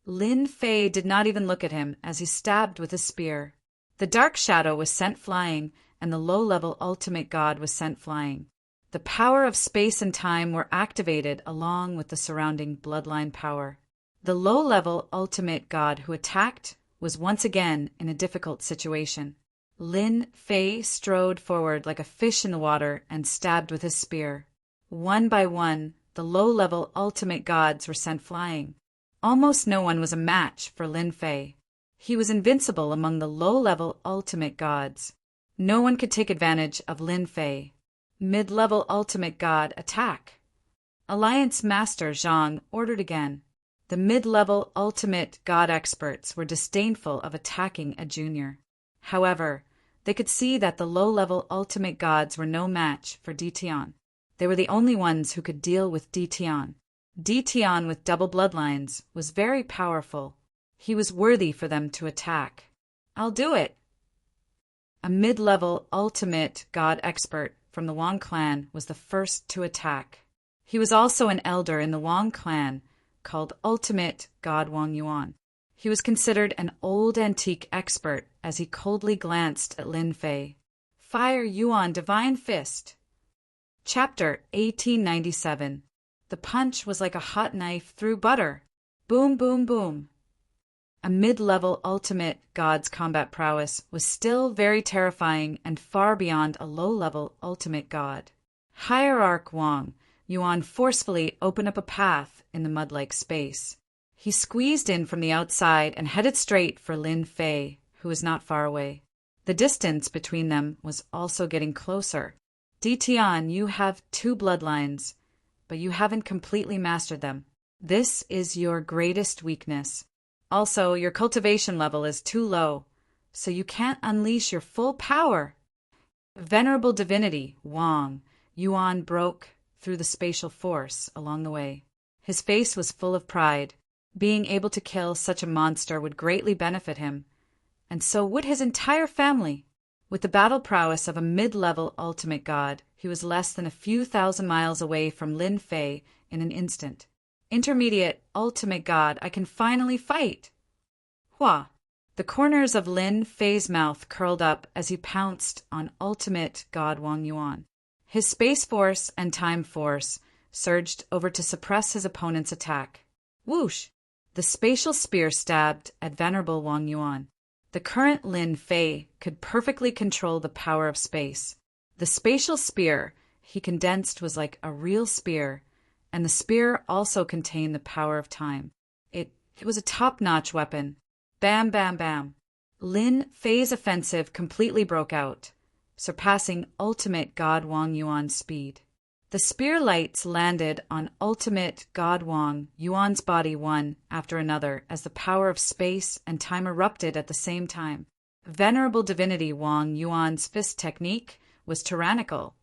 Lin Fei did not even look at him as he stabbed with his spear. The dark shadow was sent flying, and the low-level ultimate god was sent flying. The power of space and time were activated along with the surrounding bloodline power. The low-level ultimate god who attacked was once again in a difficult situation. Lin Fei strode forward like a fish in the water and stabbed with his spear. One by one, the low-level ultimate gods were sent flying. Almost no one was a match for Lin Fei. He was invincible among the low-level ultimate gods. No one could take advantage of Lin Fei. Mid-level ultimate god, attack. Alliance Master Zhang ordered again. The mid-level ultimate god experts were disdainful of attacking a junior. However, they could see that the low-level ultimate gods were no match for Ditian. They were the only ones who could deal with Ditian. Ditian with double bloodlines was very powerful. He was worthy for them to attack. I'll do it. A mid-level ultimate god expert from the Wang clan was the first to attack. He was also an elder in the Wang clan called Ultimate God Wang Yuan. He was considered an old antique expert as he coldly glanced at Lin Fei. Fire Yuan Divine Fist. Chapter 1897. The punch was like a hot knife through butter. Boom, boom, boom. A mid-level ultimate god's combat prowess was still very terrifying and far beyond a low-level ultimate god. Hierarch Wang Yuan forcefully opened up a path in the mud-like space. He squeezed in from the outside and headed straight for Lin Fei, who was not far away. The distance between them was also getting closer. Ditian, you have 2 bloodlines, but you haven't completely mastered them. This is your greatest weakness. Also, your cultivation level is too low, so you can't unleash your full power. Venerable divinity, Wang Yuan broke through the spatial force along the way. His face was full of pride. Being able to kill such a monster would greatly benefit him, and so would his entire family. With the battle prowess of a mid-level ultimate god, he was less than a few thousand miles away from Lin Fei in an instant. Intermediate ultimate god, I can finally fight! Hua! The corners of Lin Fei's mouth curled up as he pounced on ultimate god Wang Yuan. His space force and time force surged over to suppress his opponent's attack. Whoosh! The spatial spear stabbed at venerable Wang Yuan. The current Lin Fei could perfectly control the power of space. The spatial spear he condensed was like a real spear, and the spear also contained the power of time. It was a top-notch weapon. Bam, bam, bam. Lin Fei's offensive completely broke out, surpassing ultimate God Wang Yuan's speed. The spear lights landed on ultimate God Wang Yuan's body one after another as the power of space and time erupted at the same time. Venerable divinity Wang Yuan's fist technique was tyrannical,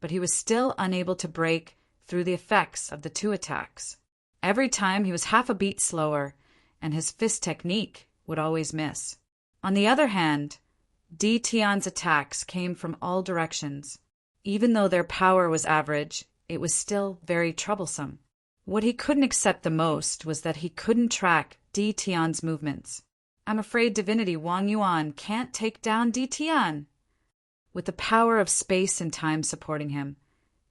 but he was still unable to break through the effects of the 2 attacks. Every time he was half a beat slower, and his fist technique would always miss. On the other hand, Ditian's attacks came from all directions. Even though their power was average, it was still very troublesome. What he couldn't accept the most was that he couldn't track Ditian's movements. I'm afraid divinity Wang Yuan can't take down Ditian. With the power of space and time supporting him,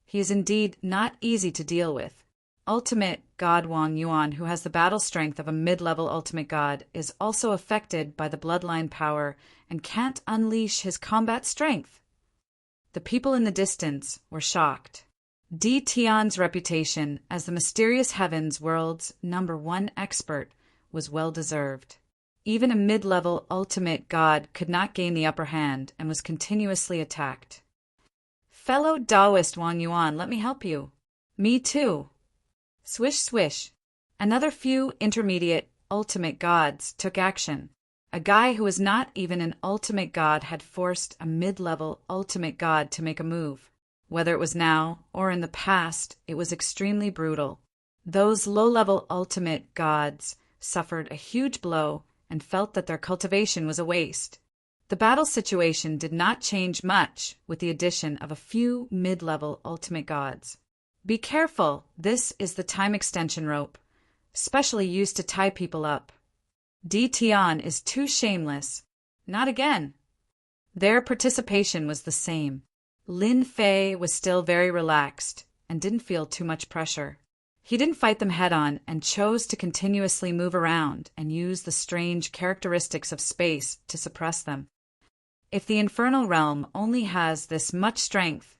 he is indeed not easy to deal with. Ultimate God Wang Yuan, who has the battle strength of a mid-level ultimate god, is also affected by the bloodline power and can't unleash his combat strength. The people in the distance were shocked. Ditian's reputation as the mysterious heavens world's #1 expert was well-deserved. Even a mid-level ultimate god could not gain the upper hand and was continuously attacked. Fellow Taoist Wang Yuan, let me help you. Me too. Swish, swish. Another few intermediate ultimate gods took action. A guy who was not even an ultimate god had forced a mid-level ultimate god to make a move. Whether it was now or in the past, it was extremely brutal. Those low-level ultimate gods suffered a huge blow and felt that their cultivation was a waste. The battle situation did not change much with the addition of a few mid-level ultimate gods. Be careful, this is the time extension rope, specially used to tie people up. Tian is too shameless. Not again. Their participation was the same. Lin Fei was still very relaxed and didn't feel too much pressure. He didn't fight them head-on and chose to continuously move around and use the strange characteristics of space to suppress them. If the infernal realm only has this much strength,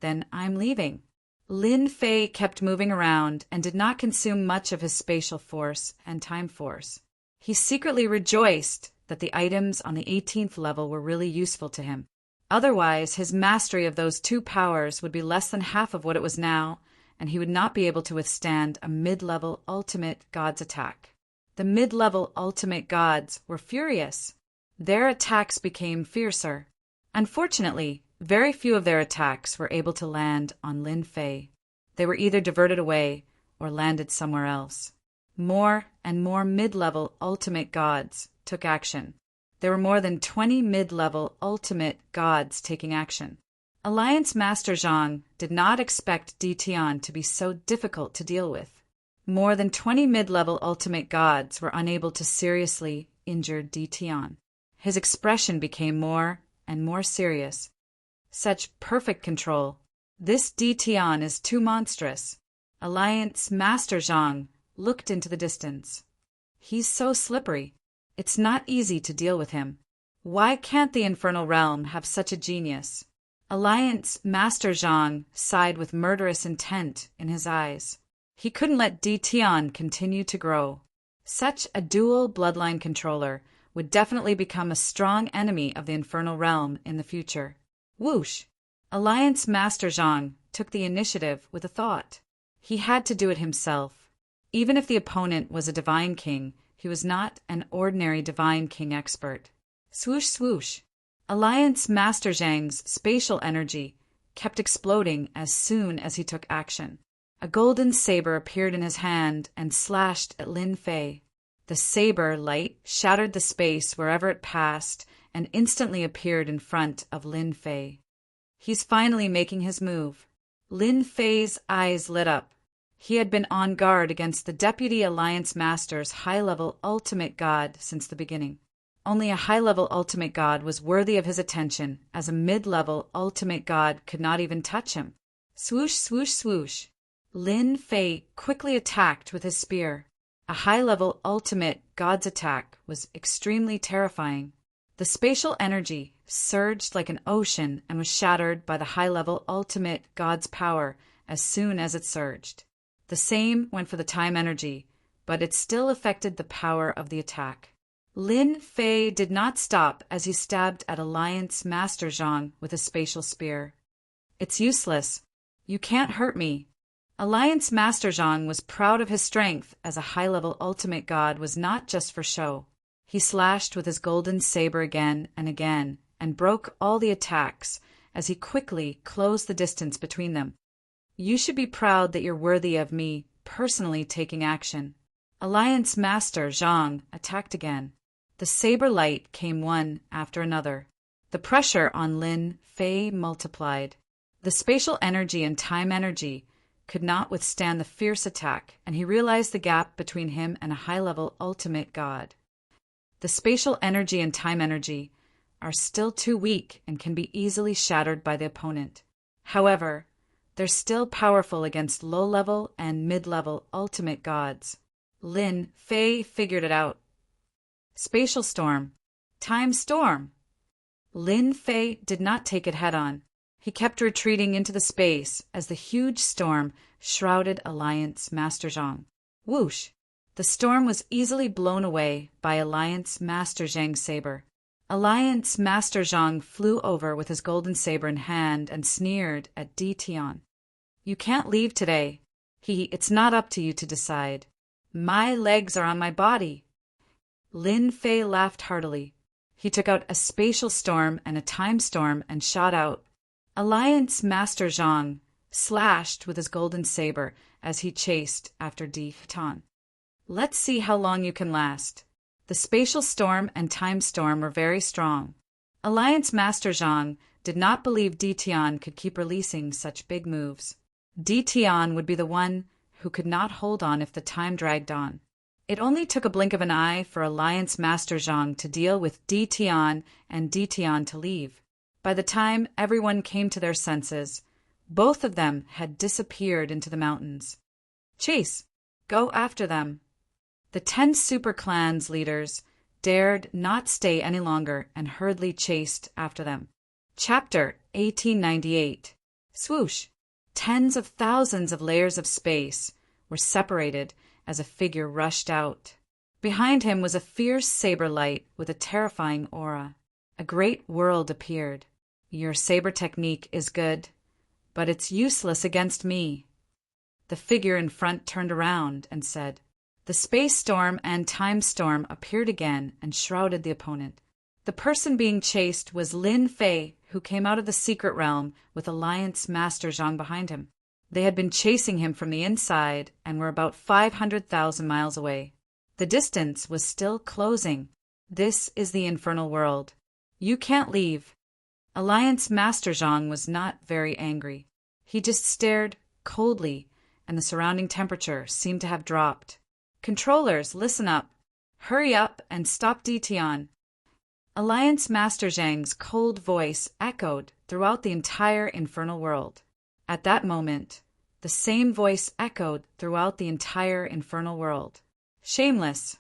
then I'm leaving. Lin Fei kept moving around and did not consume much of his spatial force and time force. He secretly rejoiced that the items on the 18th level were really useful to him. Otherwise, his mastery of those two powers would be less than half of what it was now, and he would not be able to withstand a mid-level ultimate god's attack. The mid-level ultimate gods were furious. Their attacks became fiercer. Unfortunately, very few of their attacks were able to land on Lin Fei. They were either diverted away or landed somewhere else. More and more mid-level ultimate gods took action. There were more than 20 mid-level ultimate gods taking action. Alliance Master Zhang did not expect Tian to be so difficult to deal with. More than 20 mid-level ultimate gods were unable to seriously injure Tian. His expression became more and more serious. Such perfect control. This Tian is too monstrous. Alliance Master Zhang looked into the distance. He's so slippery. It's not easy to deal with him. Why can't the infernal realm have such a genius? Alliance Master Zhang sighed with murderous intent in his eyes. He couldn't let Tian continue to grow. Such a dual bloodline controller would definitely become a strong enemy of the infernal realm in the future. Whoosh! Alliance Master Zhang took the initiative with a thought. He had to do it himself. Even if the opponent was a divine king, he was not an ordinary divine king expert. Swoosh, swoosh. Alliance Master Zhang's spatial energy kept exploding as soon as he took action. A golden saber appeared in his hand and slashed at Lin Fei. The saber light shattered the space wherever it passed and instantly appeared in front of Lin Fei. He's finally making his move. Lin Fei's eyes lit up. He had been on guard against the Deputy Alliance Master's high-level ultimate god since the beginning. Only a high-level ultimate god was worthy of his attention, as a mid-level ultimate god could not even touch him. Swoosh, swoosh, swoosh. Lin Fei quickly attacked with his spear. A high-level ultimate god's attack was extremely terrifying. The spatial energy surged like an ocean and was shattered by the high-level ultimate god's power as soon as it surged. The same went for the time energy, but it still affected the power of the attack. Lin Fei did not stop as he stabbed at Alliance Master Zhang with a spatial spear. It's useless. You can't hurt me. Alliance Master Zhang was proud of his strength as a high-level ultimate god was not just for show. He slashed with his golden saber again and broke all the attacks as he quickly closed the distance between them. You should be proud that you're worthy of me personally taking action. Alliance Master Zhang attacked again. The saber light came one after another. The pressure on Lin Fei multiplied. The spatial energy and time energy could not withstand the fierce attack, and he realized the gap between him and a high-level ultimate god. The spatial energy and time energy are still too weak and can be easily shattered by the opponent. However, they're still powerful against low-level and mid-level ultimate gods. Lin Fei figured it out. Spatial storm. Time storm. Lin Fei did not take it head-on. He kept retreating into the space as the huge storm shrouded Alliance Master Zhang. Whoosh! The storm was easily blown away by Alliance Master Zhang's saber. Alliance Master Zhang flew over with his golden saber in hand and sneered at Tian. You can't leave today. It's not up to you to decide. My legs are on my body. Lin Fei laughed heartily. He took out a spatial storm and a time storm and shot out. Alliance Master Zhang slashed with his golden saber as he chased after Tian. Let's see how long you can last. The spatial storm and time storm were very strong. Alliance Master Zhang did not believe Tian could keep releasing such big moves. Dition would be the one who could not hold on if the time dragged on. It only took a blink of an eye for Alliance Master Zhang to deal with Dition and Dition to leave. By the time everyone came to their senses, both of them had disappeared into the mountains. Chase! Go after them! The 10 super clans leaders dared not stay any longer and hurriedly chased after them. Chapter 1898. Swoosh! Tens of thousands of layers of space were separated as a figure rushed out. Behind him was a fierce saber light with a terrifying aura. A great world appeared. Your saber technique is good, but it's useless against me. The figure in front turned around and said. The space storm and time storm appeared again and shrouded the opponent. The person being chased was Lin Fei, who came out of the secret realm with Alliance Master Zhang behind him. They had been chasing him from the inside and were about 500,000 miles away. The distance was still closing. This is the infernal world. You can't leave. Alliance Master Zhang was not very angry. He just stared coldly, and the surrounding temperature seemed to have dropped. Controllers, listen up. Hurry up and stop Dition. Alliance Master Zhang's cold voice echoed throughout the entire infernal world. At that moment, the same voice echoed throughout the entire infernal world. Shameless.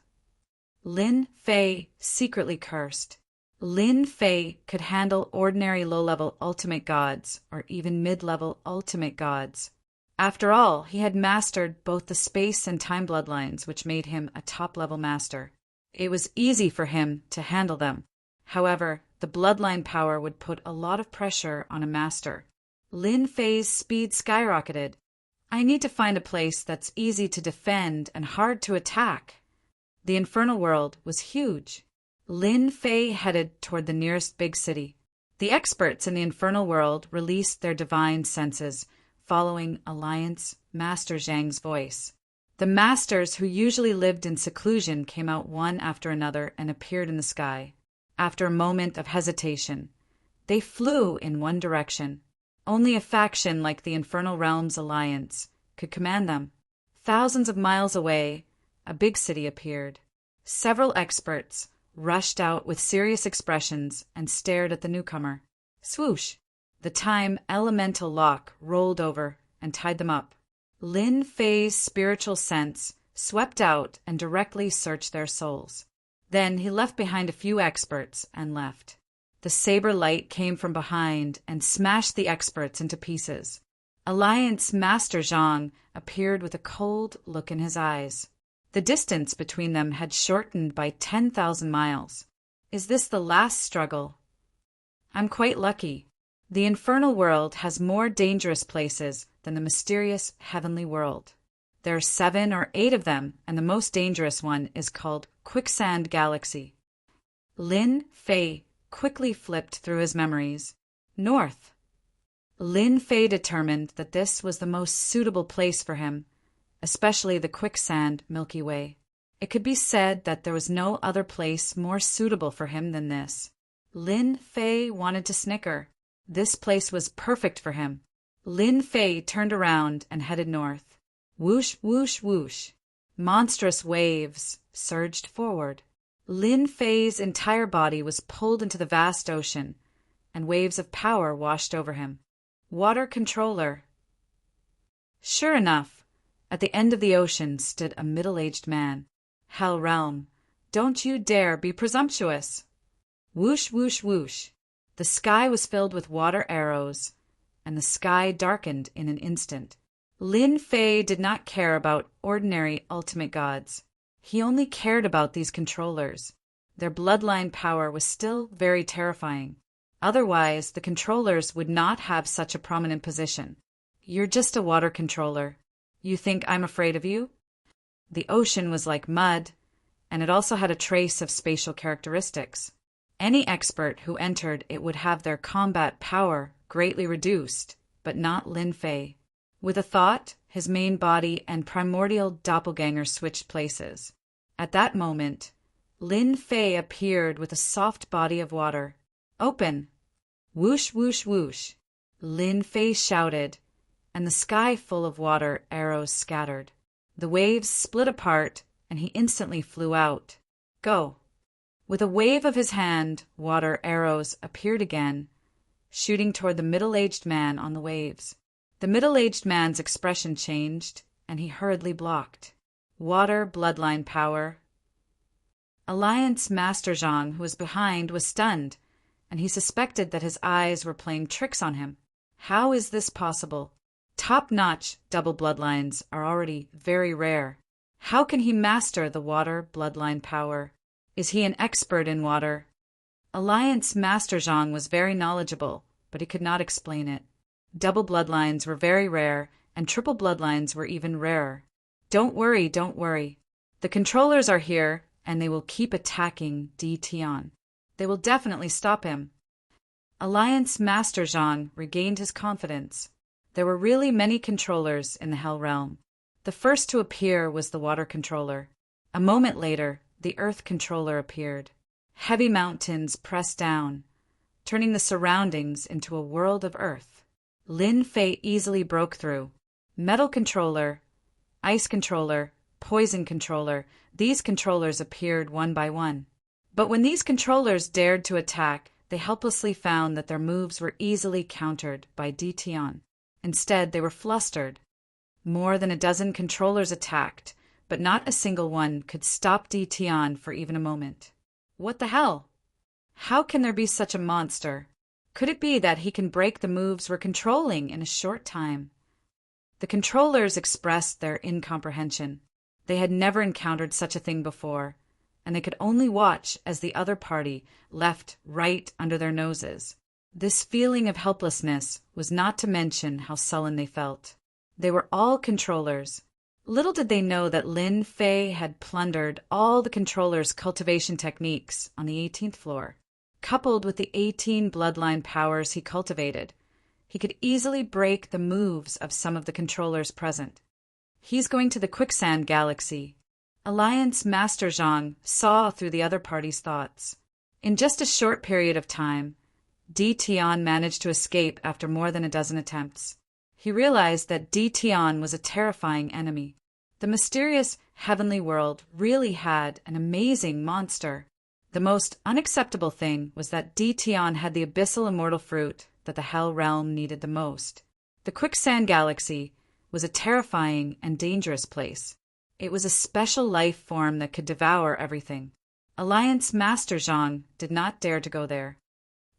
Lin Fei secretly cursed. Lin Fei could handle ordinary low-level ultimate gods or even mid-level ultimate gods. After all, he had mastered both the space and time bloodlines, which made him a top-level master. It was easy for him to handle them. However, the bloodline power would put a lot of pressure on a master. Lin Fei's speed skyrocketed. I need to find a place that's easy to defend and hard to attack. The infernal world was huge. Lin Fei headed toward the nearest big city. The experts in the infernal world released their divine senses, following Alliance Master Zhang's voice. The masters who usually lived in seclusion came out one after another and appeared in the sky. After a moment of hesitation, they flew in one direction. Only a faction like the Infernal Realms Alliance could command them. Thousands of miles away, a big city appeared. Several experts rushed out with serious expressions and stared at the newcomer. Swoosh! The time elemental lock rolled over and tied them up. Lin Fei's spiritual sense swept out and directly searched their souls. Then he left behind a few experts and left. The saber light came from behind and smashed the experts into pieces. Alliance Master Zhang appeared with a cold look in his eyes. The distance between them had shortened by 10,000 miles. Is this the last struggle? I'm quite lucky. The infernal world has more dangerous places than the mysterious heavenly world. There are 7 or 8 of them, and the most dangerous one is called Quicksand Galaxy. Lin Fei quickly flipped through his memories. North. Lin Fei determined that this was the most suitable place for him, especially the quicksand Milky Way. It could be said that there was no other place more suitable for him than this. Lin Fei wanted to snicker. This place was perfect for him. Lin Fei turned around and headed north. Whoosh, whoosh, whoosh. Monstrous waves surged forward. Lin Fei's entire body was pulled into the vast ocean, and waves of power washed over him. Water controller. Sure enough, at the end of the ocean stood a middle-aged man. Hell realm, don't you dare be presumptuous. Whoosh, whoosh, whoosh. The sky was filled with water arrows, and the sky darkened in an instant. Lin Fei did not care about ordinary ultimate gods. He only cared about these controllers. Their bloodline power was still very terrifying. Otherwise, the controllers would not have such a prominent position. You're just a water controller. You think I'm afraid of you? The ocean was like mud, and it also had a trace of spatial characteristics. Any expert who entered it would have their combat power greatly reduced, but not Lin Fei. With a thought, his main body and primordial doppelganger switched places. At that moment, Lin Fei appeared with a soft body of water. Open! Whoosh, whoosh, whoosh. Lin Fei shouted, and the sky full of water arrows scattered. The waves split apart, and he instantly flew out. Go! With a wave of his hand, water arrows appeared again, shooting toward the middle-aged man on the waves. The middle-aged man's expression changed, and he hurriedly blocked. Water bloodline power. Alliance Master Zhang, who was behind, was stunned, and he suspected that his eyes were playing tricks on him. How is this possible? Top-notch double bloodlines are already very rare. How can he master the water bloodline power? Is he an expert in water? Alliance Master Zhang was very knowledgeable, but he could not explain it. Double bloodlines were very rare, and triple bloodlines were even rarer. Don't worry, don't worry. The controllers are here, and they will keep attacking Di Tian. They will definitely stop him. Alliance Master Zhang regained his confidence. There were really many controllers in the Hell Realm. The first to appear was the water controller. A moment later, the earth controller appeared. Heavy mountains pressed down, turning the surroundings into a world of earth. Lin Fei easily broke through. Metal controller, ice controller, poison controller, these controllers appeared one by one. But when these controllers dared to attack, they helplessly found that their moves were easily countered by Di Tian. Instead, they were flustered. More than a dozen controllers attacked, but not a single one could stop Di Tian for even a moment. What the hell? How can there be such a monster? Could it be that he can break the moves we're controlling in a short time? The controllers expressed their incomprehension. They had never encountered such a thing before, and they could only watch as the other party left right under their noses. This feeling of helplessness was not to mention how sullen they felt. They were all controllers. Little did they know that Lin Fei had plundered all the controllers' cultivation techniques on the 18th floor. Coupled with the 18 bloodline powers he cultivated, he could easily break the moves of some of the controllers present. He's going to the Quicksand Galaxy. Alliance Master Zhang saw through the other party's thoughts. In just a short period of time, Di Tian managed to escape after more than a dozen attempts. He realized that Di Tian was a terrifying enemy. The mysterious heavenly world really had an amazing monster. The most unacceptable thing was that Di Tian had the abyssal immortal fruit that the Hell Realm needed the most. The Quicksand Galaxy was a terrifying and dangerous place. It was a special life form that could devour everything. Alliance Master Zhang did not dare to go there.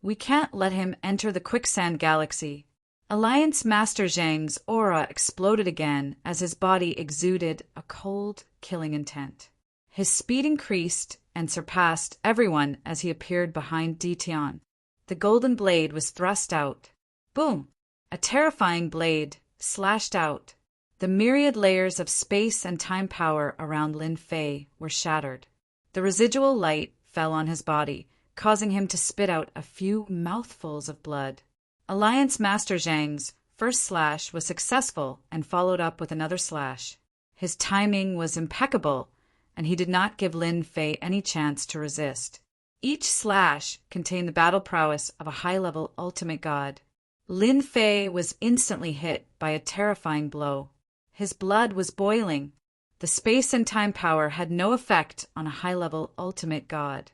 We can't let him enter the Quicksand Galaxy. Alliance Master Zhang's aura exploded again as his body exuded a cold, killing intent. His speed increased and surpassed everyone as he appeared behind Di Tian. The golden blade was thrust out. Boom! A terrifying blade slashed out. The myriad layers of space and time power around Lin Fei were shattered. The residual light fell on his body, causing him to spit out a few mouthfuls of blood. Alliance Master Zhang's first slash was successful and followed up with another slash. His timing was impeccable, and he did not give Lin Fei any chance to resist. Each slash contained the battle prowess of a high-level ultimate god. Lin Fei was instantly hit by a terrifying blow. His blood was boiling. The space and time power had no effect on a high-level ultimate god.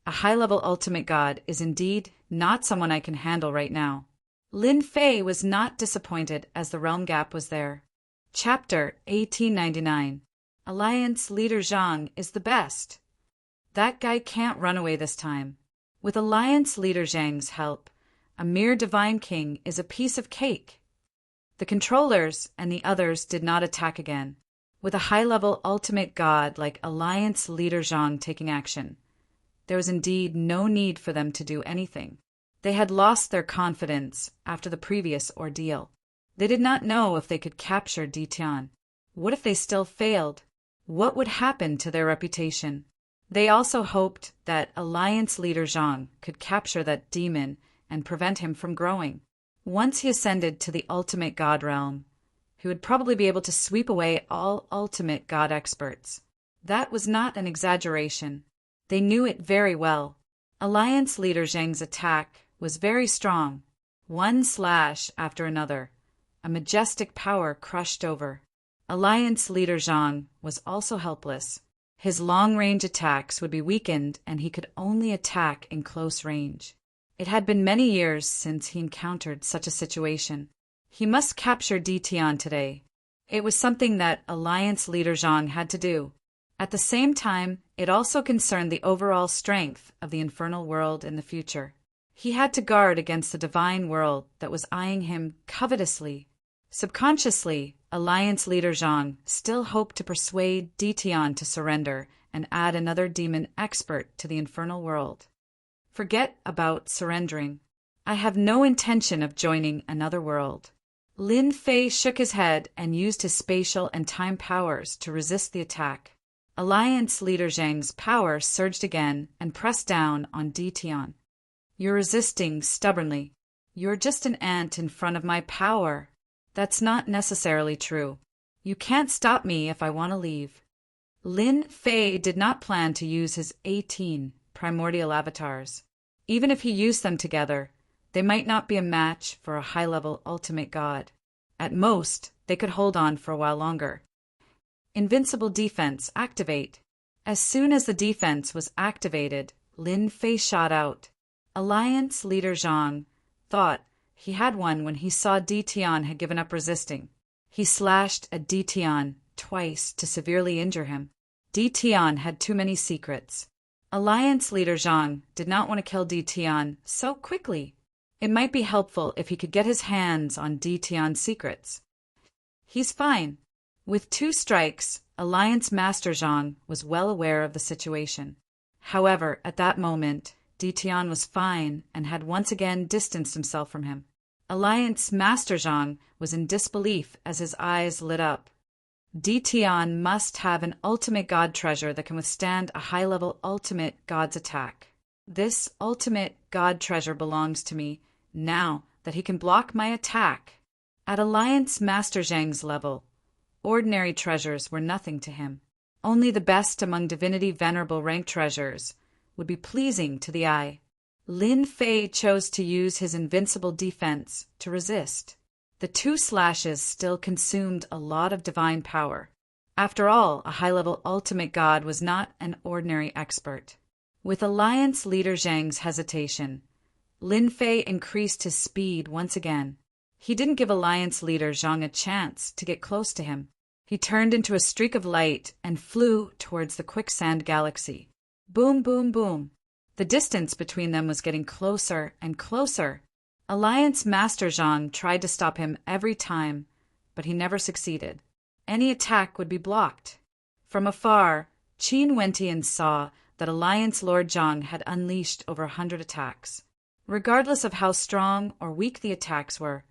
A high-level ultimate god is indeed not someone I can handle right now. Lin Fei was not disappointed as the realm gap was there. Chapter 1899. Alliance Leader Zhang is the best. That guy can't run away this time. With Alliance Leader Zhang's help, a mere divine king is a piece of cake. The controllers and the others did not attack again. With a high-level ultimate god like Alliance Leader Zhang taking action, there was indeed no need for them to do anything. They had lost their confidence after the previous ordeal. They did not know if they could capture Di Tian. What if they still failed? What would happen to their reputation? They also hoped that Alliance Leader Zhang could capture that demon and prevent him from growing. Once he ascended to the ultimate god realm, he would probably be able to sweep away all ultimate god experts. That was not an exaggeration. They knew it very well. Alliance Leader Zhang's attack was very strong. One slash after another, a majestic power crushed over. Alliance leader Zhang was also helpless. His long-range attacks would be weakened and he could only attack in close range. It had been many years since he encountered such a situation. He must capture Ditian today. It was something that Alliance leader Zhang had to do. At the same time, it also concerned the overall strength of the infernal world in the future. He had to guard against the divine world that was eyeing him covetously. Subconsciously, Alliance leader Zhang still hoped to persuade Ditian to surrender and add another demon expert to the infernal world. Forget about surrendering. I have no intention of joining another world. Lin Fei shook his head and used his spatial and time powers to resist the attack. Alliance leader Zhang's power surged again and pressed down on Ditian. You're resisting stubbornly. You're just an ant in front of my power. That's not necessarily true. You can't stop me if I want to leave. Lin Fei did not plan to use his 18 primordial avatars. Even if he used them together, they might not be a match for a high-level ultimate god. At most, they could hold on for a while longer. Invincible defense activate. As soon as the defense was activated, Lin Fei shot out. Alliance leader Zhang thought he had one when he saw Ditian had given up resisting. He slashed at Ditian twice to severely injure him. Ditian had too many secrets. Alliance leader Zhang did not want to kill Ditian so quickly. It might be helpful if he could get his hands on Ditian's secrets. He's fine. With 2 strikes, Alliance Master Zhang was well aware of the situation. However, at that moment, Ditian was fine and had once again distanced himself from him. Alliance Master Zhang was in disbelief as his eyes lit up. Ditian must have an ultimate god treasure that can withstand a high-level ultimate god's attack. This ultimate god treasure belongs to me, now that he can block my attack. At Alliance Master Zhang's level, ordinary treasures were nothing to him. Only the best among divinity venerable rank treasures would be pleasing to the eye. Lin Fei chose to use his invincible defense to resist. The 2 slashes still consumed a lot of divine power. After all, a high-level ultimate god was not an ordinary expert. With Alliance leader Zhang's hesitation, Lin Fei increased his speed once again. He didn't give Alliance leader Zhang a chance to get close to him. He turned into a streak of light and flew towards the quicksand galaxy. Boom, boom, boom. The distance between them was getting closer and closer. Alliance Master Zhang tried to stop him every time, but he never succeeded. Any attack would be blocked. From afar, Qin Wentian saw that Alliance Lord Zhang had unleashed over 100 attacks. Regardless of how strong or weak the attacks were,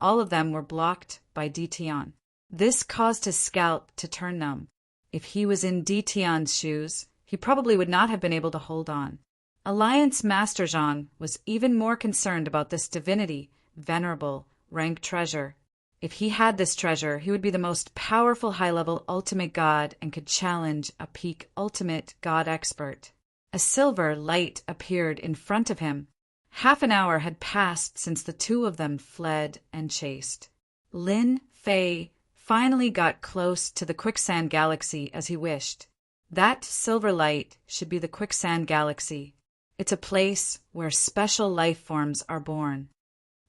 all of them were blocked by Ditian. This caused his scalp to turn numb. If he was in Ditian's shoes, he probably would not have been able to hold on. Alliance Master Zhang was even more concerned about this divinity, venerable, rank treasure. If he had this treasure, he would be the most powerful high-level ultimate god and could challenge a peak ultimate god expert. A silver light appeared in front of him. Half an hour had passed since the 2 of them fled and chased. Lin Fei finally got close to the quicksand galaxy as he wished. That silver light should be the quicksand galaxy. It's a place where special life forms are born.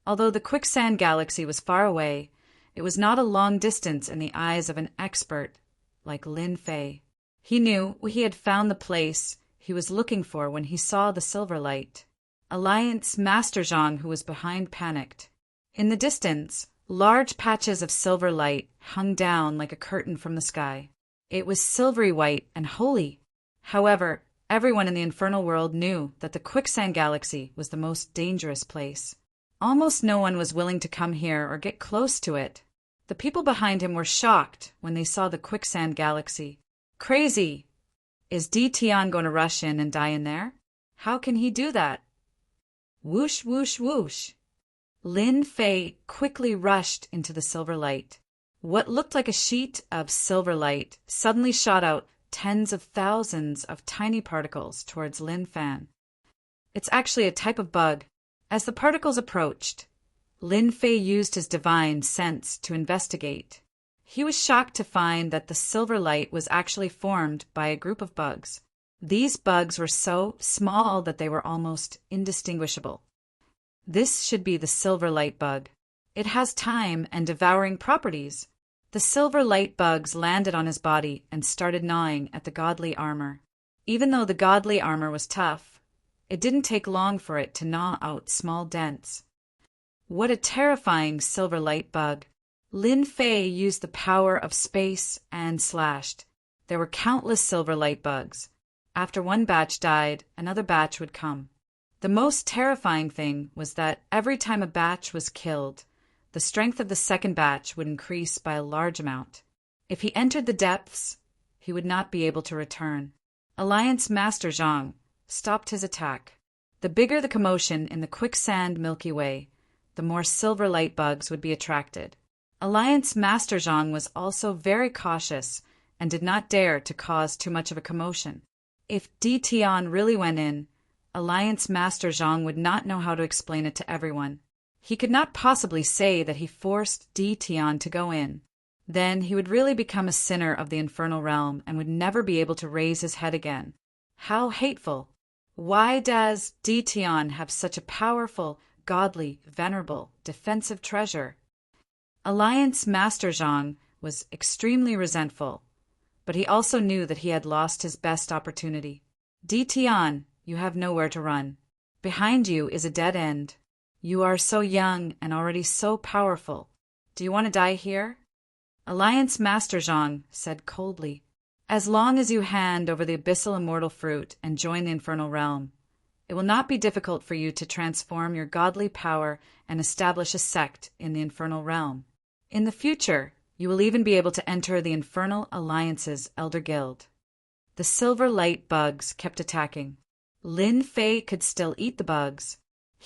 Although the quicksand galaxy was far away, it was not a long distance in the eyes of an expert like Lin Fei. He knew he had found the place he was looking for when he saw the silver light. Alliance Master Zhang, who was behind, panicked. In the distance, large patches of silver light hung down like a curtain from the sky. It was silvery white and holy. However, everyone in the infernal world knew that the quicksand galaxy was the most dangerous place. Almost no one was willing to come here or get close to it. The people behind him were shocked when they saw the quicksand galaxy. Crazy! Is Ditian going to rush in and die in there? How can he do that? Whoosh, whoosh, whoosh. Lin Fei quickly rushed into the silver light. What looked like a sheet of silver light suddenly shot out tens of thousands of tiny particles towards Lin Fan. It's actually a type of bug. As the particles approached, Lin Fei used his divine sense to investigate. He was shocked to find that the silver light was actually formed by a group of bugs. These bugs were so small that they were almost indistinguishable. This should be the silver light bug. It has time and devouring properties. The silver light bugs landed on his body and started gnawing at the godly armor. Even though the godly armor was tough, it didn't take long for it to gnaw out small dents. What a terrifying silver light bug! Lin Fei used the power of space and slashed. There were countless silver light bugs. After one batch died, another batch would come. The most terrifying thing was that every time a batch was killed, the strength of the second batch would increase by a large amount. If he entered the depths, he would not be able to return. Alliance Master Zhang stopped his attack. The bigger the commotion in the quicksand Milky Way, the more silver light bugs would be attracted. Alliance Master Zhang was also very cautious and did not dare to cause too much of a commotion. If Di Tian really went in, Alliance Master Zhang would not know how to explain it to everyone. He could not possibly say that he forced Di Tian to go in. Then he would really become a sinner of the infernal realm and would never be able to raise his head again. How hateful! Why does Di Tian have such a powerful, godly, venerable, defensive treasure? Alliance Master Zhang was extremely resentful, but he also knew that he had lost his best opportunity. Di Tian, you have nowhere to run. Behind you is a dead end. You are so young and already so powerful. Do you want to die here? Alliance Master Zhang said coldly, as long as you hand over the abyssal immortal fruit and join the infernal realm, it will not be difficult for you to transform your godly power and establish a sect in the infernal realm. In the future, you will even be able to enter the Infernal Alliance's Elder Guild. The silver light bugs kept attacking. Lin Fei could still eat the bugs.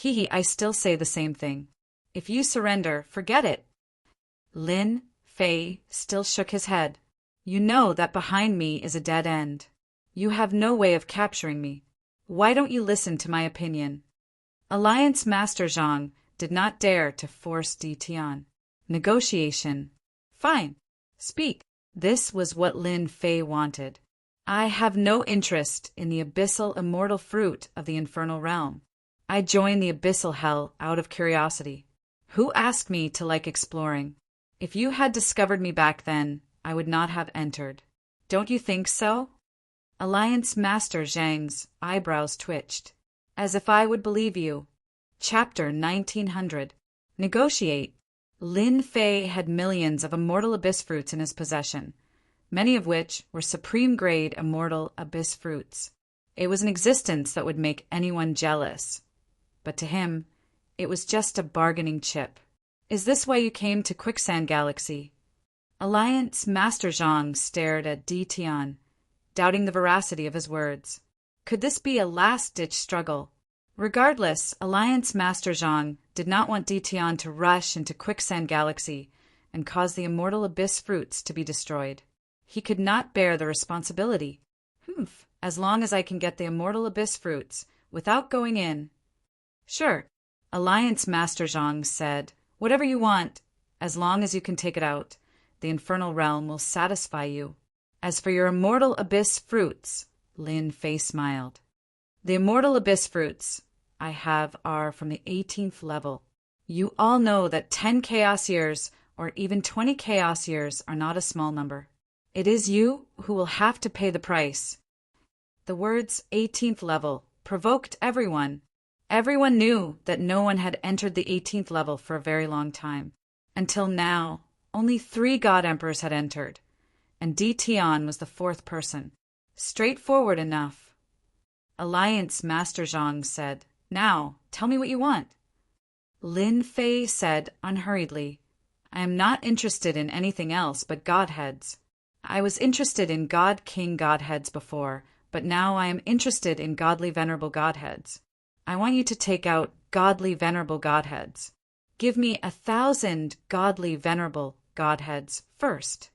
I still say the same thing. If you surrender, forget it. Lin Fei still shook his head. You know that behind me is a dead end. You have no way of capturing me. Why don't you listen to my opinion? Alliance Master Zhang did not dare to force Di Tian. Negotiation. Fine. Speak. This was what Lin Fei wanted. I have no interest in the abyssal immortal fruit of the infernal realm. I joined the abyssal hell out of curiosity. Who asked me to like exploring? If you had discovered me back then, I would not have entered. Don't you think so? Alliance Master Zhang's eyebrows twitched. As if I would believe you. Chapter 1900. Negotiate. Lin Fei had millions of immortal abyss fruits in his possession, many of which were supreme-grade immortal abyss fruits. It was an existence that would make anyone jealous. But to him, it was just a bargaining chip. Is this why you came to Quicksand Galaxy? Alliance Master Zhang stared at Di Tian, doubting the veracity of his words. Could this be a last-ditch struggle? Regardless, Alliance Master Zhang did not want Di Tian to rush into Quicksand Galaxy and cause the immortal abyss fruits to be destroyed. He could not bear the responsibility. As long as I can get the immortal abyss fruits without going in. Sure, Alliance Master Zhang said, whatever you want, as long as you can take it out. The infernal realm will satisfy you. As for your immortal abyss fruits, Lin Fei smiled. The immortal abyss fruits I have are from the 18th level. You all know that 10 chaos years or even 20 chaos years are not a small number. It is you who will have to pay the price. The words 18th level provoked everyone. Everyone knew that no one had entered the 18th level for a very long time. Until now, only 3 God Emperors had entered, and Di Tian was the 4th person. Straightforward enough. Alliance Master Zhang said, Now, tell me what you want. Lin Fei said unhurriedly, I am not interested in anything else but Godheads. I was interested in God King Godheads before, but now I am interested in Godly Venerable Godheads. I want you to take out Godly Venerable Godheads. Give me 1,000 Godly Venerable Godheads first.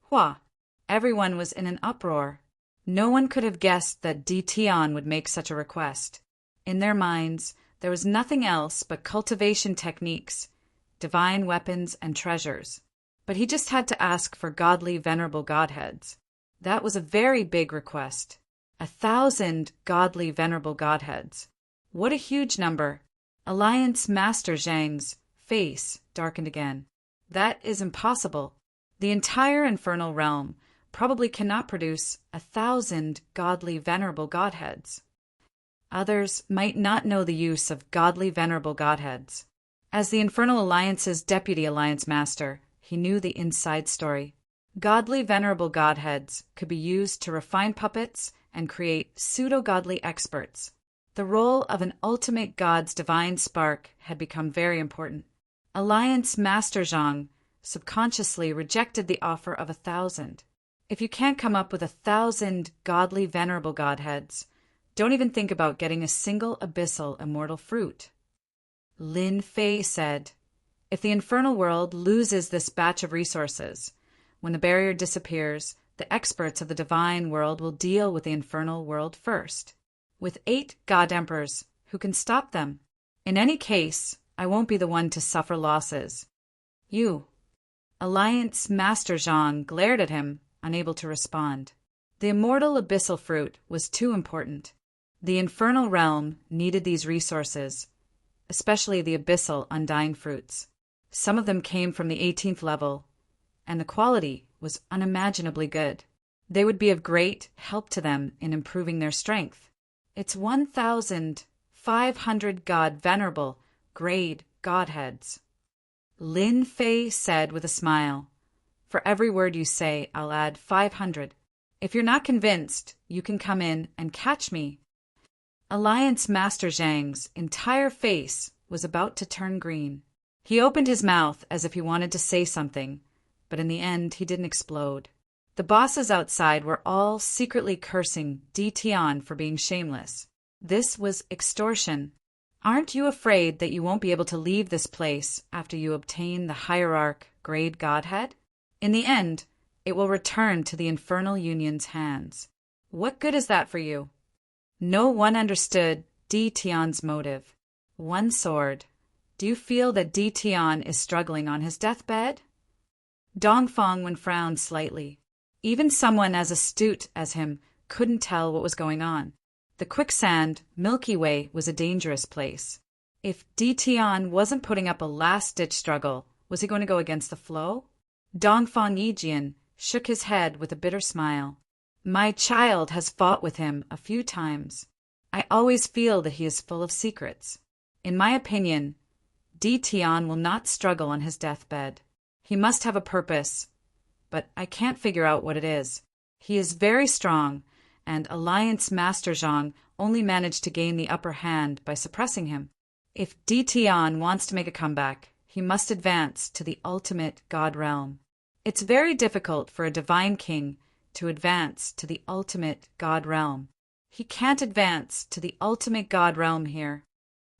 Hua! Everyone was in an uproar. No one could have guessed that Di Tian would make such a request. In their minds, There was nothing else but cultivation techniques, divine weapons, and treasures. But he just had to ask for godly, venerable godheads. That was a very big request. 1,000 godly, venerable godheads. What a huge number. Alliance Master Zhang's face darkened again. That is impossible. The entire infernal realm probably cannot produce 1,000 godly, venerable godheads. Others might not know the use of godly, venerable godheads. As the Infernal Alliance's Deputy Alliance Master, he knew the inside story. Godly, venerable godheads could be used to refine puppets and create pseudo-godly experts. The role of an ultimate god's divine spark had become very important. Alliance Master Zhang subconsciously rejected the offer of 1,000. If you can't come up with 1,000 godly, venerable godheads, don't even think about getting a single abyssal immortal fruit. Lin Fei said, if the infernal world loses this batch of resources, when the barrier disappears, the experts of the divine world will deal with the infernal world first, with 8 god emperors who can stop them. In any case, I won't be the one to suffer losses. You. Alliance Master Zhang glared at him, unable to respond. The immortal abyssal fruit was too important. The infernal realm needed these resources, especially the abyssal undying fruits. Some of them came from the 18th level, and the quality was unimaginably good. They would be of great help to them in improving their strength. It's 1,500 god venerable grade godheads. Lin Fei said with a smile, for every word you say, I'll add 500. If you're not convinced, you can come in and catch me. Alliance Master Zhang's entire face was about to turn green. He opened his mouth as if he wanted to say something, but in the end he didn't explode. The bosses outside were all secretly cursing Di Tian for being shameless. This was extortion. Aren't you afraid that you won't be able to leave this place after you obtain the hierarch grade godhead? In the end, it will return to the Infernal Union's hands. What good is that for you? No one understood Di Tian's motive. One sword. Do you feel that Di Tian is struggling on his deathbed? Dongfeng frowned slightly. Even someone as astute as him couldn't tell what was going on. The quicksand Milky Way was a dangerous place. If Di Tian wasn't putting up a last-ditch struggle, was he going to go against the flow? Dongfeng Yijian shook his head with a bitter smile. My child has fought with him a few times. I always feel that he is full of secrets. In my opinion, Di Tian will not struggle on his deathbed. He must have a purpose, but I can't figure out what it is. He is very strong, and Alliance Master Zhang only managed to gain the upper hand by suppressing him. If Di Tian wants to make a comeback, he must advance to the ultimate god realm. It's very difficult for a divine king to advance to the ultimate god realm. He can't advance to the ultimate god realm here.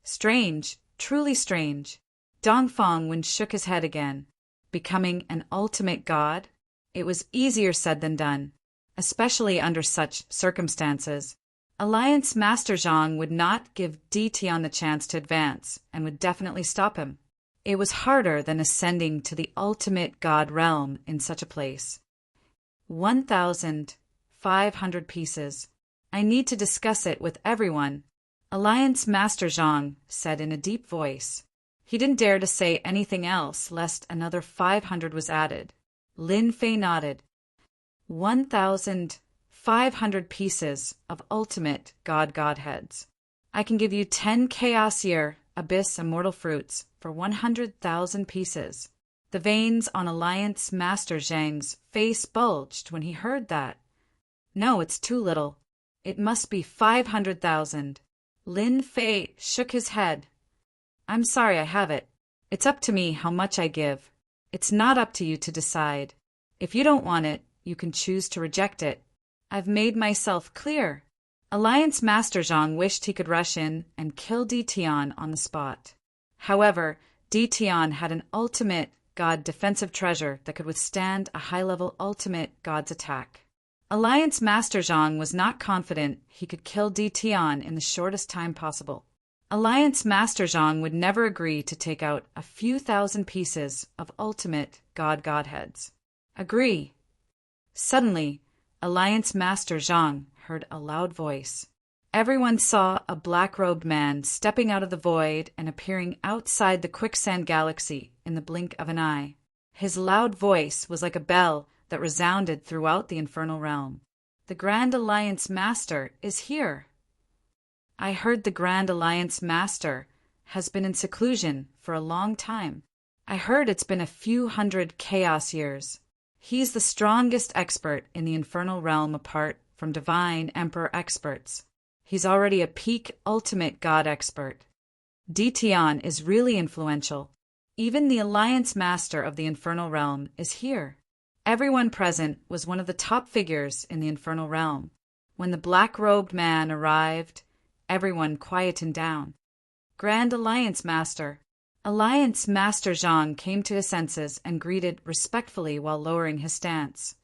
Strange, truly strange. Dongfeng shook his head again. Becoming an ultimate god? It was easier said than done, especially under such circumstances. Alliance Master Zhang would not give Di Tian the chance to advance and would definitely stop him. It was harder than ascending to the ultimate god realm in such a place. 1,500 pieces. I need to discuss it with everyone. Alliance Master Zhang said in a deep voice. He didn't dare to say anything else lest another 500 was added. Lin Fei nodded. 1,500 pieces of ultimate godheads. I can give you 10 Chaos Year Abyss Immortal Fruits for 100,000 pieces. The veins on Alliance Master Zhang's face bulged when he heard that. No, it's too little. It must be 500,000. Lin Fei shook his head. I'm sorry, I have it. It's up to me how much I give. It's not up to you to decide. If you don't want it, you can choose to reject it. I've made myself clear. Alliance Master Zhang wished he could rush in and kill Di Tian on the spot. However, Di Tian had an ultimate god defensive treasure that could withstand a high-level ultimate god's attack. Alliance Master Zhang was not confident he could kill Di Tian in the shortest time possible. Alliance Master Zhang would never agree to take out a few thousand pieces of ultimate godheads. Agree. Suddenly, Alliance Master Zhang heard a loud voice. Everyone saw a black-robed man stepping out of the void and appearing outside the quicksand galaxy in the blink of an eye. His loud voice was like a bell that resounded throughout the infernal realm. The Grand Alliance Master is here. I heard the Grand Alliance Master has been in seclusion for a long time. I heard it's been a few hundred chaos years. He's the strongest expert in the infernal realm apart from divine emperor experts. He's already a peak ultimate god expert. Ditian is really influential. Even the Alliance Master of the infernal realm is here. Everyone present was one of the top figures in the infernal realm. When the black-robed man arrived, everyone quietened down. Grand Alliance Master. Alliance Master Zhang came to his senses and greeted respectfully while lowering his stance.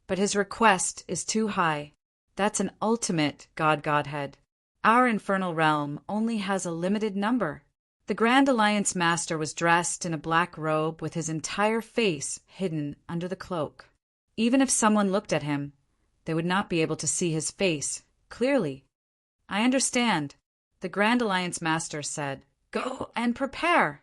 But his request is too high. That's an ultimate godhead. Our infernal realm only has a limited number. The Grand Alliance Master was dressed in a black robe with his entire face hidden under the cloak. Even if someone looked at him, they would not be able to see his face clearly. I understand, the Grand Alliance Master said. Go and prepare.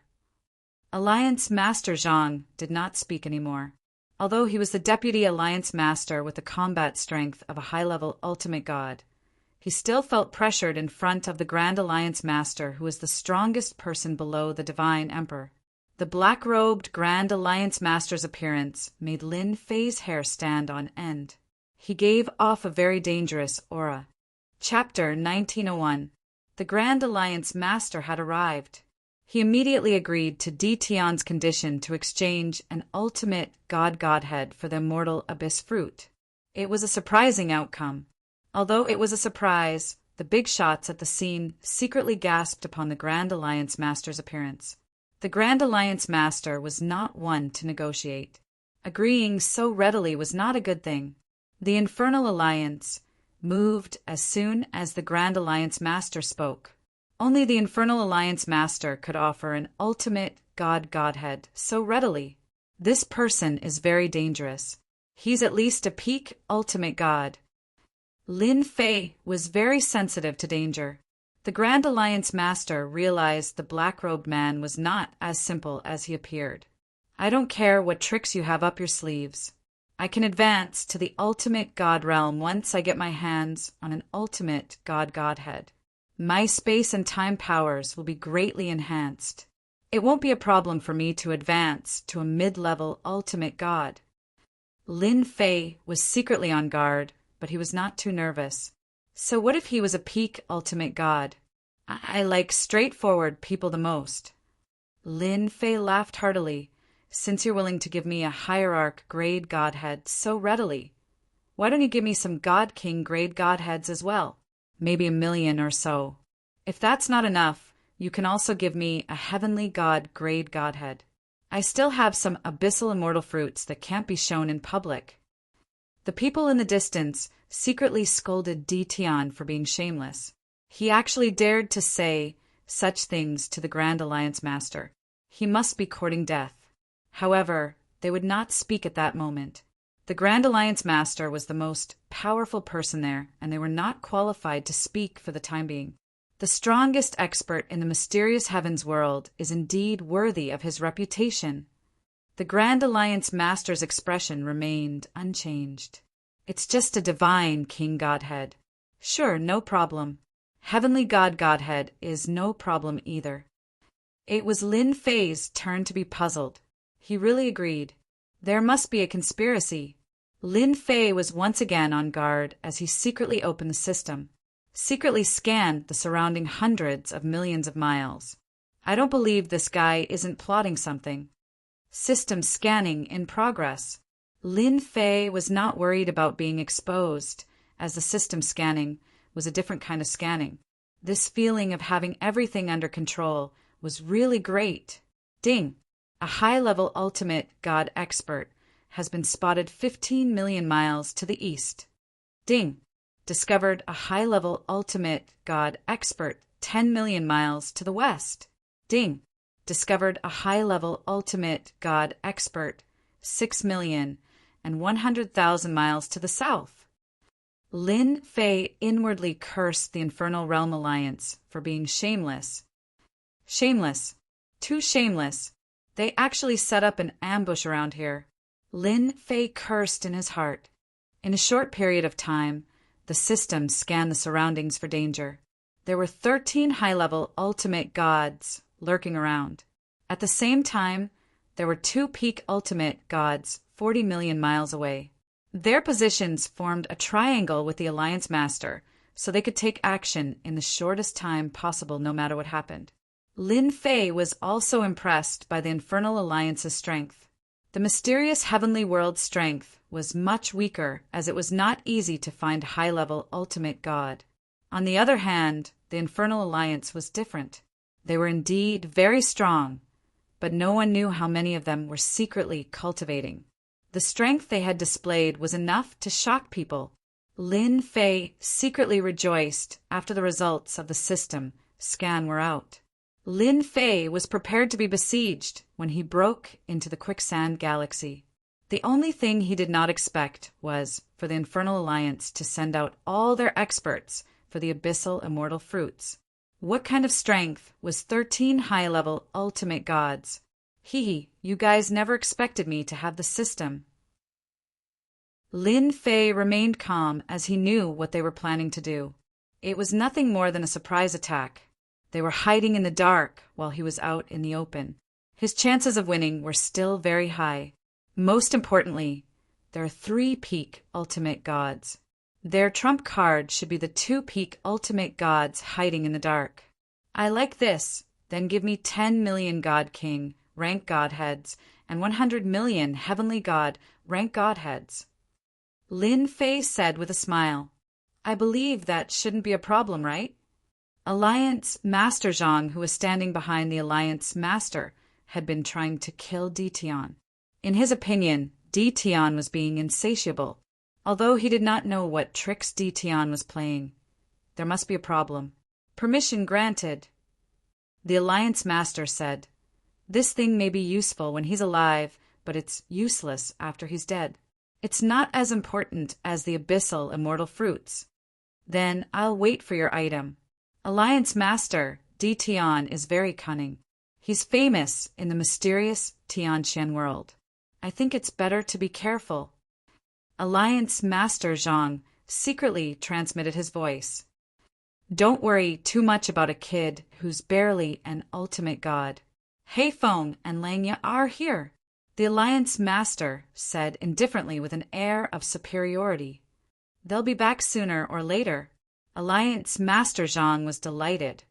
Alliance Master Zhang did not speak anymore. Although he was the Deputy Alliance Master with the combat strength of a high-level ultimate god, he still felt pressured in front of the Grand Alliance Master, who was the strongest person below the Divine Emperor. The black-robed Grand Alliance Master's appearance made Lin Fei's hair stand on end. He gave off a very dangerous aura. Chapter 1901. The Grand Alliance Master had arrived. He immediately agreed to Ditian's condition to exchange an ultimate godhead for the immortal abyss fruit. It was a surprising outcome. Although it was a surprise, the big shots at the scene secretly gasped upon the Grand Alliance Master's appearance. The Grand Alliance Master was not one to negotiate. Agreeing so readily was not a good thing. The Infernal Alliance moved as soon as the Grand Alliance Master spoke. Only the Infernal Alliance Master could offer an ultimate godhead so readily. This person is very dangerous. He's at least a peak ultimate god. Lin Fei was very sensitive to danger. The Grand Alliance Master realized the black-robed man was not as simple as he appeared. I don't care what tricks you have up your sleeves. I can advance to the ultimate god realm once I get my hands on an ultimate godhead. My space and time powers will be greatly enhanced. It won't be a problem for me to advance to a mid-level ultimate god. Lin Fei was secretly on guard, but he was not too nervous. So what if he was a peak ultimate god? I like straightforward people the most. Lin Fei laughed heartily. Since you're willing to give me a hierarch grade godhead so readily, why don't you give me some God King grade godheads as well? Maybe 1 million or so. If that's not enough, you can also give me a heavenly god grade godhead. I still have some abyssal immortal fruits that can't be shown in public. The people in the distance secretly scolded Ditian for being shameless. He actually dared to say such things to the Grand Alliance Master. He must be courting death. However, they would not speak at that moment. The Grand Alliance Master was the most powerful person there, and they were not qualified to speak for the time being. The strongest expert in the mysterious heavens world is indeed worthy of his reputation. The Grand Alliance Master's expression remained unchanged. It's just a divine king godhead. Sure, no problem. Heavenly godhead is no problem either. It was Lin Fei's turn to be puzzled. He really agreed. There must be a conspiracy. Lin Fei was once again on guard as he secretly opened the system, secretly scanned the surrounding hundreds of millions of miles. I don't believe this guy isn't plotting something. System scanning in progress. Lin Fei was not worried about being exposed, as the system scanning was a different kind of scanning. This feeling of having everything under control was really great. Ding! A high-level ultimate god expert has been spotted 15 million miles to the east. Ding! Discovered a high-level ultimate god expert 10 million miles to the west. Ding. Discovered a high-level ultimate god expert 6,100,000 miles to the south. Lin Fei inwardly cursed the Infernal Realm Alliance for being shameless. Shameless. Too shameless. They actually set up an ambush around here. Lin Fei cursed in his heart. In a short period of time, the system scanned the surroundings for danger. There were 13 high-level ultimate gods lurking around. At the same time, there were 2 peak ultimate gods 40 million miles away. Their positions formed a triangle with the Alliance Master, so they could take action in the shortest time possible no matter what happened. Lin Fei was also impressed by the Infernal Alliance's strength. The mysterious heavenly world's strength was much weaker, as it was not easy to find high-level ultimate god. On the other hand, the Infernal Alliance was different. They were indeed very strong, but no one knew how many of them were secretly cultivating. The strength they had displayed was enough to shock people. Lin Fei secretly rejoiced after the results of the system scan were out. Lin Fei was prepared to be besieged when he broke into the Quicksand Galaxy. The only thing he did not expect was for the Infernal Alliance to send out all their experts for the abyssal immortal fruits. What kind of strength was 13 high-level ultimate gods? You guys never expected me to have the system. Lin Fei remained calm as he knew what they were planning to do. It was nothing more than a surprise attack. They were hiding in the dark while he was out in the open. His chances of winning were still very high. Most importantly, there are 3 peak ultimate gods. Their trump card should be the 2 peak ultimate gods hiding in the dark. I like this. Then give me 10 million God King rank godheads and 100 million heavenly god rank godheads. Lin Fei said with a smile. I believe that shouldn't be a problem, right? Alliance Master Zhang, who was standing behind the Alliance Master, had been trying to kill Ditian. In his opinion, Ditian was being insatiable. Although he did not know what tricks Ditian was playing. There must be a problem. Permission granted. The Alliance Master said, This thing may be useful when he's alive, but it's useless after he's dead. It's not as important as the abyssal immortal fruits. Then I'll wait for your item. Alliance Master, Ditian is very cunning. He's famous in the mysterious Tianqian world. I think it's better to be careful. Alliance Master Zhang secretly transmitted his voice. Don't worry too much about a kid who's barely an ultimate god. Heifeng and Langya are here, the Alliance Master said indifferently with an air of superiority. They'll be back sooner or later. Alliance Master Zhang was delighted.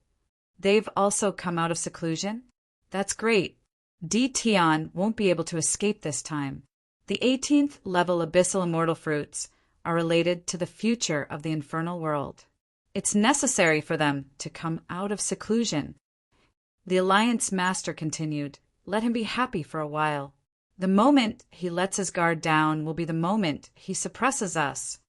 They've also come out of seclusion? That's great. Ditian won't be able to escape this time. The 18th level abyssal immortal fruits are related to the future of the infernal world. It's necessary for them to come out of seclusion. The Alliance Master continued, Let him be happy for a while. The moment he lets his guard down will be the moment he suppresses us.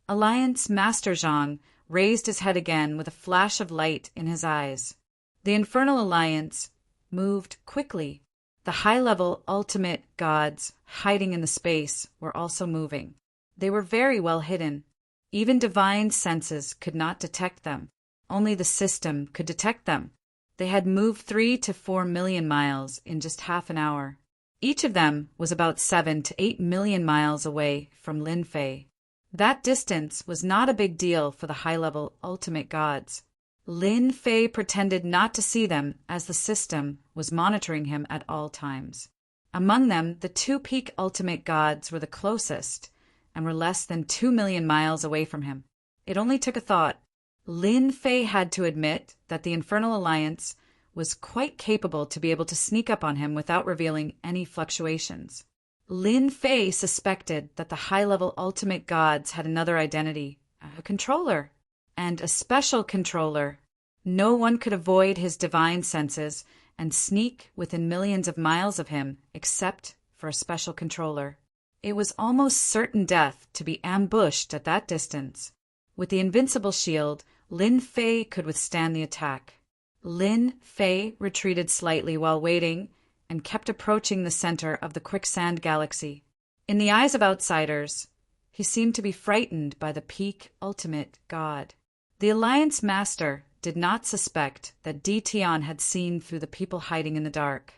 Alliance Master Zhang raised his head again with a flash of light in his eyes. The Infernal Alliance moved quickly. The high-level ultimate gods hiding in the space were also moving. They were very well hidden. Even divine senses could not detect them. Only the system could detect them. They had moved 3 to 4 million miles in just half an hour. Each of them was about 7 to 8 million miles away from Lin Fei. That distance was not a big deal for the high-level ultimate gods. Lin Fei pretended not to see them as the system was monitoring him at all times. Among them, the 2 peak ultimate gods were the closest and were less than 2 million miles away from him. It only took a thought. Lin Fei had to admit that the Infernal Alliance was quite capable to be able to sneak up on him without revealing any fluctuations. Lin Fei suspected that the high-level ultimate gods had another identity, a controller, and a special controller. No one could avoid his divine senses and sneak within millions of miles of him except for a special controller. It was almost certain death to be ambushed at that distance. With the invincible shield, Lin Fei could withstand the attack. Lin Fei retreated slightly while waiting and kept approaching the center of the quicksand galaxy. In the eyes of outsiders, he seemed to be frightened by the peak ultimate god. The Alliance Master did not suspect that Di Tian had seen through the people hiding in the dark.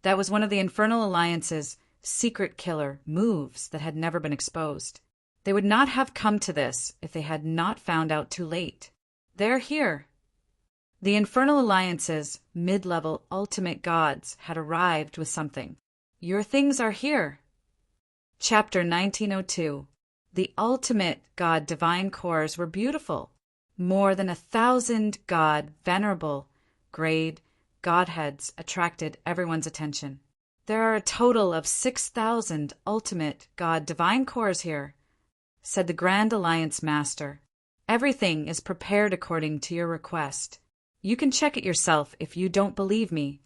That was one of the Infernal Alliance's secret killer moves that had never been exposed. They would not have come to this if they had not found out too late. They're here. The Infernal Alliance's mid-level ultimate gods had arrived with something. Your things are here. Chapter 1902. The ultimate god divine cores were beautiful. More than 1,000 god venerable grade godheads attracted everyone's attention. There are a total of 6,000 ultimate god divine cores here, said the Grand Alliance Master. Everything is prepared according to your request. You can check it yourself if you don't believe me.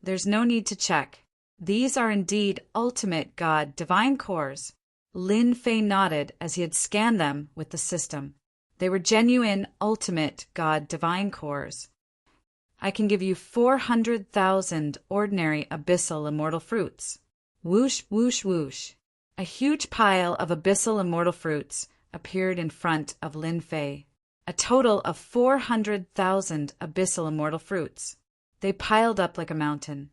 There's no need to check. These are indeed ultimate god divine cores. Lin Fei nodded as he had scanned them with the system. They were genuine ultimate god divine cores. I can give you 400,000 ordinary abyssal immortal fruits. Whoosh, whoosh, whoosh. A huge pile of abyssal immortal fruits appeared in front of Lin Fei. A total of 400,000 abyssal immortal fruits. They piled up like a mountain.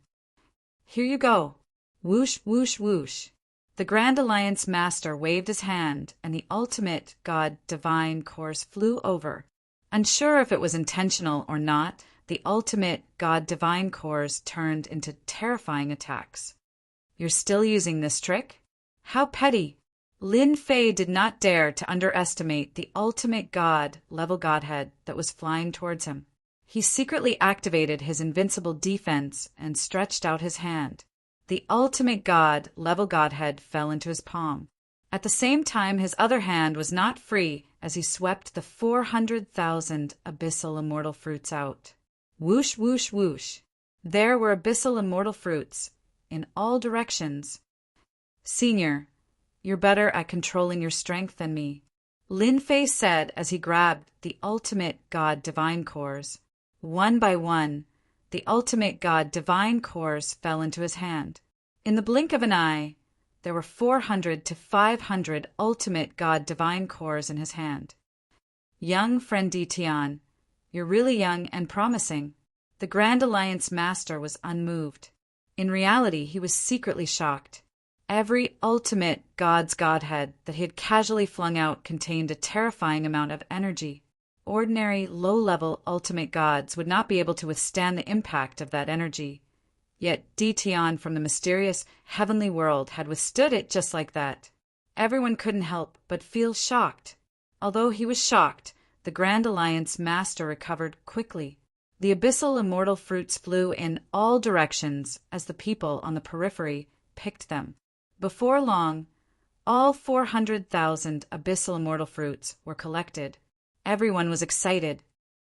Here you go. Whoosh, whoosh, whoosh. The Grand Alliance Master waved his hand, and the ultimate god divine cores flew over. Unsure if it was intentional or not, the ultimate god divine cores turned into terrifying attacks. You're still using this trick? How petty! Lin Fei did not dare to underestimate the ultimate god-level godhead that was flying towards him. He secretly activated his invincible defense and stretched out his hand. The ultimate god-level godhead fell into his palm. At the same time, his other hand was not free as he swept the 400,000 abyssal immortal fruits out. Whoosh, whoosh, whoosh. There were abyssal immortal fruits in all directions. Senior, you're better at controlling your strength than me, Lin Fei said as he grabbed the ultimate god divine cores. One by one, the ultimate god divine cores fell into his hand. In the blink of an eye, there were 400 to 500 ultimate god divine cores in his hand. Young friend Di Tian, you're really young and promising. The Grand Alliance Master was unmoved. In reality, he was secretly shocked. Every ultimate god's godhead that he had casually flung out contained a terrifying amount of energy. Ordinary, low-level ultimate gods would not be able to withstand the impact of that energy. Yet Di Tian from the mysterious heavenly world had withstood it just like that. Everyone couldn't help but feel shocked. Although he was shocked, the Grand Alliance Master recovered quickly. The abyssal immortal fruits flew in all directions as the people on the periphery picked them. Before long, all 400,000 abyssal immortal fruits were collected. Everyone was excited.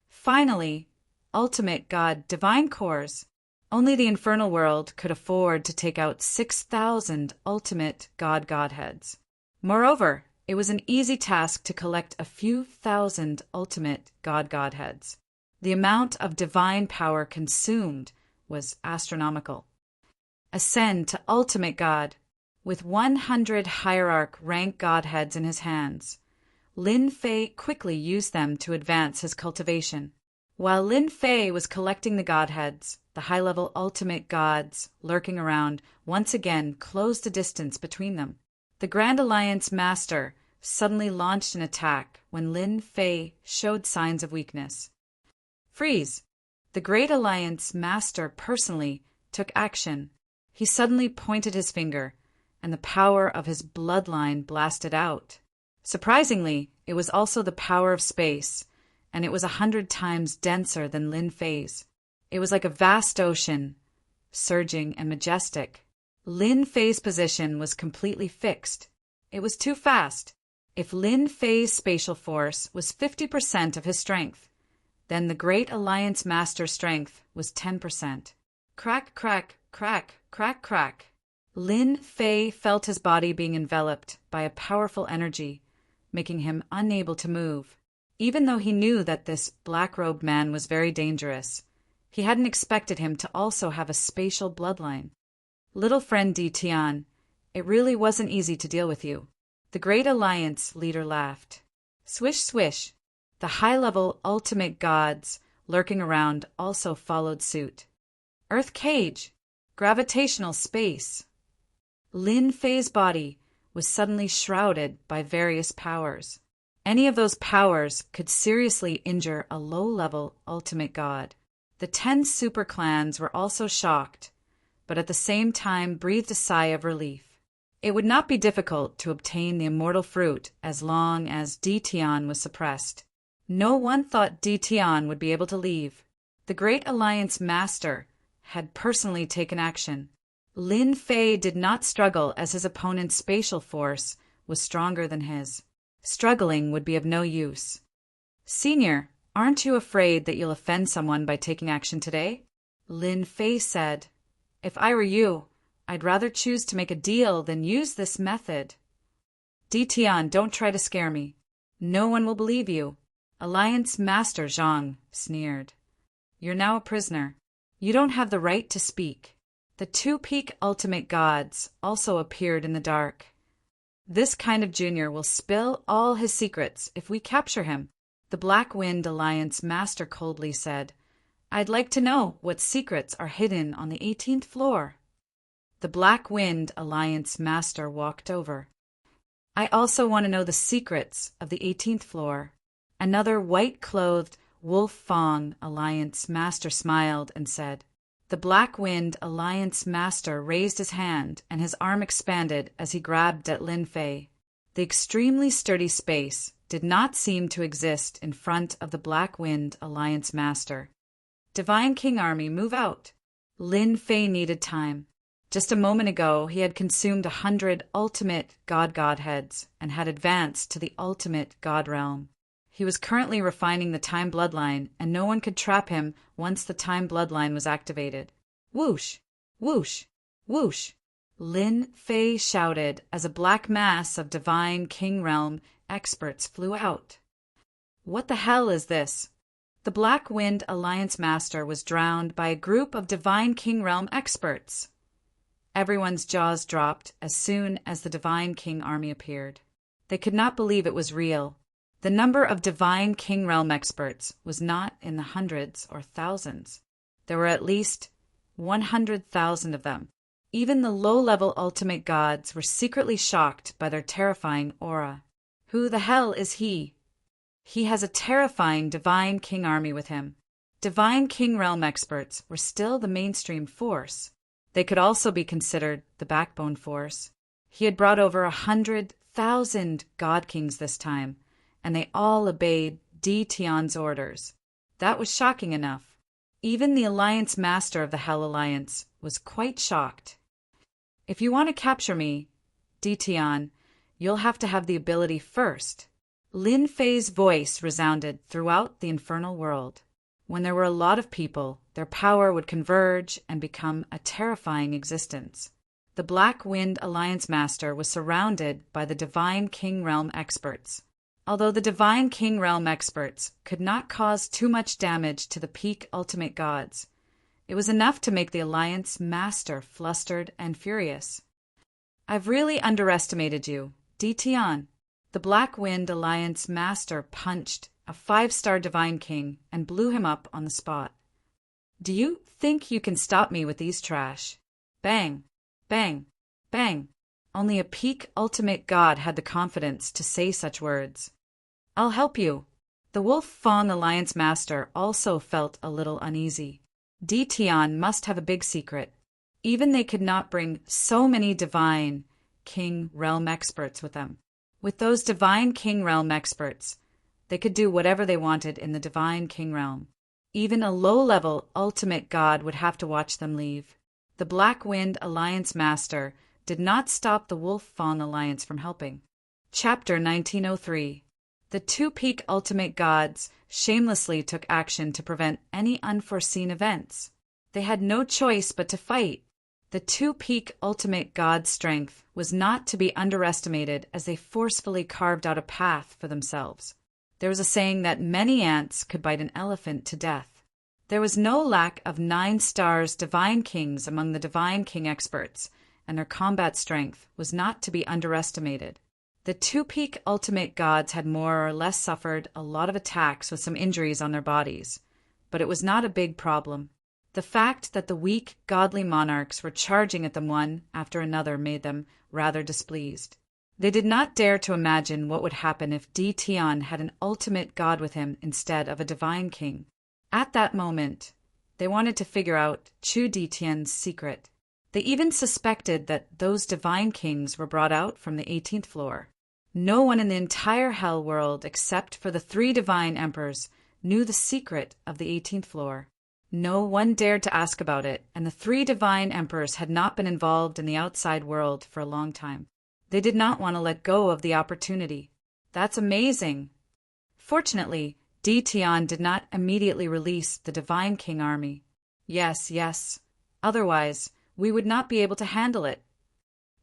Finally, ultimate god divine cores. Only the infernal world could afford to take out 6,000 ultimate god godheads. Moreover, it was an easy task to collect a few thousand ultimate god godheads. The amount of divine power consumed was astronomical. Ascend to ultimate god. With 100 hierarch rank godheads in his hands, Lin Fei quickly used them to advance his cultivation. While Lin Fei was collecting the godheads, the high-level ultimate gods lurking around once again closed the distance between them. The Grand Alliance Master suddenly launched an attack when Lin Fei showed signs of weakness. Freeze! The Great Alliance Master personally took action. He suddenly pointed his finger, and the power of his bloodline blasted out. Surprisingly, it was also the power of space, and it was 100 times denser than Lin Fei's. It was like a vast ocean, surging and majestic. Lin Fei's position was completely fixed. It was too fast. If Lin Fei's spatial force was 50% of his strength, then the Great Alliance Master's strength was 10%. Crack, crack, crack, crack, crack. Lin Fei felt his body being enveloped by a powerful energy, making him unable to move. even though he knew that this black-robed man was very dangerous. He hadn't expected him to also have a spatial bloodline. Little friend Di Tian, it really wasn't easy to deal with you. The Great Alliance leader laughed. Swish, swish. The high-level ultimate gods lurking around also followed suit. Earth cage, gravitational space. Lin Fei's body was suddenly shrouded by various powers. Any of those powers could seriously injure a low-level ultimate god. The 10 super clans were also shocked, but at the same time breathed a sigh of relief. It would not be difficult to obtain the immortal fruit as long as Di Tian was suppressed. No one thought Di Tian would be able to leave. The Great Alliance Master had personally taken action. Lin Fei did not struggle as his opponent's spatial force was stronger than his. Struggling would be of no use. Senior, aren't you afraid that you'll offend someone by taking action today? Lin Fei said. If I were you, I'd rather choose to make a deal than use this method. Di Tian, don't try to scare me. No one will believe you. Alliance Master Zhang sneered. You're now a prisoner. You don't have the right to speak. The 2 peak ultimate gods also appeared in the dark. This kind of junior will spill all his secrets if we capture him, the Black Wind Alliance Master coldly said. I'd like to know what secrets are hidden on the 18th floor. The Black Wind Alliance Master walked over. I also want to know the secrets of the 18th floor. Another white-clothed Wolf Fong Alliance Master smiled and said. The Black Wind Alliance Master raised his hand and his arm expanded as he grabbed at Lin Fei. The extremely sturdy space did not seem to exist in front of the Black Wind Alliance Master. Divine King Army, move out. Lin Fei needed time. Just a moment ago, he had consumed 100 ultimate godheads and had advanced to the ultimate god realm. He was currently refining the time bloodline, and no one could trap him once the time bloodline was activated. Whoosh! Whoosh! Whoosh! Lin Fei shouted as a black mass of divine king realm experts flew out. What the hell is this? The Black Wind Alliance Master was drowned by a group of divine king realm experts. Everyone's jaws dropped as soon as the Divine King Army appeared. They could not believe it was real. The number of Divine King Realm experts was not in the hundreds or thousands. There were at least 100,000 of them. Even the low-level ultimate gods were secretly shocked by their terrifying aura. Who the hell is he? He has a terrifying Divine King Army with him. Divine King Realm experts were still the mainstream force. They could also be considered the backbone force. He had brought over 100,000 God Kings this time, and they all obeyed Di Tian's orders. That was shocking enough. Even the Alliance Master of the Hell Alliance was quite shocked. If you want to capture me, Di Tian, you'll have to have the ability first. Lin Fei's voice resounded throughout the infernal world. When there were a lot of people, their power would converge and become a terrifying existence. The Black Wind Alliance Master was surrounded by the Divine King Realm experts. Although the Divine King Realm experts could not cause too much damage to the peak ultimate gods, it was enough to make the Alliance Master flustered and furious. I've really underestimated you, Di Tian. The Black Wind Alliance Master punched a 5-star Divine King and blew him up on the spot. Do you think you can stop me with these trash? Bang, bang, bang. Only a peak ultimate god had the confidence to say such words. I'll help you. The Wolf Fong Alliance Master also felt a little uneasy. Di Tian must have a big secret. Even they could not bring so many Divine King Realm experts with them. With those Divine King Realm experts, they could do whatever they wanted in the Divine King Realm. Even a low-level ultimate god would have to watch them leave. The Black Wind Alliance Master did not stop the Wolf Fong Alliance from helping. Chapter 1903. The 2 peak ultimate gods shamelessly took action to prevent any unforeseen events. They had no choice but to fight. The 2 peak ultimate god's strength was not to be underestimated as they forcefully carved out a path for themselves. There was a saying that many ants could bite an elephant to death. There was no lack of 9-stars divine kings among the divine king experts, and their combat strength was not to be underestimated. The two-peak ultimate gods had more or less suffered a lot of attacks with some injuries on their bodies, but it was not a big problem. The fact that the weak, godly monarchs were charging at them one after another made them rather displeased. They did not dare to imagine what would happen if Ditian had an ultimate god with him instead of a divine king. At that moment, they wanted to figure out Chu Ditian's secret. They even suspected that those divine kings were brought out from the 18th floor. No one in the entire hell world except for the 3 divine emperors knew the secret of the 18th floor. No one dared to ask about it, and the 3 divine emperors had not been involved in the outside world for a long time. They did not want to let go of the opportunity. That's amazing. Fortunately, Ditian did not immediately release the Divine King army. Yes. Otherwise, we would not be able to handle it.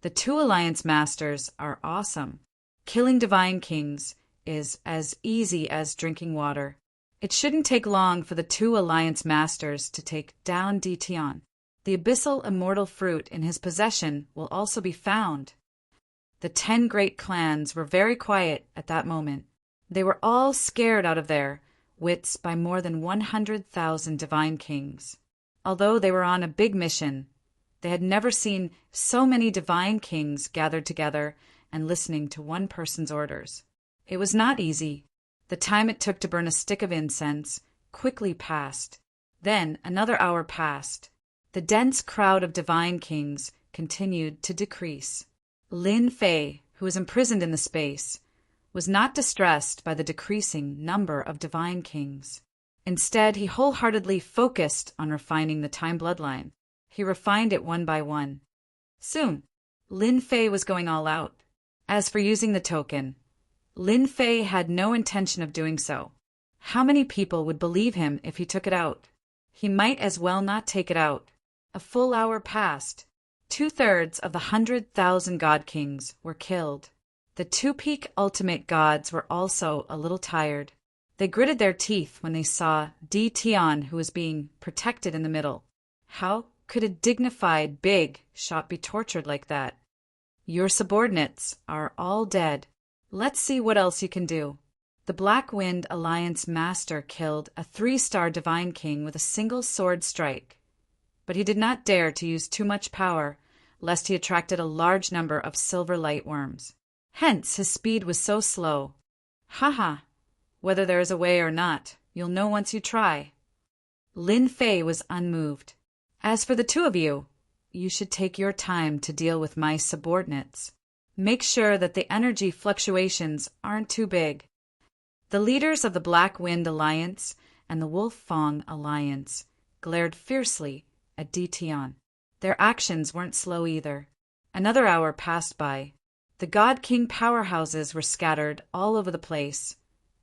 The 2 Alliance Masters are awesome. Killing Divine Kings is as easy as drinking water. It shouldn't take long for the 2 Alliance Masters to take down Ditian. The abyssal immortal fruit in his possession will also be found. The 10 great clans were very quiet at that moment. They were all scared out of their wits by more than 100,000 divine kings. Although they were on a big mission, they had never seen so many divine kings gathered together and listening to one person's orders. It was not easy. The time it took to burn a stick of incense quickly passed. Then another hour passed. The dense crowd of divine kings continued to decrease. Lin Fei, who was imprisoned in the space, was not distressed by the decreasing number of divine kings. Instead, he wholeheartedly focused on refining the time bloodline. He refined it one by one. Soon, Lin Fei was going all out. As for using the token, Lin Fei had no intention of doing so. How many people would believe him if he took it out? He might as well not take it out. A full hour passed. 2/3 of the 100,000 god kings were killed. The 2-peak ultimate gods were also a little tired. They gritted their teeth when they saw Ditian, who was being protected in the middle. How could a dignified, big shot be tortured like that? Your subordinates are all dead. Let's see what else you can do. The Black Wind Alliance Master killed a 3-star divine king with a single sword strike. But he did not dare to use too much power, lest he attracted a large number of silver light worms. Hence his speed was so slow. Whether there is a way or not, you'll know once you try. Lin Fei was unmoved. As for the 2 of you, you should take your time to deal with my subordinates. Make sure that the energy fluctuations aren't too big. The leaders of the Black Wind Alliance and the Wolf Fang Alliance glared fiercely at Ditian. Their actions weren't slow either. Another hour passed by. The God King powerhouses were scattered all over the place,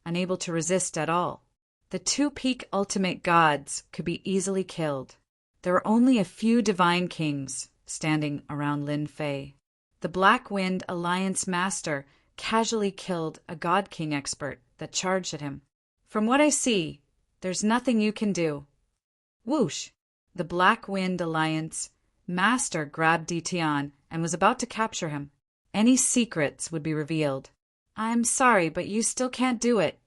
unable to resist at all. The 2-peak ultimate gods could be easily killed. There were only a few divine kings standing around Lin Fei. The Black Wind Alliance Master casually killed a God King expert that charged at him. From what I see, there's nothing you can do. Whoosh! The Black Wind Alliance Master grabbed Ditian and was about to capture him. Any secrets would be revealed. I'm sorry, but you still can't do it.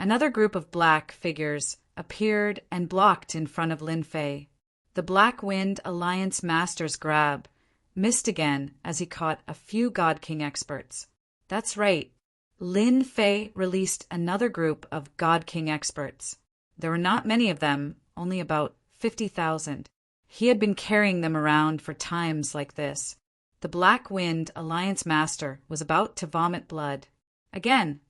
Another group of black figures appeared and blocked in front of Lin Fei. The Black Wind Alliance Master's grab missed again as he caught a few God King experts. That's right. Lin Fei released another group of God King experts. There were not many of them, only about 50,000. He had been carrying them around for times like this. The Black Wind Alliance Master was about to vomit blood. Again,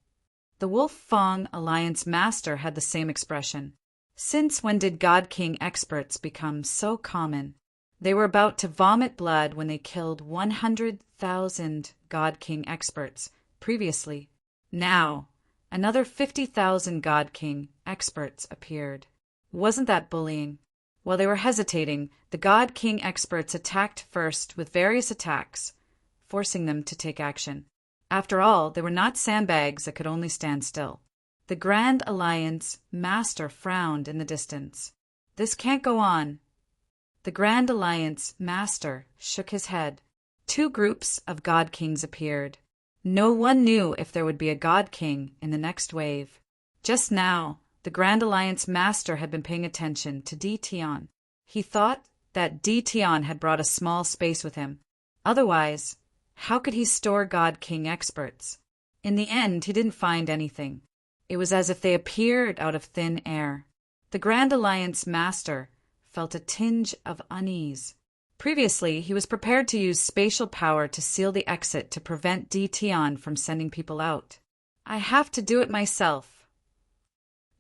the Wolf Fang Alliance Master had the same expression. Since when did God King experts become so common? They were about to vomit blood when they killed 100,000 God King experts previously. Now, another 50,000 God King experts appeared. Wasn't that bullying? While they were hesitating, the God King experts attacked first with various attacks, forcing them to take action. After all, they were not sandbags that could only stand still. The Grand Alliance Master frowned in the distance. This can't go on. The Grand Alliance Master shook his head. Two groups of God Kings appeared. No one knew if there would be a God King in the next wave. Just now, the Grand Alliance Master had been paying attention to Tion. He thought that Tion had brought a small space with him. Otherwise, how could he store God King experts? In the end, he didn't find anything. It was as if they appeared out of thin air. The Grand Alliance Master felt a tinge of unease. Previously, he was prepared to use spatial power to seal the exit to prevent Tion from sending people out. I have to do it myself.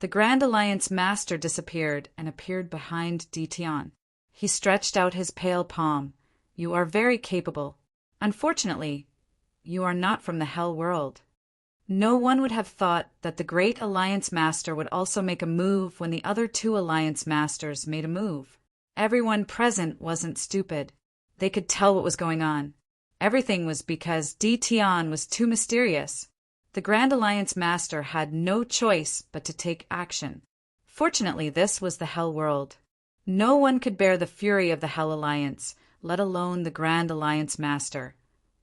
The Grand Alliance Master disappeared and appeared behind Tion. He stretched out his pale palm. You are very capable. Unfortunately, you are not from the Hell world. No one would have thought that the Great Alliance Master would also make a move when the other two Alliance Masters made a move. Everyone present wasn't stupid. They could tell what was going on. Everything was because Tion was too mysterious. The Grand Alliance Master had no choice but to take action. Fortunately, this was the Hell world. No one could bear the fury of the Hell Alliance, let alone the Grand Alliance Master,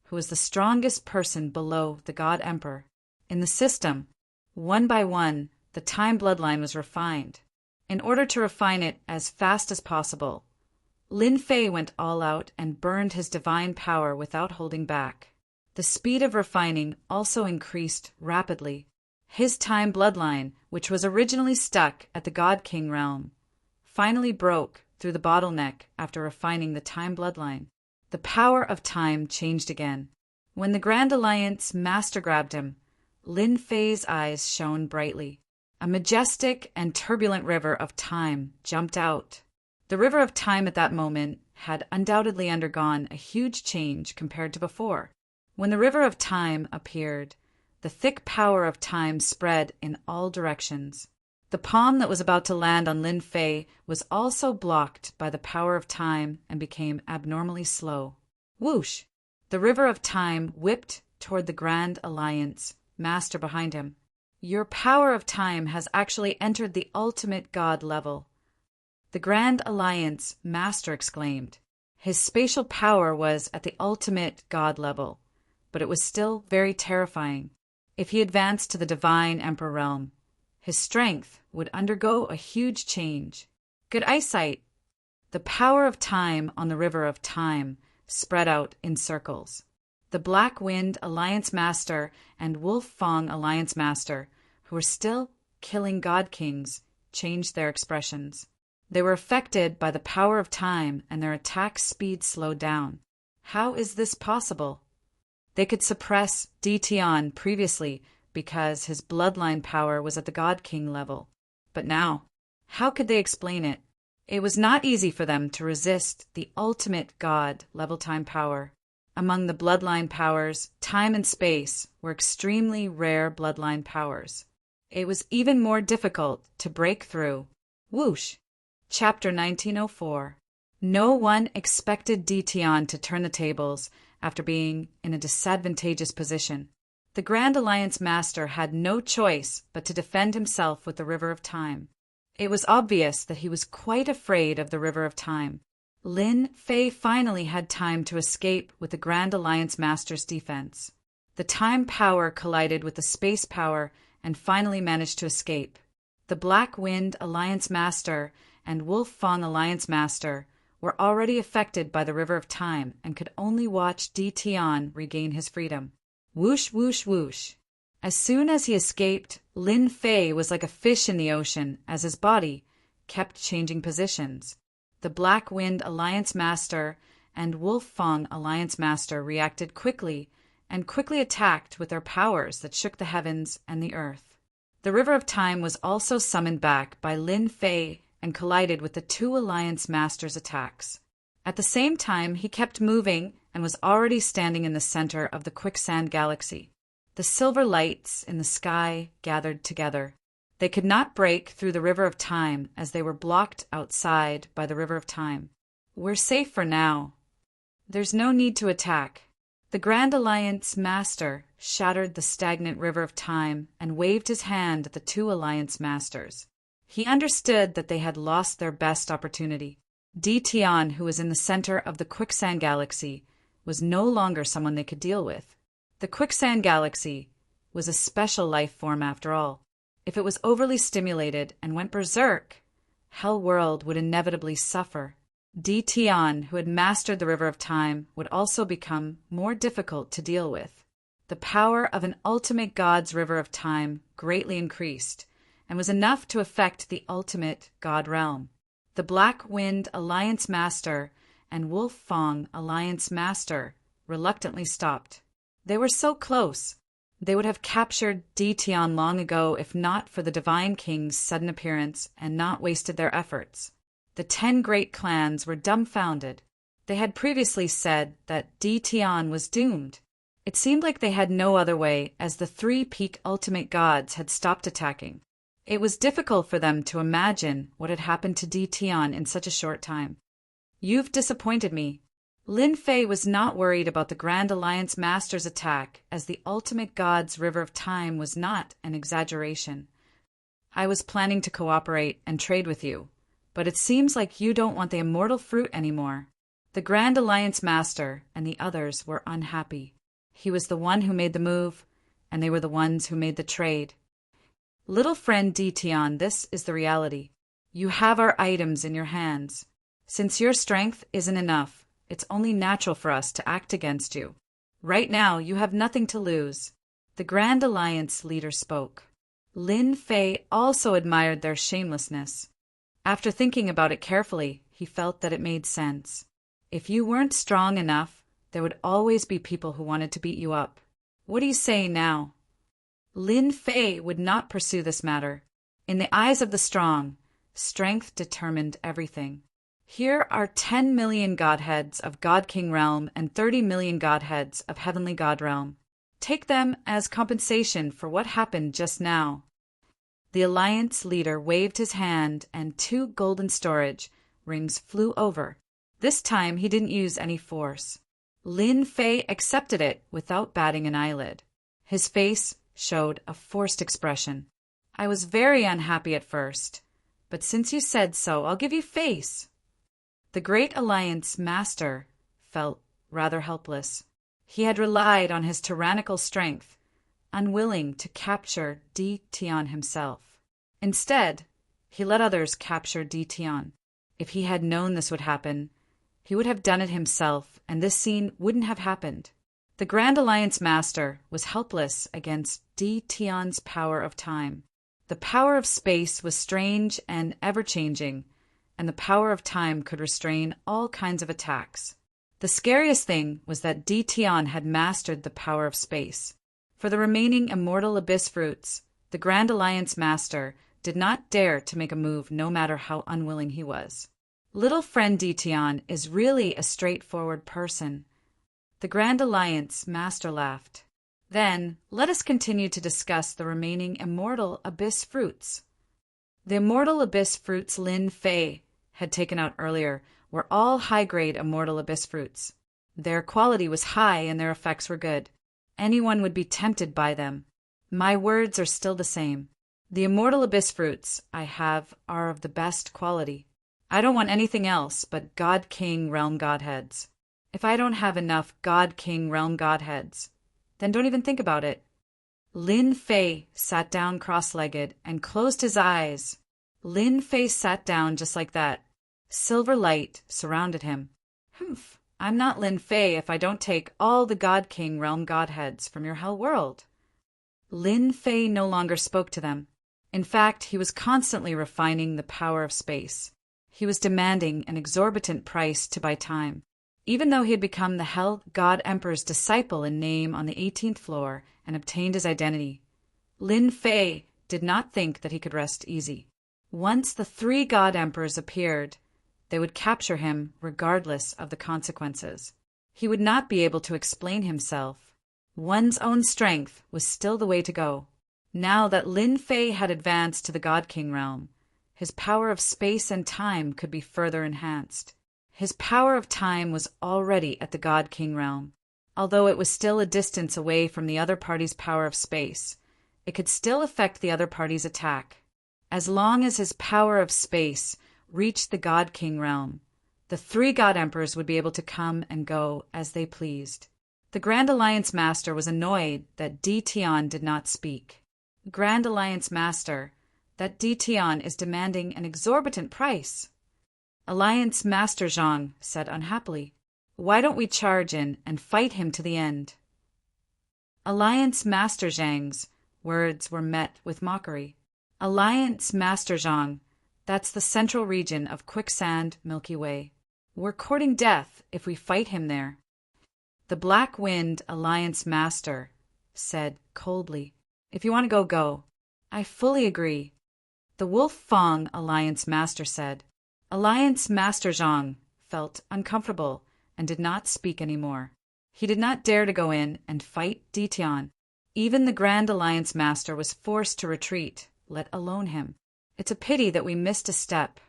who was the strongest person below the God Emperor. In the system, one by one, the time bloodline was refined. In order to refine it as fast as possible, Lin Fei went all out and burned his divine power without holding back. The speed of refining also increased rapidly. His time bloodline, which was originally stuck at the God King realm, finally broke through the bottleneck after refining the time bloodline. The power of time changed again. When the Grand Alliance Master grabbed him, Lin Fei's eyes shone brightly. A majestic and turbulent river of time jumped out. The river of time at that moment had undoubtedly undergone a huge change compared to before. When the river of time appeared, the thick power of time spread in all directions. The palm that was about to land on Lin Fei was also blocked by the power of time and became abnormally slow. Whoosh! The river of time whipped toward the Grand Alliance Master behind him. Your power of time has actually entered the ultimate God level. The Grand Alliance Master exclaimed. His spatial power was at the ultimate God level, but it was still very terrifying. If he advanced to the Divine Emperor realm, his strength would undergo a huge change. Good eyesight. The power of time on the river of time spread out in circles. The Black Wind Alliance Master and Wolf Fong Alliance Master, who were still killing God Kings, changed their expressions. They were affected by the power of time and their attack speed slowed down. How is this possible? They could suppress Tion previously because his bloodline power was at the God King level. But now, how could they explain it? It was not easy for them to resist the ultimate God level time power. Among the bloodline powers, time and space were extremely rare bloodline powers. It was even more difficult to break through. Whoosh! Chapter 1904. No one expected Tion to turn the tables after being in a disadvantageous position. The Grand Alliance Master had no choice but to defend himself with the River of Time. It was obvious that he was quite afraid of the River of Time. Lin Fei finally had time to escape with the Grand Alliance Master's defense. The time power collided with the space power and finally managed to escape. The Black Wind Alliance Master and Wolf Fong Alliance Master were already affected by the River of Time and could only watch Tion regain his freedom. Whoosh, whoosh, whoosh. As soon as he escaped, Lin Fei was like a fish in the ocean as his body kept changing positions. The Black Wind Alliance Master and Wolf Fong Alliance Master reacted quickly and quickly attacked with their powers that shook the heavens and the earth. The River of Time was also summoned back by Lin Fei and collided with the two Alliance Masters' attacks. At the same time, he kept moving and was already standing in the center of the Quicksand Galaxy. The silver lights in the sky gathered together. They could not break through the River of Time as they were blocked outside by the River of Time. We're safe for now. There's no need to attack. The Grand Alliance Master shattered the stagnant river of time and waved his hand at the two Alliance Masters. He understood that they had lost their best opportunity. Tion, who was in the center of the Quicksand Galaxy, was no longer someone they could deal with. The Quicksand Galaxy was a special life form after all. If it was overly stimulated and went berserk, Hell World would inevitably suffer. Tion, who had mastered the River of Time, would also become more difficult to deal with. The power of an ultimate god's River of Time greatly increased, and was enough to affect the ultimate god realm. The Black Wind Alliance Master and Wolf Fong Alliance Master reluctantly stopped. They were so close. They would have captured Tion long ago if not for the Divine King's sudden appearance and not wasted their efforts. The 10 great clans were dumbfounded. They had previously said that Tion was doomed. It seemed like they had no other way, as the 3 peak ultimate gods had stopped attacking. It was difficult for them to imagine what had happened to Tion in such a short time. "You've disappointed me." Lin Fei was not worried about the Grand Alliance Master's attack, as the ultimate god's River of Time was not an exaggeration. "I was planning to cooperate and trade with you, but it seems like you don't want the immortal fruit anymore." The Grand Alliance Master and the others were unhappy. He was the one who made the move, and they were the ones who made the trade. "Little friend Tion, this is the reality. You have our items in your hands. Since your strength isn't enough, it's only natural for us to act against you. Right now, you have nothing to lose." The Grand Alliance leader spoke. Lin Fei also admired their shamelessness. After thinking about it carefully, he felt that it made sense. If you weren't strong enough, there would always be people who wanted to beat you up. What do you say now? Lin Fei would not pursue this matter. In the eyes of the strong, strength determined everything. Here are 10 million godheads of God King Realm and 30 million godheads of Heavenly God Realm. Take them as compensation for what happened just now. The Alliance leader waved his hand and 2 golden storage rings flew over. This time he didn't use any force. Lin Fei accepted it without batting an eyelid. His face showed a forced expression. "I was very unhappy at first, but since you said so, I'll give you face." The Great Alliance Master felt rather helpless. He had relied on his tyrannical strength, unwilling to capture Tion himself. Instead, he let others capture Tion. If he had known this would happen, he would have done it himself, and this scene wouldn't have happened. The Grand Alliance Master was helpless against Tion's power of time. The power of space was strange and ever-changing, and the power of time could restrain all kinds of attacks. The scariest thing was that Tion had mastered the power of space. For the remaining immortal abyss fruits, the Grand Alliance Master did not dare to make a move no matter how unwilling he was. Little friend Tion is really a straightforward person. The Grand Alliance Master laughed. Then, let us continue to discuss the remaining immortal abyss fruits. The immortal abyss fruits Lin Fei had taken out earlier were all high-grade immortal abyss fruits. Their quality was high and their effects were good. Anyone would be tempted by them. My words are still the same. The immortal abyss fruits I have are of the best quality. I don't want anything else but God King Realm Godheads. If I don't have enough God King Realm Godheads, then don't even think about it. Lin Fei sat down cross-legged and closed his eyes. Lin Fei sat down just like that. Silver light surrounded him. "Humph, I'm not Lin Fei if I don't take all the God King Realm Godheads from your hell world." Lin Fei no longer spoke to them. In fact, he was constantly refining the power of space. He was demanding an exorbitant price to buy time. Even though he had become the Hell God Emperor's disciple in name on the 18th floor and obtained his identity, Lin Fei did not think that he could rest easy. Once the 3 God Emperors appeared, they would capture him regardless of the consequences. He would not be able to explain himself. One's own strength was still the way to go. Now that Lin Fei had advanced to the God King realm, his power of space and time could be further enhanced. His power of time was already at the God King realm. Although it was still a distance away from the other party's power of space, it could still affect the other party's attack. As long as his power of space reached the God King realm, the three God Emperors would be able to come and go as they pleased. The Grand Alliance Master was annoyed that Dition did not speak. Grand Alliance Master, that Dition is demanding an exorbitant price. Alliance Master Zhang said unhappily, "Why don't we charge in and fight him to the end?" Alliance Master Zhang's words were met with mockery. Alliance Master Zhang, that's the central region of Quicksand Milky Way. We're courting death if we fight him there. The Black Wind Alliance Master said coldly, "If you want to go, go." I fully agree. The Wolf Fang Alliance Master said. Alliance Master Zhang felt uncomfortable and did not speak anymore. He did not dare to go in and fight Dition. Even the Grand Alliance Master was forced to retreat, let alone him. It's a pity that we missed a step.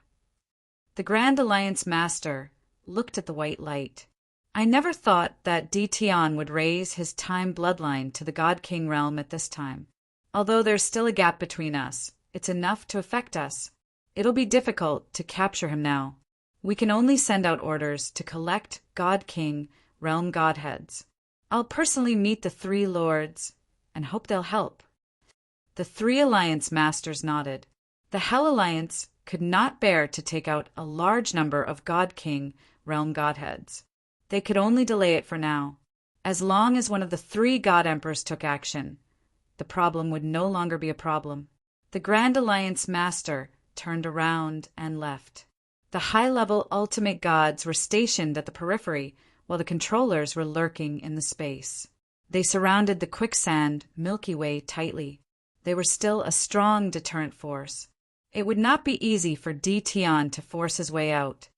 The Grand Alliance Master looked at the white light. I never thought that Dition would raise his time bloodline to the God King realm at this time. Although there's still a gap between us, it's enough to affect us. It'll be difficult to capture him now. We can only send out orders to collect God King realm godheads. I'll personally meet the three lords and hope they'll help. The three Alliance Masters nodded. The Hell Alliance could not bear to take out a large number of God King realm godheads. They could only delay it for now. As long as one of the three God Emperors took action, the problem would no longer be a problem. The Grand Alliance Master turned around and left. The high-level ultimate gods were stationed at the periphery, while the controllers were lurking in the space. They surrounded the Quicksand Milky Way tightly. They were still a strong deterrent force. It would not be easy for Dition to force his way out.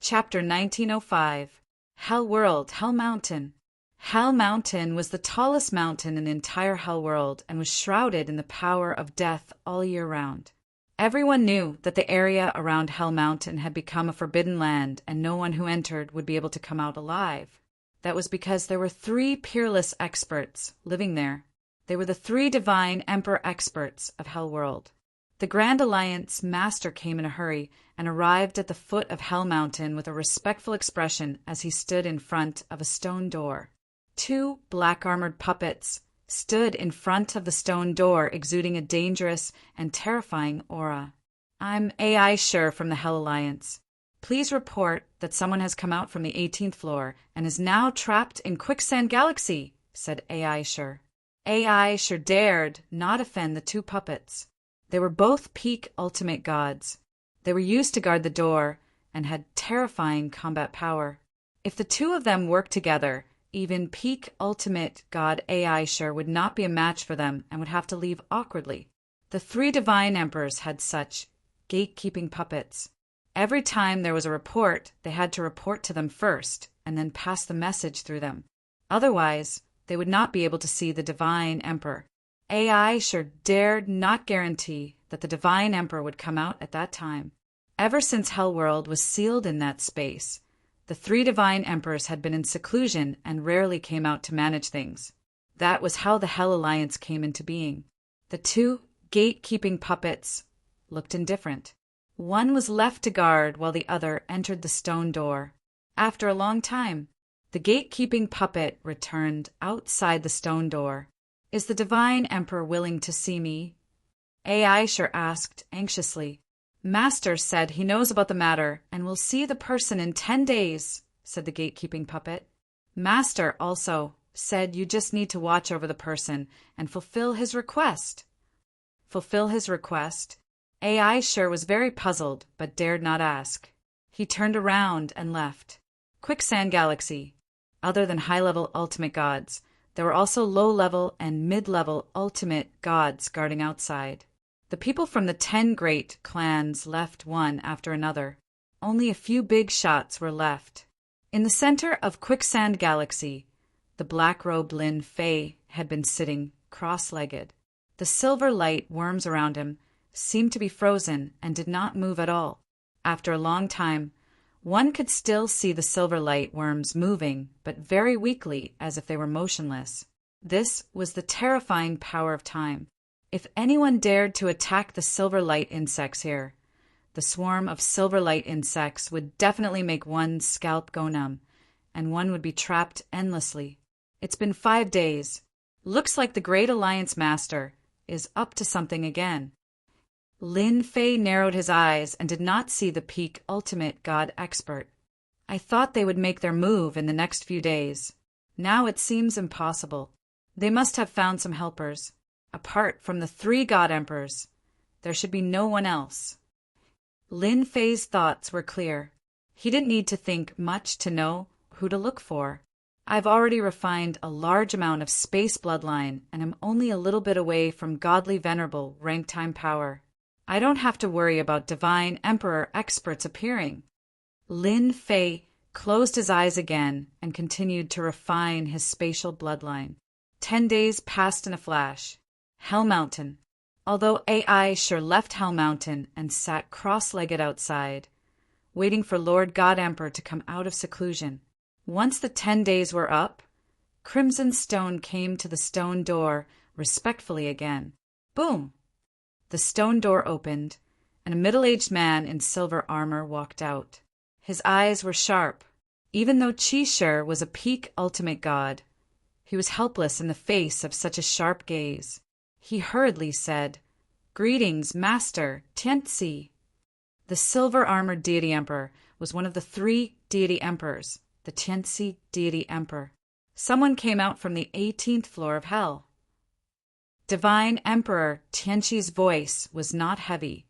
Chapter 1905. Hell World, Hell Mountain. Hell Mountain was the tallest mountain in the entire Hell World and was shrouded in the power of death all year round. Everyone knew that the area around Hell Mountain had become a forbidden land and no one who entered would be able to come out alive. That was because there were three peerless experts living there. They were the three divine Emperor experts of Hell World. The Grand Alliance Master came in a hurry and arrived at the foot of Hell Mountain with a respectful expression as he stood in front of a stone door. Two black-armored puppets stood in front of the stone door, exuding a dangerous and terrifying aura. "I'm AI Sure from the Hell Alliance. Please report that someone has come out from the 18th floor and is now trapped in Quicksand Galaxy," said AI Sure. AI Sure dared not offend the two puppets. They were both peak ultimate gods. They were used to guard the door and had terrifying combat power. If the two of them worked together, even peak ultimate god AI Sure would not be a match for them and would have to leave awkwardly. The three divine emperors had such gatekeeping puppets. Every time there was a report, they had to report to them first and then pass the message through them. Otherwise, they would not be able to see the divine emperor. AI Sure dared not guarantee that the divine emperor would come out at that time. Ever since Hellworld was sealed in that space, the three divine emperors had been in seclusion and rarely came out to manage things. That was how the Hell Alliance came into being. The two gatekeeping puppets looked indifferent. One was left to guard while the other entered the stone door. After a long time, the gatekeeping puppet returned outside the stone door. "Is the divine emperor willing to see me?" AI Sure asked anxiously. "Master said he knows about the matter and will see the person in 10 days, said the gatekeeping puppet. "Master also said you just need to watch over the person and fulfill his request." Fulfill his request? AI Sure was very puzzled but dared not ask. He turned around and left. Quicksand Galaxy. Other than high-level ultimate gods, there were also low-level and mid-level ultimate gods guarding outside. The people from the 10 great clans left one after another. Only a few big shots were left. In the center of Quicksand Galaxy, the black-robed Lin Fei had been sitting cross-legged. The silver light worms around him seemed to be frozen and did not move at all. After a long time, One could still see the silver light worms moving, but very weakly, as if they were motionless. This was the terrifying power of time. If anyone dared to attack the silver light insects here, the swarm of silver light insects would definitely make one's scalp go numb, and one would be trapped endlessly. It's been 5 days. Looks like the Great Alliance Master is up to something again. Lin Fei narrowed his eyes and did not see the peak ultimate god expert. I thought they would make their move in the next few days. Now it seems impossible. They must have found some helpers. Apart from the 3 god emperors, there should be no one else. Lin Fei's thoughts were clear. He didn't need to think much to know who to look for. I've already refined a large amount of space bloodline and am only a little bit away from godly venerable rank time power. I don't have to worry about divine emperor experts appearing. Lin Fei closed his eyes again and continued to refine his spatial bloodline. 10 days passed in a flash. Hell Mountain. Although AI sure left Hell Mountain and sat cross-legged outside, waiting for Lord God Emperor to come out of seclusion. Once the 10 days were up, Crimson Stone came to the stone door respectfully again. Boom! The stone door opened, and a middle-aged man in silver armor walked out. His eyes were sharp. Even though Qi was a peak ultimate god, he was helpless in the face of such a sharp gaze. He hurriedly said, "Greetings, Master Tianzi." The silver-armored deity emperor was one of the 3 deity emperors, the Tianzi deity emperor. Someone came out from the 18th floor of hell. Divine Emperor Tianqi's voice was not heavy,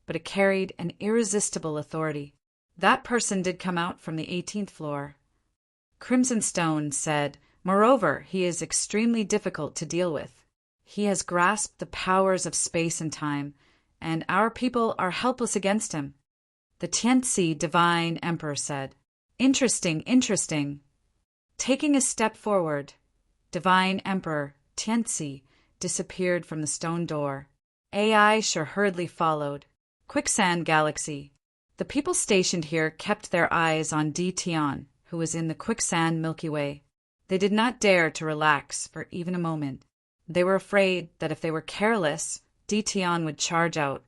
but it carried an irresistible authority. That person did come out from the 18th floor. Crimson Stone said, "Moreover, he is extremely difficult to deal with. He has grasped the powers of space and time, and our people are helpless against him." The Tianzi Divine Emperor said, "Interesting, interesting." Taking a step forward, Divine Emperor Tianzi disappeared from the stone door. AI sure hurriedly followed. Quicksand Galaxy. The people stationed here kept their eyes on Di Tian, who was in the Quicksand Milky Way. They did not dare to relax for even a moment. They were afraid that if they were careless, Di Tian would charge out,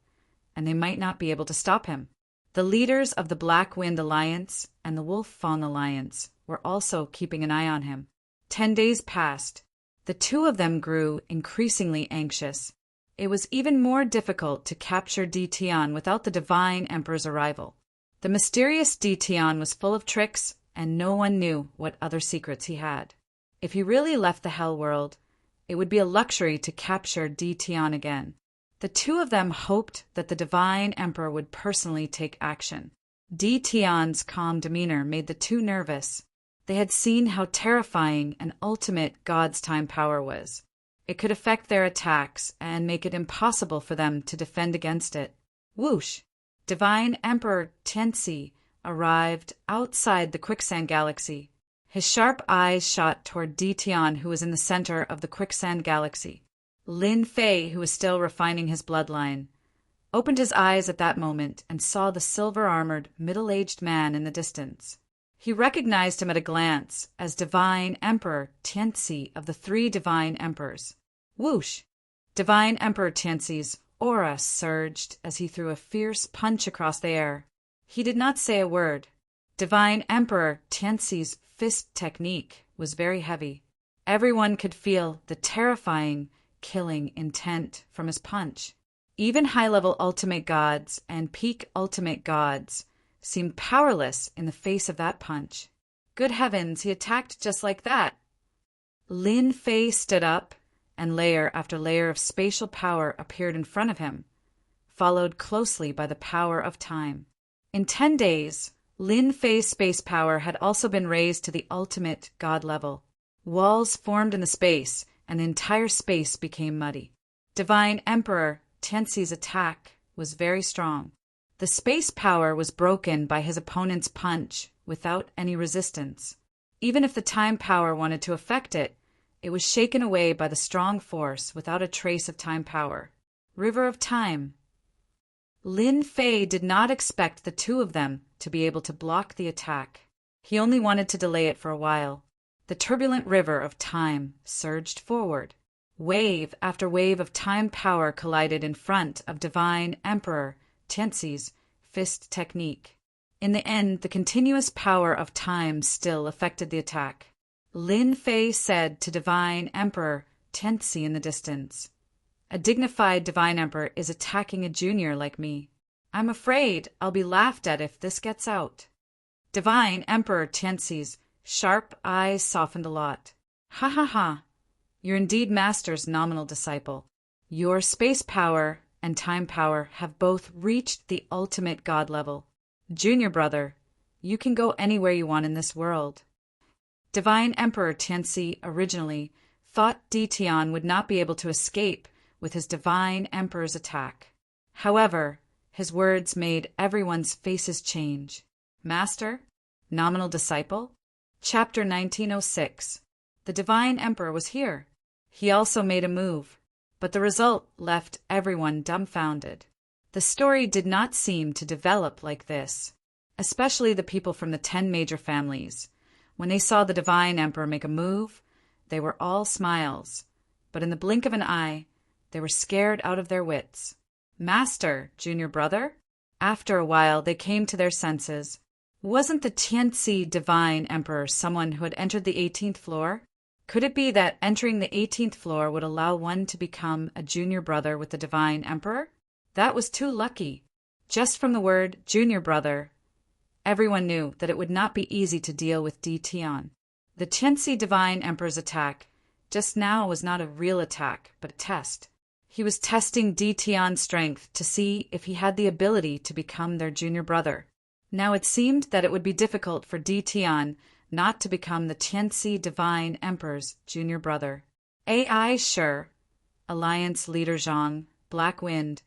and they might not be able to stop him. The leaders of the Black Wind Alliance and the Wolf Fawn Alliance were also keeping an eye on him. 10 days passed. The 2 of them grew increasingly anxious. It was even more difficult to capture Di Tian without the Divine Emperor's arrival. The mysterious Di Tian was full of tricks, and no one knew what other secrets he had. If he really left the Hell World, it would be a luxury to capture Di Tian again. The 2 of them hoped that the Divine Emperor would personally take action. Di Tian's calm demeanor made the 2 nervous. They had seen how terrifying an ultimate god's time power was. It could affect their attacks and make it impossible for them to defend against it. Whoosh! Divine Emperor Tianzi arrived outside the Quicksand Galaxy. His sharp eyes shot toward Di Tian, who was in the center of the Quicksand Galaxy. Lin Fei, who was still refining his bloodline, opened his eyes at that moment and saw the silver-armored, middle-aged man in the distance. He recognized him at a glance as Divine Emperor Tianzi of the 3 Divine Emperors. Whoosh! Divine Emperor Tianzi's aura surged as he threw a fierce punch across the air. He did not say a word. Divine Emperor Tianzi's fist technique was very heavy. Everyone could feel the terrifying, killing intent from his punch. Even high-level ultimate gods and peak ultimate gods seemed powerless in the face of that punch. Good heavens, he attacked just like that. Lin Fei stood up, and layer after layer of spatial power appeared in front of him, followed closely by the power of time. In 10 days, Lin Fei's space power had also been raised to the ultimate god level. Walls formed in the space, and the entire space became muddy. Divine Emperor Tianzi's attack was very strong. The space power was broken by his opponent's punch without any resistance. Even if the time power wanted to affect it, it was shaken away by the strong force without a trace of time power. River of Time. Lin Fei did not expect the two of them to be able to block the attack. He only wanted to delay it for a while. The turbulent river of time surged forward. Wave after wave of time power collided in front of Divine Emperor Tianxi's fist technique. In the end, the continuous power of time still affected the attack. Lin Fei said to Divine Emperor Tianxi in the distance, "A dignified Divine Emperor is attacking a junior like me. I'm afraid I'll be laughed at if this gets out." Divine Emperor Tianxi's sharp eyes softened a lot. "Ha ha ha. You're indeed Master's nominal disciple. Your space power and time power have both reached the ultimate god level. Junior brother, you can go anywhere you want in this world." Divine Emperor Tianxi originally thought Tian would not be able to escape with his Divine Emperor's attack. However, his words made everyone's faces change. Master? Nominal disciple? Chapter 1906. The Divine Emperor was here. He also made a move, but the result left everyone dumbfounded. The story did not seem to develop like this, especially the people from the 10 major families. When they saw the Divine Emperor make a move, they were all smiles, but in the blink of an eye, they were scared out of their wits. "Master, junior brother?" After a while, they came to their senses. Wasn't the Tianxi Divine Emperor someone who had entered the 18th floor? Could it be that entering the 18th floor would allow one to become a junior brother with the Divine Emperor? That was too lucky. Just from the word junior brother, everyone knew that it would not be easy to deal with Tian. The Tianxi Divine Emperor's attack just now was not a real attack, but a test. He was testing Tian's strength to see if he had the ability to become their junior brother. Now it seemed that it would be difficult for Tian not to become the Tianxi Divine Emperor's junior brother. AI Sure, Alliance leader Zhang, Black Wind,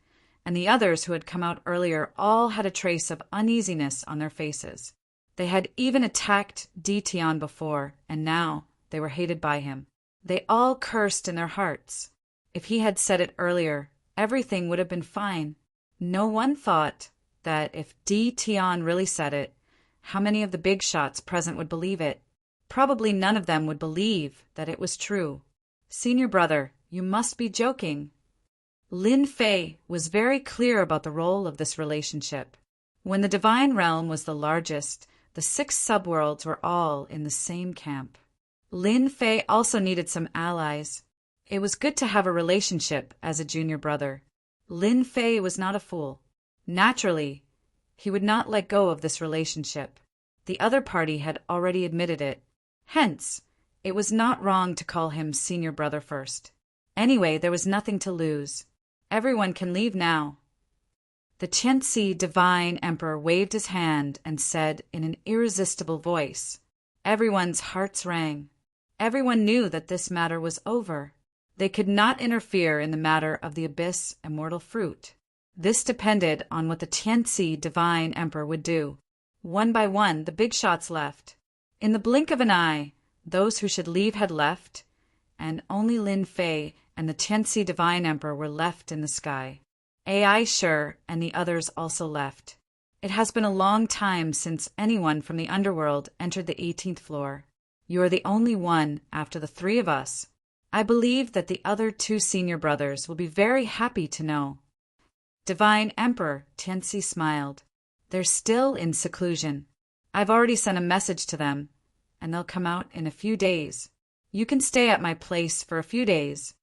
and the others who had come out earlier all had a trace of uneasiness on their faces. They had even attacked Tian before, and now they were hated by him. They all cursed in their hearts. If he had said it earlier, everything would have been fine. No one thought that if Tian really said it, how many of the big shots present would believe it? Probably none of them would believe that it was true. "Senior brother, you must be joking." Lin Fei was very clear about the role of this relationship. When the Divine Realm was the largest, the 6 subworlds were all in the same camp. Lin Fei also needed some allies. It was good to have a relationship as a junior brother. Lin Fei was not a fool. Naturally, he would not let go of this relationship. The other party had already admitted it. Hence, it was not wrong to call him senior brother first. Anyway, there was nothing to lose. Everyone can leave now. The Tianxi Divine Emperor waved his hand and said in an irresistible voice. Everyone's hearts rang. Everyone knew that this matter was over. They could not interfere in the matter of the Abyss Immortal Fruit. This depended on what the Tianxi Divine Emperor would do. One by one, the big shots left. In the blink of an eye, those who should leave had left, and only Lin Fei and the Tianxi Divine Emperor were left in the sky. AI Sure and the others also left. It has been a long time since anyone from the underworld entered the 18th floor. You are the only one after the 3 of us. I believe that the other 2 senior brothers will be very happy to know. Divine Emperor Tianxi smiled. They're still in seclusion. I've already sent a message to them, and they'll come out in a few days. You can stay at my place for a few days.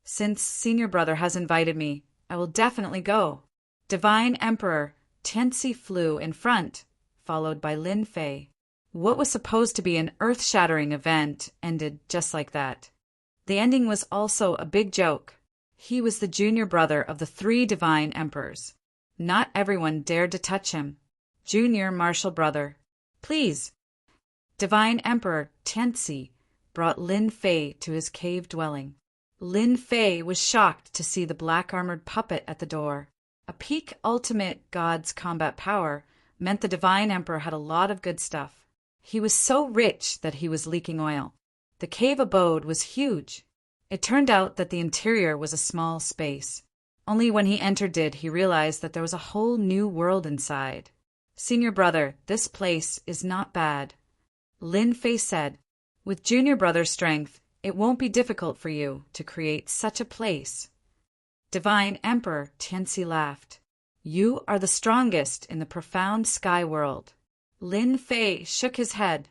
Since senior brother has invited me, I will definitely go. Divine Emperor Tianxi flew in front, followed by Lin Fei. What was supposed to be an earth-shattering event ended just like that. The ending was also a big joke. He was the junior brother of the 3 Divine Emperors. Not everyone dared to touch him. Junior martial brother. Please. Divine Emperor Tianxi brought Lin Fei to his cave dwelling. Lin Fei was shocked to see the black-armored puppet at the door. A peak ultimate god's combat power meant the Divine Emperor had a lot of good stuff. He was so rich that he was leaking oil. The cave abode was huge. It turned out that the interior was a small space. Only when he entered did he realize that there was a whole new world inside. Senior brother, this place is not bad, Lin Fei said. With junior brother's strength, it won't be difficult for you to create such a place. Divine Emperor Tianxi laughed. You are the strongest in the profound sky world. Lin Fei shook his head.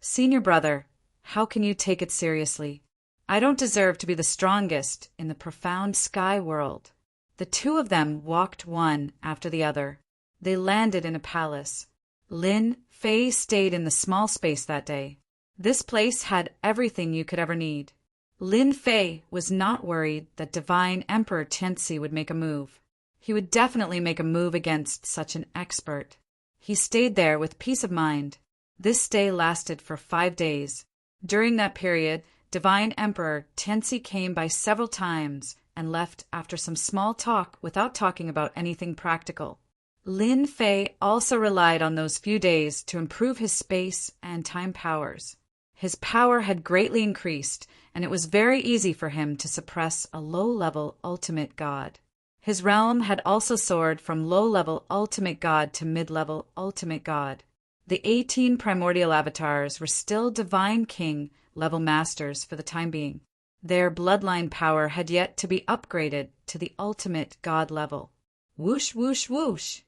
Senior brother, how can you take it seriously? I don't deserve to be the strongest in the profound sky world. The two of them walked one after the other. They landed in a palace. Lin Fei stayed in the small space that day. This place had everything you could ever need. Lin Fei was not worried that Divine Emperor Tianxi would make a move. He would definitely make a move against such an expert. He stayed there with peace of mind. This stay lasted for 5 days. During that period, Divine Emperor Tianxi came by several times and left after some small talk without talking about anything practical. Lin Fei also relied on those few days to improve his space and time powers. His power had greatly increased, and it was very easy for him to suppress a low-level ultimate god. His realm had also soared from low-level ultimate god to mid-level ultimate god. The 18 primordial avatars were still divine king level masters for the time being. Their bloodline power had yet to be upgraded to the ultimate god level. Whoosh, whoosh, whoosh!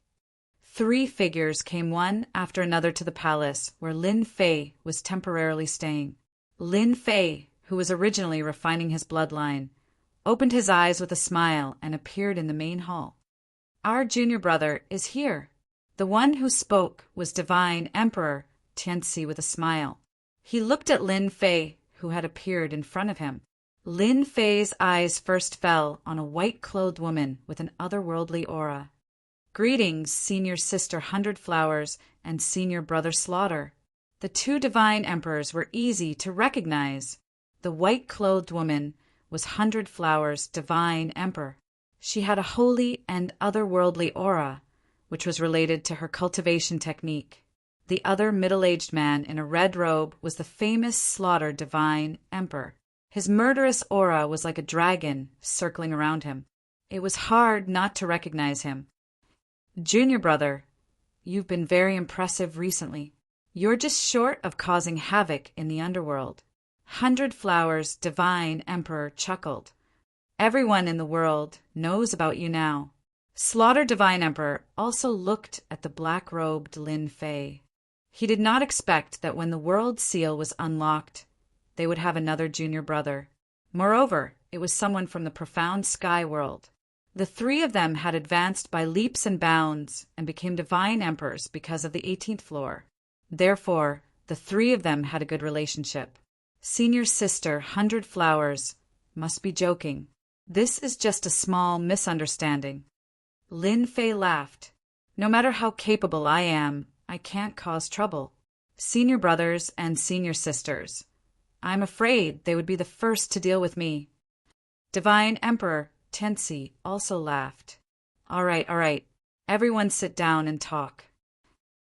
3 figures came one after another to the palace where Lin Fei was temporarily staying. Lin Fei, who was originally refining his bloodline, opened his eyes with a smile and appeared in the main hall. Our junior brother is here. The one who spoke was Divine Emperor Tianxi with a smile. He looked at Lin Fei, who had appeared in front of him. Lin Fei's eyes first fell on a white-clothed woman with an otherworldly aura. Greetings, Senior Sister Hundred Flowers and Senior Brother Slaughter. The 2 divine emperors were easy to recognize. The white-clothed woman was Hundred Flowers' divine emperor. She had a holy and otherworldly aura, which was related to her cultivation technique. The other middle-aged man in a red robe was the famous Slaughter divine emperor. His murderous aura was like a dragon circling around him. It was hard not to recognize him. Junior brother, you've been very impressive recently. You're just short of causing havoc in the underworld. Hundred Flowers' divine emperor chuckled. Everyone in the world knows about you now. Slaughter divine emperor also looked at the black-robed Lin Fei. He did not expect that when the world seal was unlocked, they would have another junior brother. Moreover, it was someone from the profound sky world. The 3 of them had advanced by leaps and bounds and became divine emperors because of the 18th floor. Therefore, the 3 of them had a good relationship. Senior Sister Hundred Flowers must be joking. This is just a small misunderstanding. Lin Fei laughed. No matter how capable I am, I can't cause trouble. Senior brothers and senior sisters, I'm afraid they would be the first to deal with me. Divine Emperor Tianxi also laughed. All right. Everyone sit down and talk.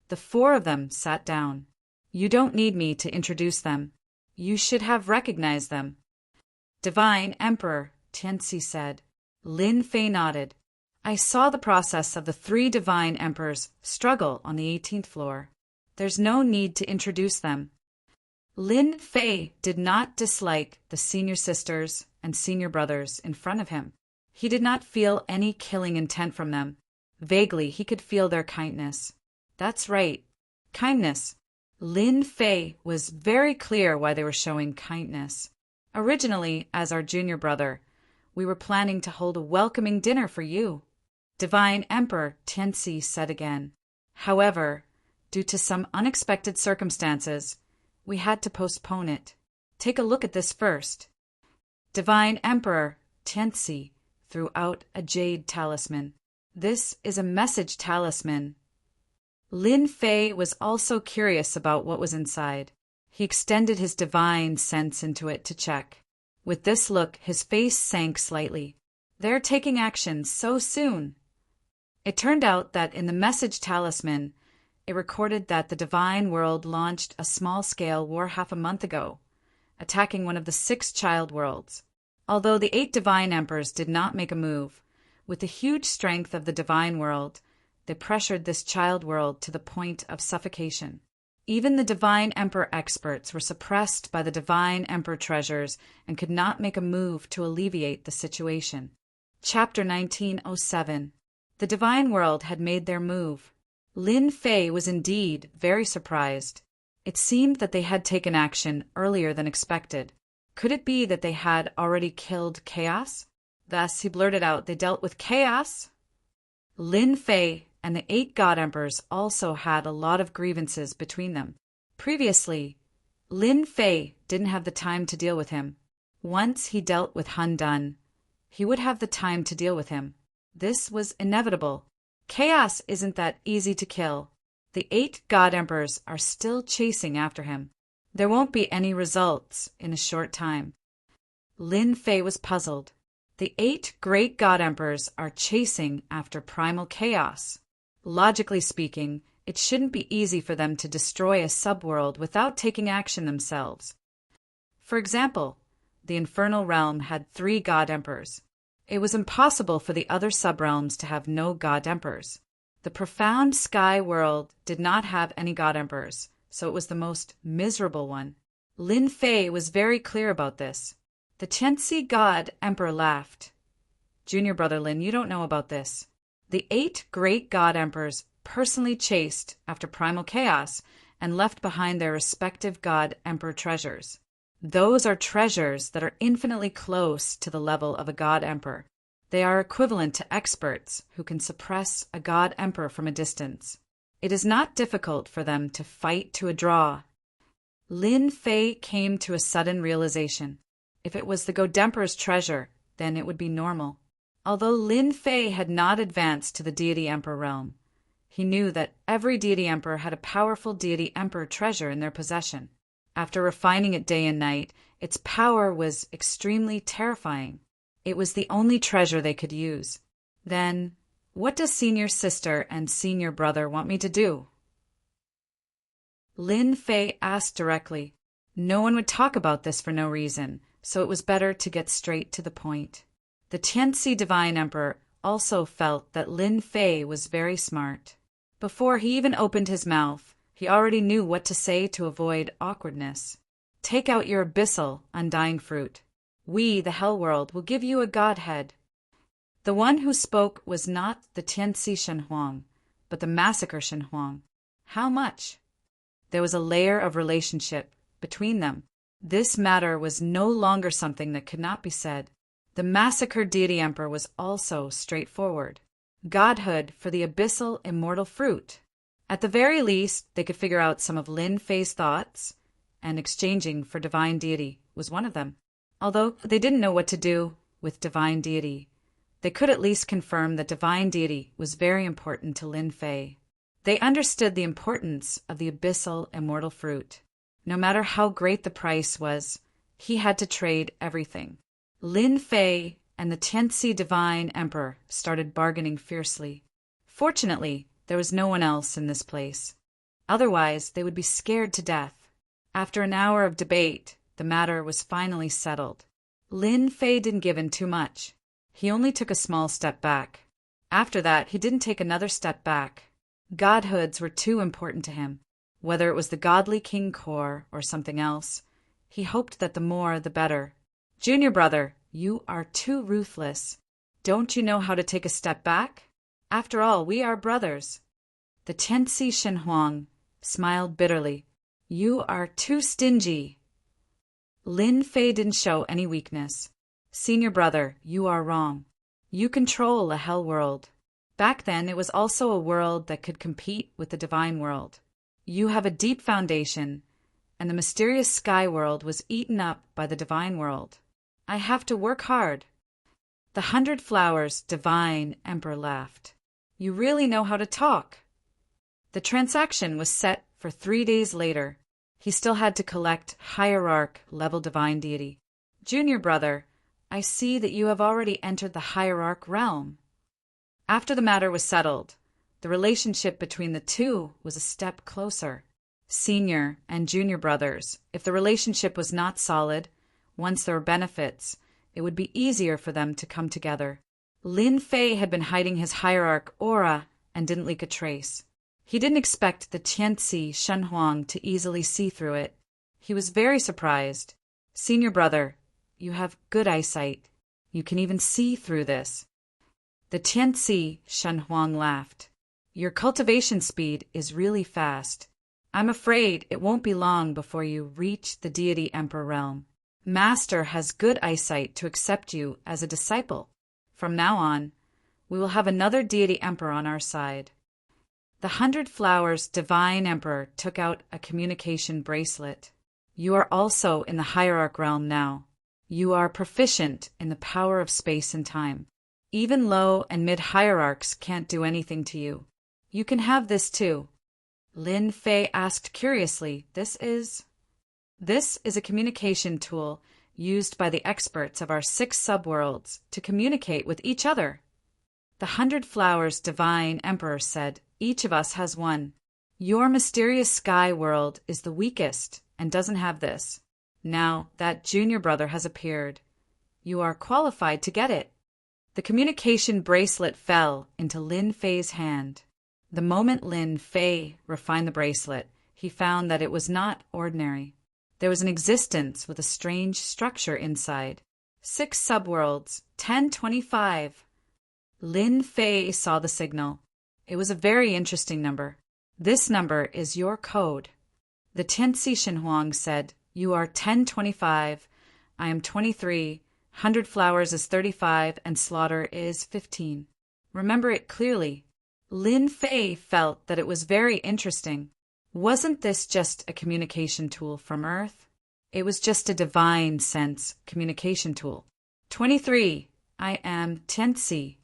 The 4 of them sat down. You don't need me to introduce them. You should have recognized them. Divine Emperor Tianxi said. Lin Fei nodded. I saw the process of the 3 divine emperors struggle on the 18th floor. There's no need to introduce them. Lin Fei did not dislike the senior sisters and senior brothers in front of him. He did not feel any killing intent from them. Vaguely, he could feel their kindness. That's right, kindness. Lin Fei was very clear why they were showing kindness. Originally, as our junior brother, we were planning to hold a welcoming dinner for you, Divine Emperor Tianxi said again. However, due to some unexpected circumstances, we had to postpone it. Take a look at this first. Divine Emperor Tianxi threw out a jade talisman. This is a message talisman. Lin Fei was also curious about what was inside. He extended his divine sense into it to check. With this look, his face sank slightly. They're taking action so soon. It turned out that in the message talisman, it recorded that the divine world launched a small-scale war half a month ago, attacking one of the 6 child worlds. Although the 8 divine emperors did not make a move, With the huge strength of the divine world, they pressured this child world to the point of suffocation. Even the divine emperor experts were suppressed by the divine emperor treasures and could not make a move to alleviate the situation. Chapter 1907. The divine world had made their move. Lin Fei was indeed very surprised. It seemed that they had taken action earlier than expected. Could it be that they had already killed chaos? Thus he blurted out, "They dealt with chaos?" Lin Fei and the 8 god emperors also had a lot of grievances between them. Previously, Lin Fei didn't have the time to deal with him. Once he dealt with Han Dun, he would have the time to deal with him. This was inevitable. Chaos isn't that easy to kill. The 8 god emperors are still chasing after him. There won't be any results in a short time. Lin Fei was puzzled. The 8 great god emperors are chasing after primal chaos. Logically speaking, it shouldn't be easy for them to destroy a subworld without taking action themselves. For example, the infernal realm had 3 god emperors. It was impossible for the other subrealms to have no god emperors. The profound sky world did not have any god emperors, so it was the most miserable one. Lin Fei was very clear about this. The Tianxi god emperor laughed. "Junior brother Lin, you don't know about this. The 8 great god emperors personally chased after primal chaos and left behind their respective god emperor treasures. Those are treasures that are infinitely close to the level of a god emperor. They are equivalent to experts who can suppress a god emperor from a distance. It is not difficult for them to fight to a draw." Lin Fei came to a sudden realization. If it was the god emperor's treasure, then it would be normal. Although Lin Fei had not advanced to the deity emperor realm, he knew that every deity emperor had a powerful deity emperor treasure in their possession. After refining it day and night, its power was extremely terrifying. It was the only treasure they could use. Then, what does senior sister and senior brother want me to do? Lin Fei asked directly. No one would talk about this for no reason, so it was better to get straight to the point. The Tianxi Divine Emperor also felt that Lin Fei was very smart. Before he even opened his mouth, he already knew what to say to avoid awkwardness. "Take out your abyssal, undying fruit. We, the Hell World, will give you a godhead." The one who spoke was not the Tianxi Shenhuang, but the Massacre Shenhuang. How much? There was a layer of relationship between them. This matter was no longer something that could not be said. The Massacre Deity Emperor was also straightforward. Godhood for the abyssal immortal fruit. At the very least, they could figure out some of Lin Fei's thoughts, and exchanging for divine deity was one of them. Although they didn't know what to do with divine deity, they could at least confirm that divine deity was very important to Lin Fei. They understood the importance of the abyssal immortal fruit. No matter how great the price was, he had to trade everything. Lin Fei and the Tianxi Divine Emperor started bargaining fiercely. Fortunately, there was no one else in this place. Otherwise, they would be scared to death. After an hour of debate, the matter was finally settled. Lin Fei didn't give in too much. He only took a small step back. After that, he didn't take another step back. Godhoods were too important to him. Whether it was the godly king core or something else, he hoped that the more the better. "Junior brother, you are too ruthless. Don't you know how to take a step back? After all, we are brothers." The Tianxi Shenhuang smiled bitterly. "You are too stingy." Lin Fei didn't show any weakness. "Senior brother, you are wrong. You control a hell world. Back then, it was also a world that could compete with the divine world. You have a deep foundation, and the mysterious sky world was eaten up by the divine world. I have to work hard." The 100 Flowers Divine Emperor laughed. "You really know how to talk." The transaction was set for 3 days later. He still had to collect hierarch level divine deity. "Junior brother, I see that you have already entered the hierarch realm." After the matter was settled, the relationship between the two was a step closer. Senior and junior brothers, if the relationship was not solid, once there were benefits, it would be easier for them to come together. Lin Fei had been hiding his hierarch aura and didn't leak a trace. He didn't expect the Tianci Shenhuang to easily see through it. He was very surprised. Senior brother, you have good eyesight. You can even see through this. The Tianci Shenhuang laughed. Your cultivation speed is really fast. I'm afraid it won't be long before you reach the deity emperor realm. Master has good eyesight to accept you as a disciple. From now on, we will have another deity emperor on our side. The 100 Flowers divine emperor took out a communication bracelet. You are also in the hierarch realm now. You are proficient in the power of space and time. Even low and mid hierarchs can't do anything to you. You can have this too. Lin Fei asked curiously, This is a communication tool used by the experts of our 6 subworlds to communicate with each other. The 100 Flowers divine emperor said, Each of us has one. Your mysterious sky world is the weakest and doesn't have this. Now that junior brother has appeared. You are qualified to get it. The communication bracelet fell into Lin Fei's hand. The moment Lin Fei refined the bracelet, he found that it was not ordinary. There was an existence with a strange structure inside. 6 subworlds, 1025. Lin Fei saw the signal. It was a very interesting number. This number is your code. The Tianci Shenhuang said, You are 1025, I am 23, 100 Flowers is 35, and Slaughter is 15. Remember it clearly. Lin Fei felt that it was very interesting. Wasn't this just a communication tool from Earth? It was just a divine sense communication tool. 23, I am Tianci.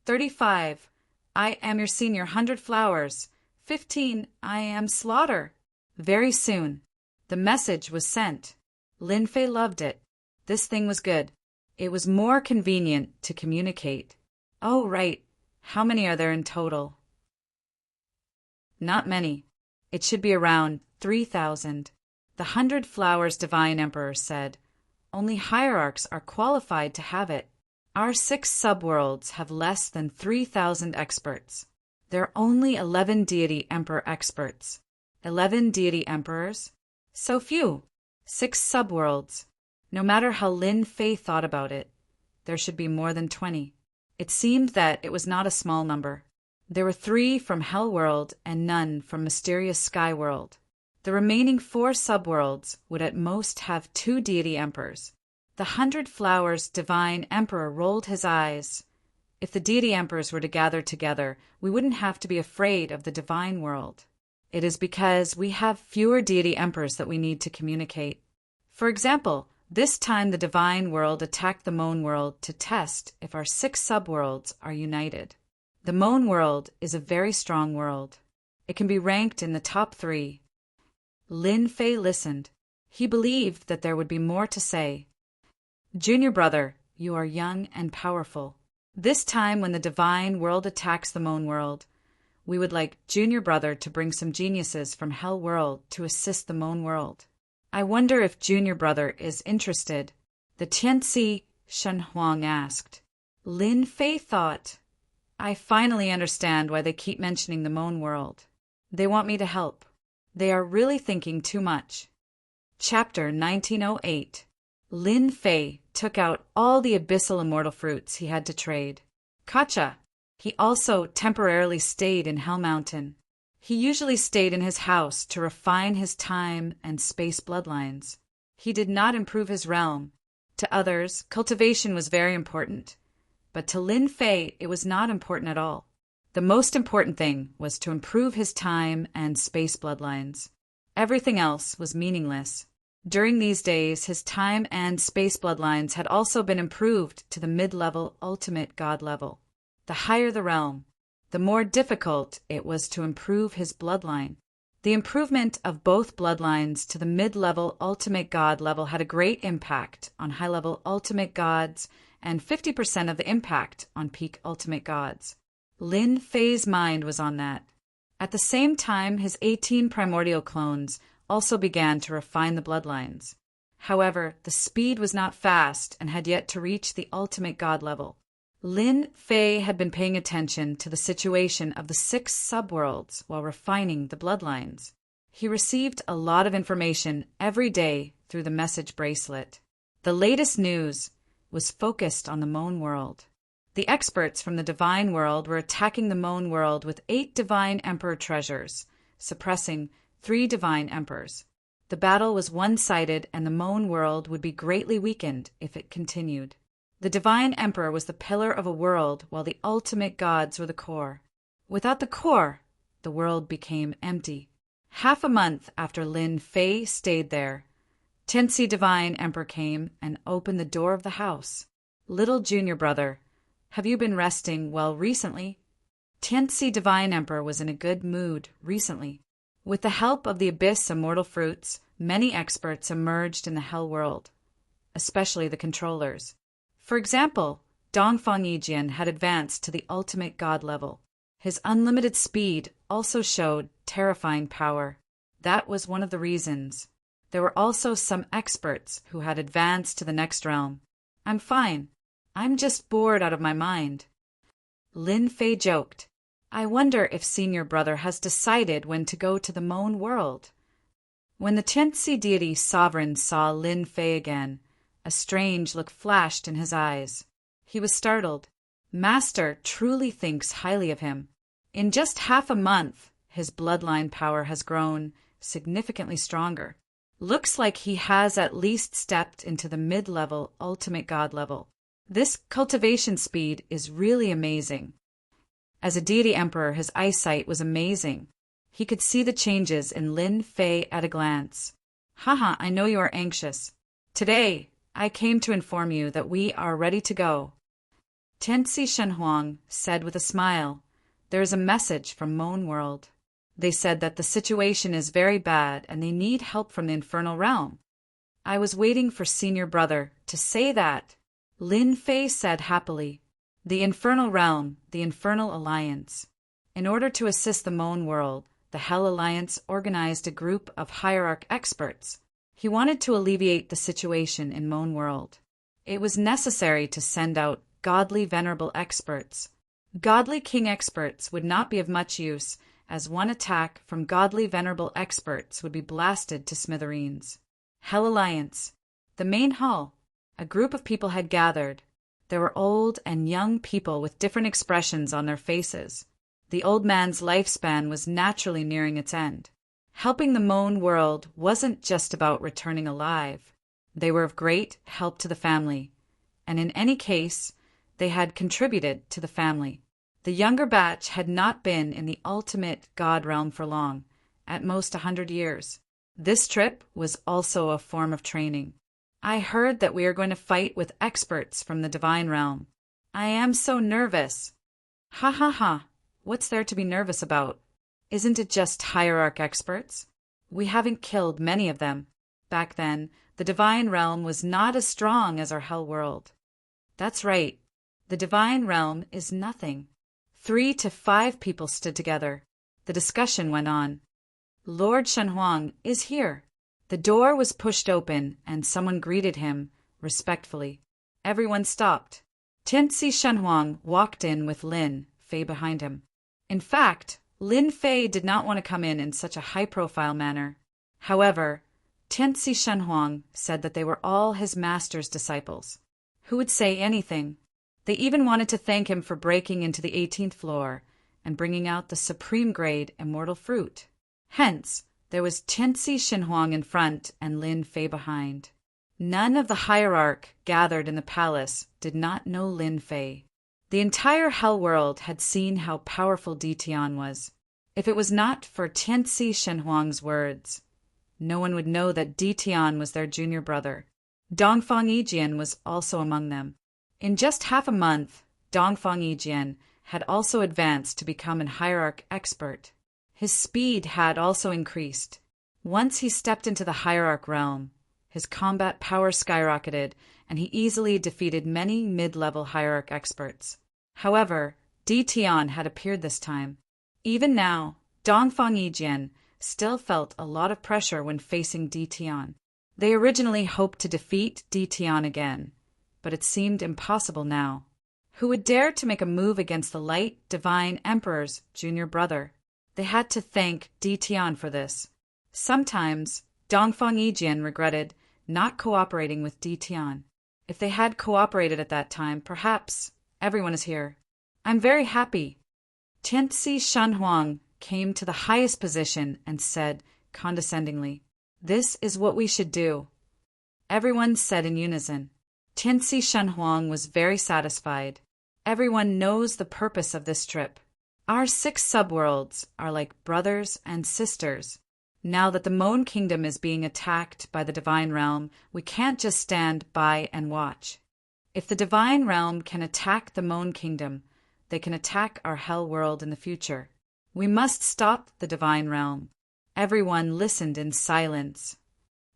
35, I am your senior 100 Flowers. 15, I am Slaughter. Very soon, the message was sent. Lin Fei loved it. This thing was good. It was more convenient to communicate. Oh, right. How many are there in total? Not many. It should be around 3,000. The 100 Flowers divine emperor said, Only hierarchs are qualified to have it. Our 6 subworlds have less than 3,000 experts. There are only 11 deity emperor experts. 11 deity emperors? So few. 6 subworlds. No matter how Lin Fei thought about it, there should be more than 20. It seemed that it was not a small number. There were 3 from Hell World and none from Mysterious Sky World. The remaining 4 subworlds would at most have 2 deity emperors. The 100 Flowers divine emperor rolled his eyes. If the deity emperors were to gather together, we wouldn't have to be afraid of the divine world. It is because we have fewer deity emperors that we need to communicate. For example, this time the divine world attacked the Moan world to test if our 6 subworlds are united. The Moan world is a very strong world. It can be ranked in the top 3. Lin Fei listened. He believed that there would be more to say. Junior brother, you are young and powerful. This time when the divine world attacks the Moan world, we would like junior brother to bring some geniuses from Hell World to assist the Moan world. I wonder if junior brother is interested. The Tianci Shenhuang asked. Lin Fei thought, I finally understand why they keep mentioning the Moan world. They want me to help. They are really thinking too much. Chapter 1908. Lin Fei took out all the abyssal immortal fruits he had to trade. Kacha. He also temporarily stayed in Hell Mountain. He usually stayed in his house to refine his time and space bloodlines. He did not improve his realm. To others, cultivation was very important. But to Lin Fei, it was not important at all. The most important thing was to improve his time and space bloodlines. Everything else was meaningless. During these days, his time and space bloodlines had also been improved to the mid-level ultimate god level. The higher the realm, the more difficult it was to improve his bloodline. The improvement of both bloodlines to the mid-level ultimate god level had a great impact on high-level ultimate gods and 50% of the impact on peak ultimate gods. Lin Fei's mind was on that. At the same time, his 18 primordial clones also began to refine the bloodlines. However, the speed was not fast and had yet to reach the ultimate god level. Lin Fei had been paying attention to the situation of the 6 subworlds while refining the bloodlines. He received a lot of information every day through the message bracelet. The latest news was focused on the Moan world. The experts from the Divine World were attacking the Moan world with 8 Divine Emperor treasures, suppressing 3 Divine Emperors. The battle was one-sided and the Moan world would be greatly weakened if it continued. The Divine Emperor was the pillar of a world while the ultimate gods were the core. Without the core, the world became empty. Half a month after Lin Fei stayed there, Tianxi Divine Emperor came and opened the door of the house. "Little junior brother, have you been resting well recently?" Tianxi Divine Emperor was in a good mood recently. With the help of the Abyss Immortal Fruits, many experts emerged in the Hell world, especially the controllers. For example, Dongfang Yijian had advanced to the ultimate god level. His unlimited speed also showed terrifying power. That was one of the reasons. There were also some experts who had advanced to the next realm. "I'm fine. I'm just bored out of my mind." Lin Fei joked, "I wonder if senior brother has decided when to go to the Moan world." When the Tianxi deity sovereign saw Lin Fei again, a strange look flashed in his eyes. He was startled. Master truly thinks highly of him. In just half a month, his bloodline power has grown significantly stronger. Looks like he has at least stepped into the mid-level ultimate god level. This cultivation speed is really amazing. As a deity emperor, his eyesight was amazing. He could see the changes in Lin Fei at a glance. "Haha, I know you are anxious. Today, I came to inform you that we are ready to go." Tianxi Shenhuang said with a smile, "There is a message from Moan World. They said that the situation is very bad and they need help from the infernal realm." "I was waiting for senior brother to say that," Lin Fei said happily. "The infernal realm, the infernal alliance." In order to assist the Moan World, the Hell Alliance organized a group of hierarch experts. He wanted to alleviate the situation in Moan World. It was necessary to send out godly venerable experts. Godly king experts would not be of much use, as one attack from godly venerable experts would be blasted to smithereens. Hell Alliance. The main hall. A group of people had gathered. There were old and young people with different expressions on their faces. The old man's lifespan was naturally nearing its end. Helping the Moan world wasn't just about returning alive. They were of great help to the family, and in any case, they had contributed to the family. The younger batch had not been in the ultimate god realm for long, at most 100 years. This trip was also a form of training. "I heard that we are going to fight with experts from the divine realm. I am so nervous." "Ha ha ha, what's there to be nervous about? Isn't it just hierarch experts? We haven't killed many of them. Back then, the divine realm was not as strong as our hell world." "That's right. The divine realm is nothing." 3 to 5 people stood together. The discussion went on. "Lord Shenhuang is here." The door was pushed open and someone greeted him respectfully. Everyone stopped. Tianxi Shenhuang walked in with Lin Fei behind him. In fact, Lin Fei did not want to come in such a high-profile manner. However, Tianxi Shenhuang said that they were all his master's disciples. Who would say anything? They even wanted to thank him for breaking into the 18th floor and bringing out the supreme grade immortal fruit. Hence, there was Tianxi Shenhuang in front and Lin Fei behind. None of the hierarch gathered in the palace did not know Lin Fei. The entire Hell world had seen how powerful Ditian was. If it was not for Tianxi Shenhuang's words, no one would know that Ditian was their junior brother. Dongfang Yijian was also among them. In just half a month, Dongfang Yijian had also advanced to become an hierarch expert. His speed had also increased. Once he stepped into the hierarch realm, his combat power skyrocketed, and he easily defeated many mid-level hierarch experts. However, Ditian had appeared this time. Even now, Dongfang Yijian still felt a lot of pressure when facing Ditian. They originally hoped to defeat Ditian again, but it seemed impossible now. who would dare to make a move against the light divine emperor's junior brother. They had to thank Di Tian for this. Sometimes, Dongfang Yijian regretted not cooperating with Di Tian. If they had cooperated at that time, perhaps everyone is here. I'm very happy. Tianzi Shanhuang came to the highest position and said condescendingly, "This is what we should do." Everyone said in unison. Tianzi Shanhuang was very satisfied. Everyone knows the purpose of this trip. Our 6 subworlds are like brothers and sisters. Now that the Moan Kingdom is being attacked by the Divine Realm, we can't just stand by and watch. If the Divine Realm can attack the Moan Kingdom, they can attack our Hell World in the future. We must stop the Divine Realm. Everyone listened in silence.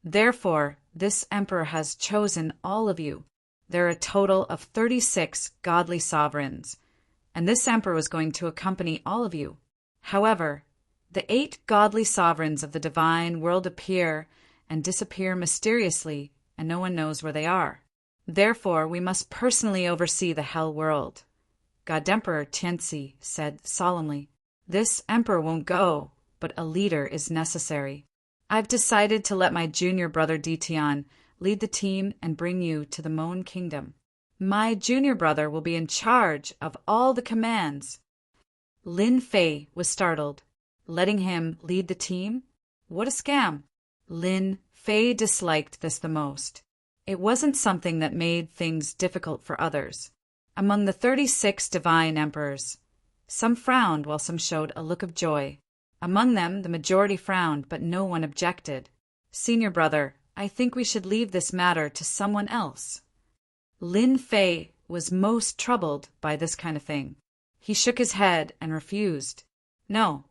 Therefore, this Emperor has chosen all of you. There are a total of 36 godly sovereigns, and this Emperor was going to accompany all of you. However, the 8 godly sovereigns of the divine world appear and disappear mysteriously, and no one knows where they are. Therefore, we must personally oversee the Hell World. God Emperor Tianzi said solemnly, "This Emperor won't go, but a leader is necessary. I've decided to let my junior brother Di Tian lead the team and bring you to the Moan Kingdom. My junior brother will be in charge of all the commands." Lin Fei was startled. Letting him lead the team? What a scam! Lin Fei disliked this the most. It wasn't something that made things difficult for others. Among the 36 divine emperors, some frowned while some showed a look of joy. Among them, the majority frowned, but no one objected. "Senior brother, I think we should leave this matter to someone else." Lin Fei was most troubled by this kind of thing. He shook his head and refused. "No."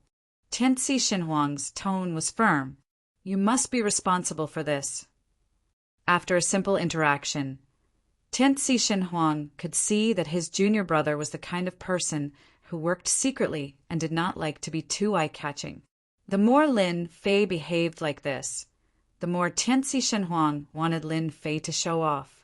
Tianzi Shanhuang's tone was firm. "You must be responsible for this." After a simple interaction, Tianzi Shanhuang could see that his junior brother was the kind of person who worked secretly and did not like to be too eye-catching. The more Lin Fei behaved like this, the more Tianzi Shanhuang wanted Lin Fei to show off.